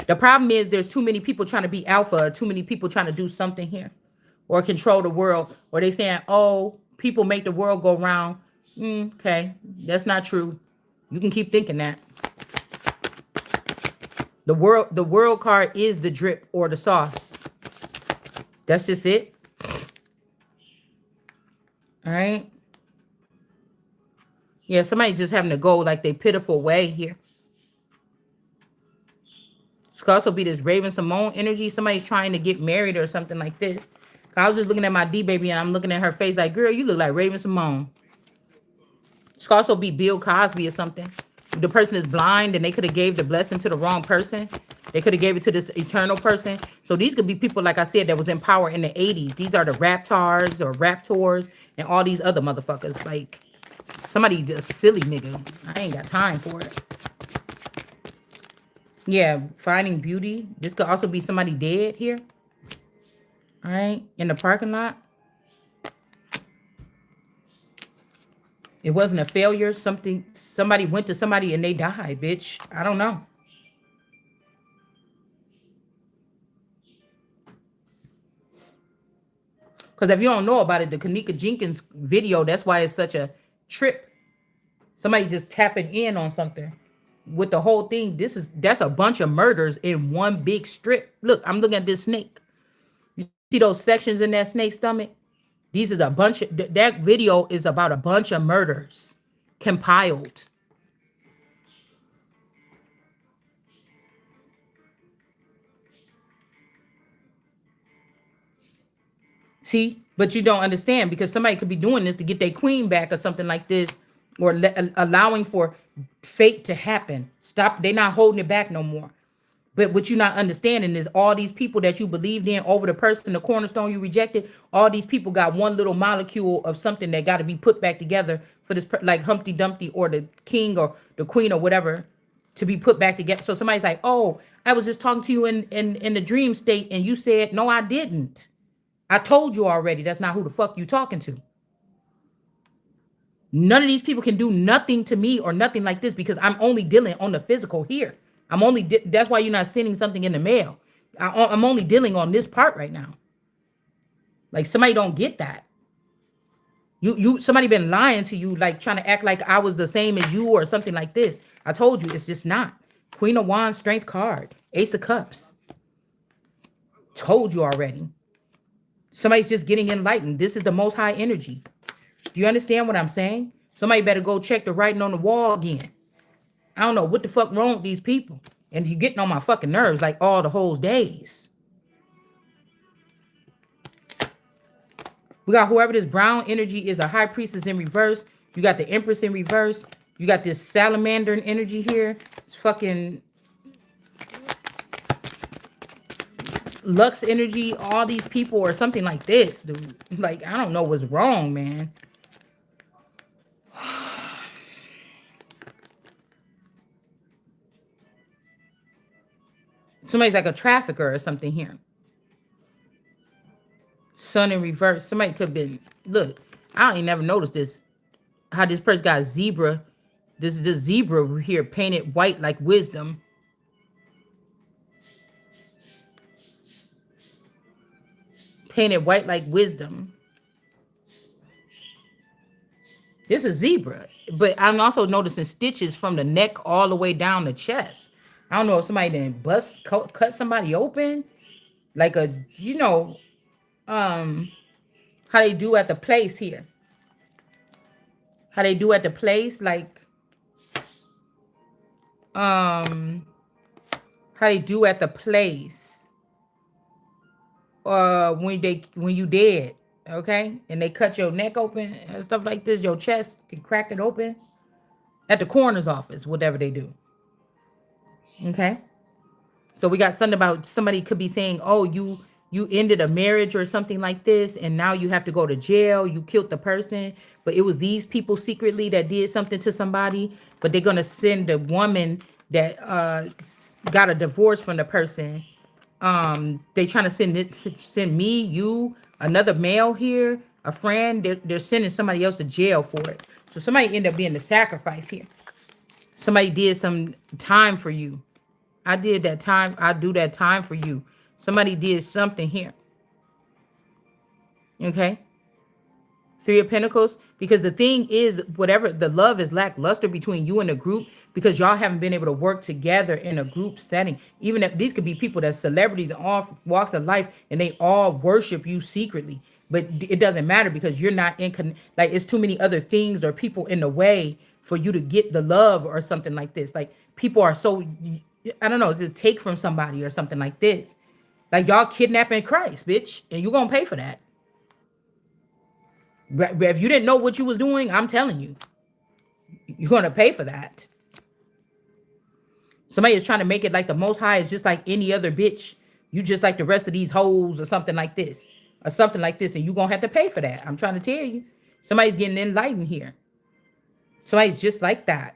The problem is there's too many people trying to be alpha, or too many people trying to do something here or control the world. Or they saying, oh, people make the world go round. Okay, that's not true. You can keep thinking that. The world card is the drip or the sauce. That's just it. All right. Yeah, somebody just having to go like they pitiful way here. This could also be this Raven Simone energy. Somebody's trying to get married or something like this. I was just looking at my D baby and I'm looking at her face like, girl, you look like Raven Simone. This could also be Bill Cosby or something. The person is blind and they could have gave the blessing to the wrong person. They could have gave it to this eternal person. So these could be people, like I said, that was in power in the 80s. These are the Raptors or Raptors and all these other motherfuckers. Like, somebody just silly nigga. I ain't got time for it. Yeah, finding beauty. This could also be somebody dead here. All right, in the parking lot. It wasn't a failure. Somebody went to somebody and they died, bitch. I don't know. Because if you don't know about it, the Kanika Jenkins video, that's why it's such a trip. Somebody just tapping in on something. With the whole thing, that's a bunch of murders in one big strip. Look, I'm looking at this snake. You see those sections in that snake's stomach? These are a bunch of, that video is about a bunch of murders compiled. See, but you don't understand because somebody could be doing this to get their queen back or something like this, or allowing for fate to happen. Stop. They're not holding it back no more. But what you're not understanding is all these people that you believed in over the person, the cornerstone you rejected, all these people got one little molecule of something that got to be put back together for this, like Humpty Dumpty or the king or the queen or whatever, to be put back together. So somebody's like, oh, I was just talking to you in the dream state and you said, no, I didn't. I told you already. That's not who the fuck you talking to. None of these people can do nothing to me or nothing like this because I'm only dealing on the physical here. That's why you're not sending something in the mail. I'm only dealing on this part right now. Like somebody don't get that. Somebody been lying to you, like trying to act like I was the same as you or something like this. I told you it's just not. Queen of Wands, Strength card, Ace of Cups. Told you already. Somebody's just getting enlightened. This is the most high energy. Do you understand what I'm saying? Somebody better go check the writing on the wall again. I don't know what the fuck wrong with these people. And you getting on my fucking nerves like all the whole days. We got whoever this brown energy is, a high priestess in reverse. You got the empress in reverse. You got this salamander energy here. It's fucking Lux energy. All these people or something like this, dude. Like, I don't know what's wrong, man. Somebody's like a trafficker or something here. Sun in reverse. Somebody could have been, look, I ain't never noticed this. How this person got zebra. This is the zebra here painted white like wisdom. Painted white like wisdom. This is zebra. But I'm also noticing stitches from the neck all the way down the chest. I don't know if somebody didn't cut somebody open. Like a, um, how they do at the place here. How they do at the place, like, um, how they do at the place. When you dead, okay? And they cut your neck open and stuff like this, your chest can crack it open at the coroner's office, whatever they do. Okay. So we got something about somebody could be saying, "Oh, you ended a marriage or something like this, and now you have to go to jail. You killed the person, but it was these people secretly that did something to somebody. But they're gonna send the woman that got a divorce from the person. They trying to send me, you, another male here, a friend. They're sending somebody else to jail for it. So somebody ended up being the sacrifice here. Somebody did some time for you. I did that time. I do that time for you. Somebody did something here. Okay. Three of Pentacles. Because the thing is, whatever the love is lackluster between you and the group, because y'all haven't been able to work together in a group setting. Even if these could be people that's celebrities in all walks of life and they all worship you secretly. But it doesn't matter because you're not like it's too many other things or people in the way for you to get the love or something like this. Like people are so, I don't know, to take from somebody or something like this. Like y'all kidnapping Christ, bitch, and you're gonna pay for that. If you didn't know what you was doing, I'm telling you, you're gonna pay for that. Somebody is trying to make it like the Most High is just like any other bitch. You just like the rest of these hoes or something like this, and you're gonna have to pay for that. I'm trying to tell you, somebody's getting enlightened here. Somebody's just like that.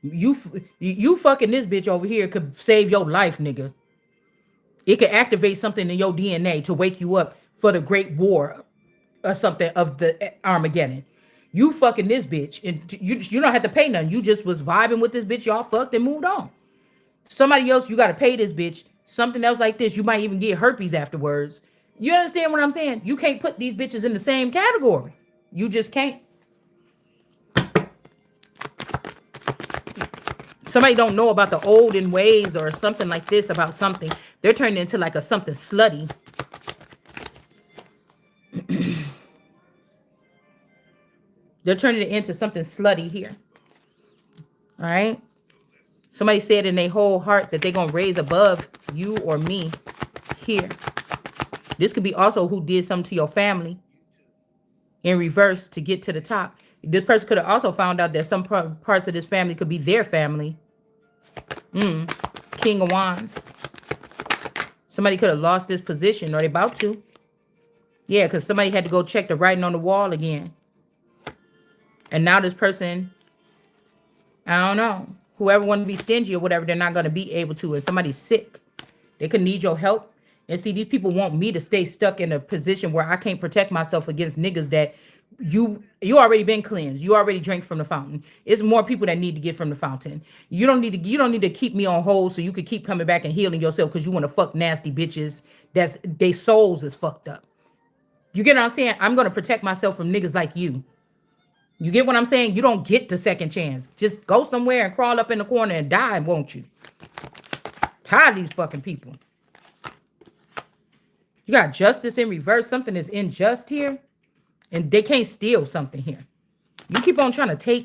You fucking this bitch over here could save your life, nigga. It could activate something in your DNA to wake you up for the great war or something of the Armageddon. You fucking this bitch, and you don't have to pay nothing. You just was vibing with this bitch. Y'all fucked and moved on. Somebody else, you got to pay this bitch. Something else like this, you might even get herpes afterwards. You understand what I'm saying? You can't put these bitches in the same category. You just can't. Somebody don't know about the olden ways or something like this about something. They're turning into like a something slutty. They're turning it into something slutty here. All right. Somebody said in their whole heart that they're going to raise above you or me here. This could be also who did something to your family in reverse to get to the top. This person could have also found out that some parts of this family could be their family. King of Wands. Somebody could have lost this position or they about to. Yeah, because somebody had to go check the writing on the wall again. And now this person, I don't know. Whoever wants to be stingy or whatever, they're not going to be able to. And somebody's sick. They could need your help. And see, these people want me to stay stuck in a position where I can't protect myself against niggas that you already been cleansed. You already drank from the fountain. It's more people that need to get from the fountain. You don't need to keep me on hold so you could keep coming back and healing yourself because you want to fuck nasty bitches that's they souls is fucked up. You get what I'm saying? I'm gonna protect myself from niggas like you. You get what I'm saying? You don't get the second chance. Just go somewhere and crawl up in the corner and die, won't you? Tired of these fucking people. You got justice in reverse. Something is unjust here. And they can't steal something here. You keep on trying to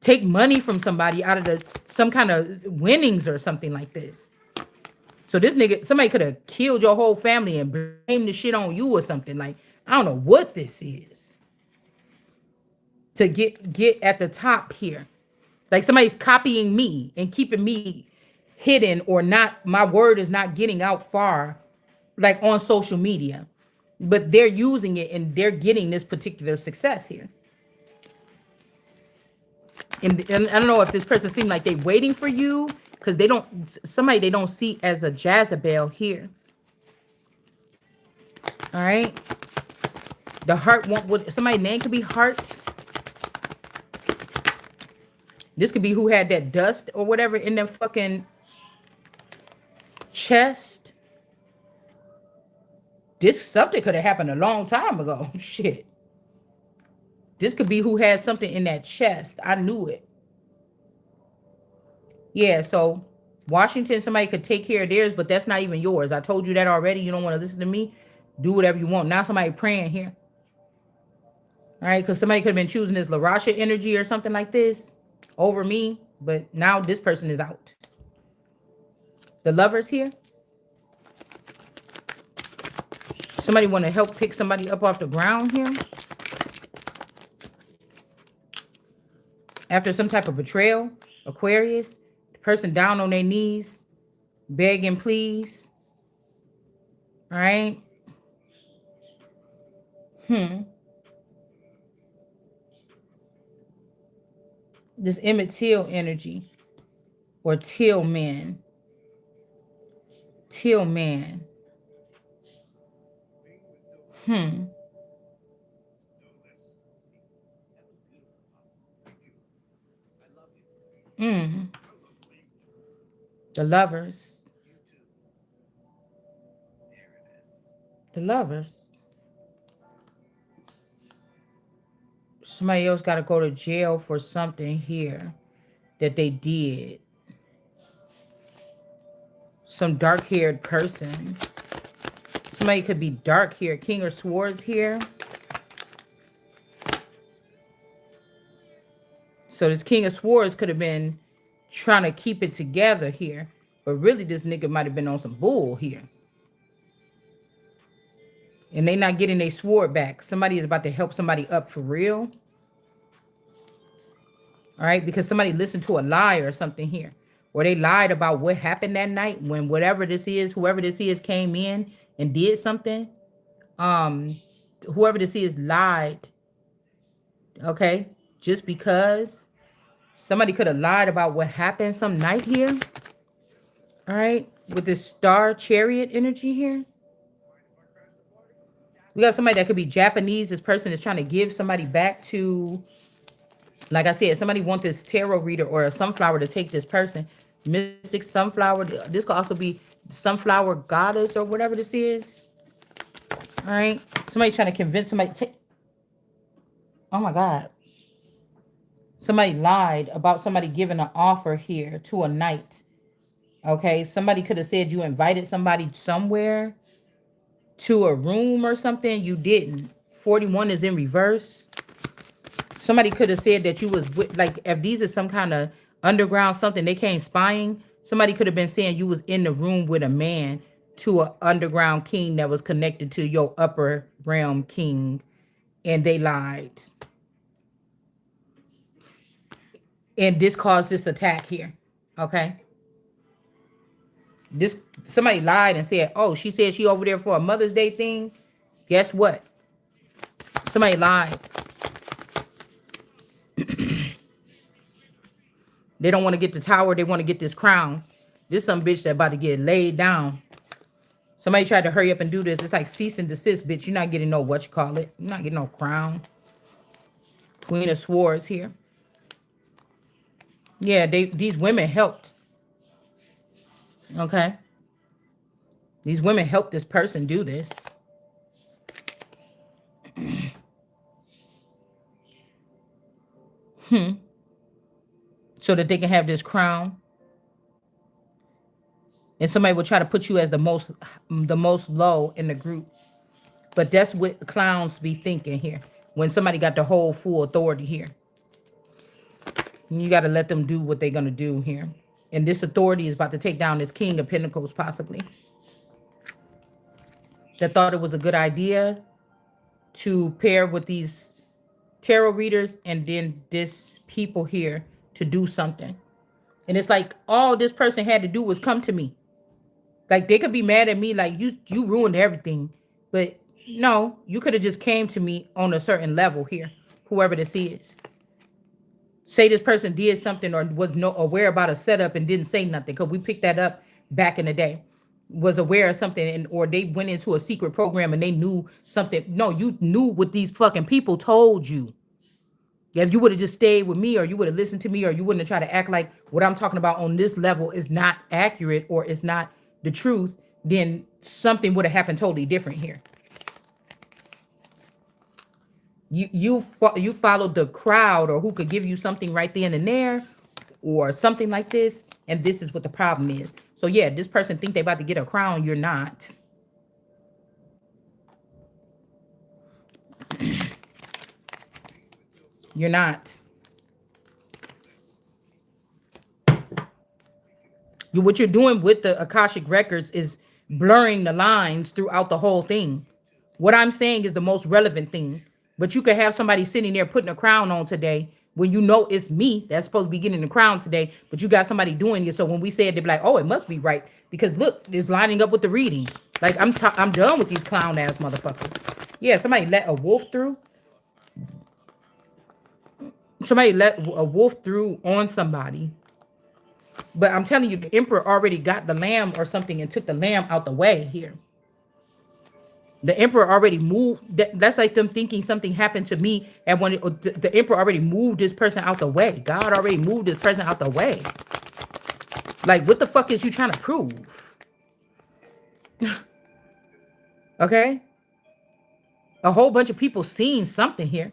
take money from somebody out of some kind of winnings or something like this. So this nigga, somebody could have killed your whole family and blamed the shit on you or something. Like, I don't know what this is. To get at the top here. Like somebody's copying me and keeping me hidden or not. My word is not getting out far, like on social media. But they're using it and they're getting this particular success here. And I don't know if this person seemed like they waiting for you because somebody they don't see as a Jezebel here. All right. The heart somebody's name could be Heart. This could be who had that dust or whatever in their fucking chest. This something could have happened a long time ago. Shit. This could be who has something in that chest. I knew it. Yeah, so Washington, somebody could take care of theirs, but that's not even yours. I told you that already. You don't want to listen to me. Do whatever you want. Now somebody praying here. All right, because somebody could have been choosing this Larasha energy or something like this over me, but now this person is out. The lovers here. Somebody want to help pick somebody up off the ground here after some type of betrayal. Aquarius, the person down on their knees, begging, please. All right. This Emmett Till energy or Till man. Till man. The lovers. The lovers. Somebody else got to go to jail for something here that they did. Some dark-haired person. Somebody could be dark here. King of Swords here. So this King of Swords could have been trying to keep it together here. But really this nigga might have been on some bull here. And they not getting their sword back. Somebody is about to help somebody up for real. All right, because somebody listened to a lie or something here. Or they lied about what happened that night when whatever this is, whoever this is came in and did something. Whoever this is lied. Okay, just because somebody could have lied about what happened some night here. All right, with this star chariot energy here. We got somebody that could be Japanese. This person is trying to give somebody back to, like I said, somebody want this tarot reader or a sunflower to take this person. Mystic sunflower. This could also be sunflower goddess or whatever this is. All right. Somebody's trying to convince somebody to take. Oh my God. Somebody lied about somebody giving an offer here to a night. Okay. Somebody could have said you invited somebody somewhere to a room or something. You didn't. 41 is in reverse. Somebody could have said that you was with, like, if these are some kind of underground something, they came spying. Somebody could have been saying you was in the room with a man to an underground king that was connected to your upper realm king, and they lied. And this caused this attack here. Okay. This somebody lied and said, oh, she said she over there for a Mother's Day thing. Guess what? Somebody lied. They don't want to get the tower. They want to get this crown. This some bitch that about to get laid down. Somebody tried to hurry up and do this. It's like cease and desist, bitch. You're not getting no what you call it. You're not getting no crown. Queen of Swords here. Yeah, these women helped. Okay. These women helped this person do this. So that they can have this crown. And somebody will try to put you as the most low in the group. But that's what clowns be thinking here. When somebody got the whole full authority here. You got to let them do what they're going to do here. And this authority is about to take down this King of Pentacles, possibly. That thought it was a good idea to pair with these tarot readers and then this people here to do something. And it's like all this person had to do was come to me. Like they could be mad at me like you ruined everything. But no, you could have just came to me on a certain level here, whoever this is. Say this person did something or was no aware about a setup and didn't say nothing, because we picked that up back in the day. Was aware of something, and or they went into a secret program and they knew something. No, you knew what these fucking people told you. If you would have just stayed with me, or you would have listened to me, or you wouldn't have tried to act like what I'm talking about on this level is not accurate or it's not the truth, then something would have happened totally different here. You followed the crowd or who could give you something right then and there or something like this, and this is what the problem is. So yeah, this person think they about to get a crown. You're not. You're not. What you're doing with the Akashic records is blurring the lines throughout the whole thing. What I'm saying is the most relevant thing. But you could have somebody sitting there putting a crown on today when you know it's me that's supposed to be getting the crown today, but you got somebody doing it. So when we say it, they'd be like, "Oh, it must be right because look, it's lining up with the reading." Like I'm done with these clown ass motherfuckers. Yeah, somebody let a wolf through. Somebody let a wolf through on somebody. But I'm telling you, the emperor already got the lamb or something and took the lamb out the way here. The emperor already moved. That's like them thinking something happened to me. And when the emperor already moved this person out the way, God already moved this person out the way. Like, what the fuck is you trying to prove? Okay? A whole bunch of people seen something here.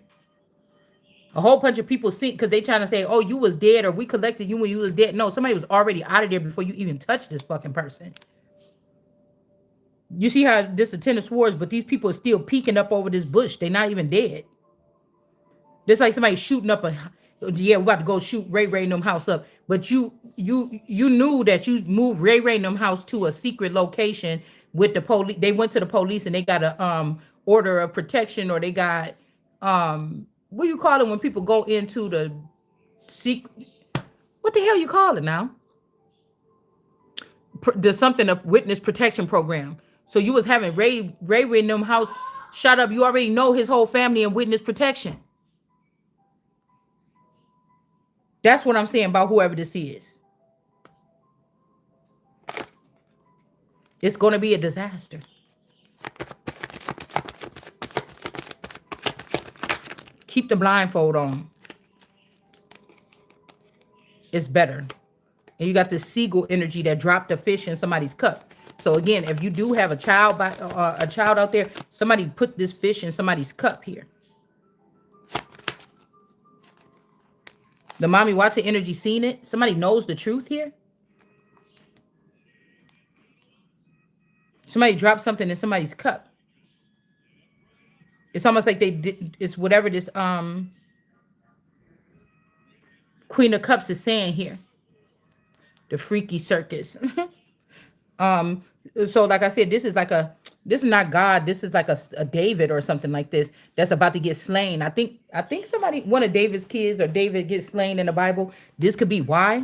A whole bunch of people seen because they trying to say, oh, you was dead or we collected you when you was dead. No, somebody was already out of there before you even touched this fucking person. You see how this is a Ten of Swords, but these people are still peeking up over this bush. They're not even dead. Just like somebody shooting up yeah, we're about to go shoot Ray Ray and them house up. But you knew that you moved Ray Ray and them house to a secret location with the police. They went to the police and they got a order of protection, or they got what do you call it when people go into the secret? What the hell you call it now? There's something, a witness protection program. So you was having Ray in them house shut up. You already know his whole family in witness protection. That's what I'm saying about whoever this is. It's going to be a disaster. Keep the blindfold on. It's better. And you got this seagull energy that dropped a fish in somebody's cup. So again, if you do have a child out there, somebody put this fish in somebody's cup here. The mommy Watson energy seen it. Somebody knows the truth here. Somebody dropped something in somebody's cup. It's almost like they did. It's whatever this Queen of Cups is saying here. The freaky circus. So like I said, this is not God. This is like a David or something like this that's about to get slain. I think somebody, one of David's kids or David gets slain in the Bible. This could be why,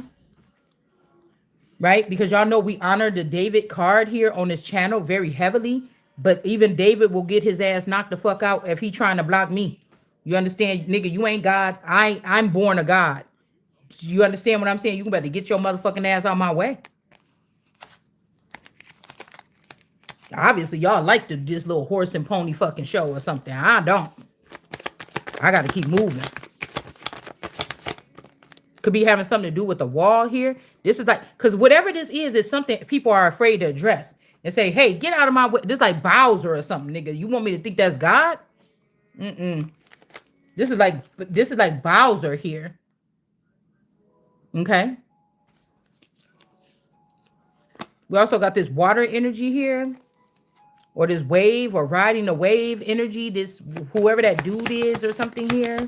right? Because y'all know we honor the David card here on this channel very heavily. But even David will get his ass knocked the fuck out if he trying to block me. You understand, nigga? You ain't God. I'm born of God. You understand what I'm saying? You better get your motherfucking ass out my way. Obviously, y'all like this little horse and pony fucking show or something. I don't. I got to keep moving. Could be having something to do with the wall here. This is like, because whatever this is something people are afraid to address and say, hey, get out of my way. This is like Bowser or something, nigga. You want me to think that's God? This is like Bowser here. Okay. We also got this water energy here. Or this wave, or riding the wave energy, this whoever that dude is or something here.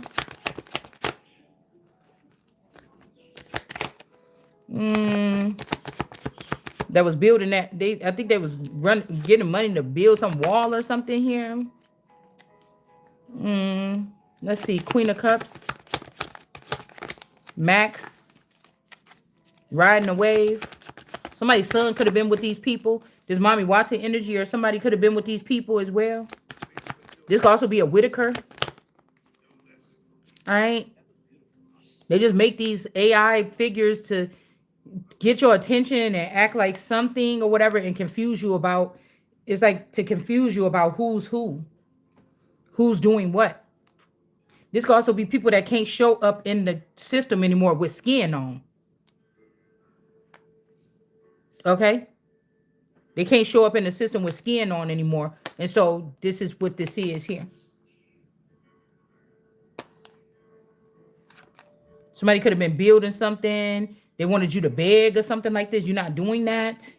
That was building that. I think they was getting money to build some wall or something here. Let's see, Queen of Cups. Max. Riding a wave. Somebody's son could have been with these people. This Mommy Watson energy or somebody could have been with these people as well. This could also be a Whitaker. All right. They just make these AI figures to get your attention and act like something or whatever and confuse you about. It's like to confuse you about who's who. Who's doing what. This could also be people that can't show up in the system anymore with skin on. Okay. They can't show up in the system with skin on anymore. And so this is what this is here. Somebody could have been building something. They wanted you to beg or something like this. You're not doing that.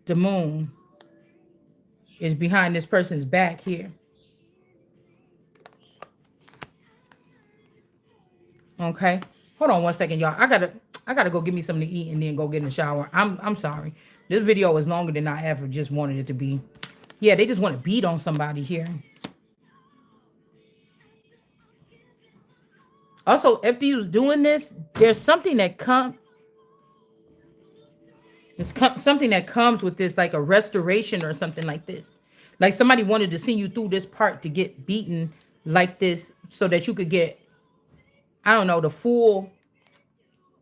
The moon is behind this person's back here. Okay. Hold on one second, y'all. I gotta go get me something to eat and then go get in the shower. I'm sorry. This video is longer than I ever just wanted it to be. Yeah, they just want to beat on somebody here. Also, if he was doing this, there's something that something that comes with this, like a restoration or something like this. Like somebody wanted to send you through this part to get beaten like this so that you could get, I don't know, the full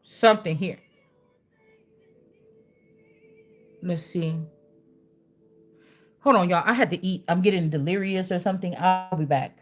something here. Let's see. Hold on, y'all. I had to eat. I'm getting delirious or something. I'll be back.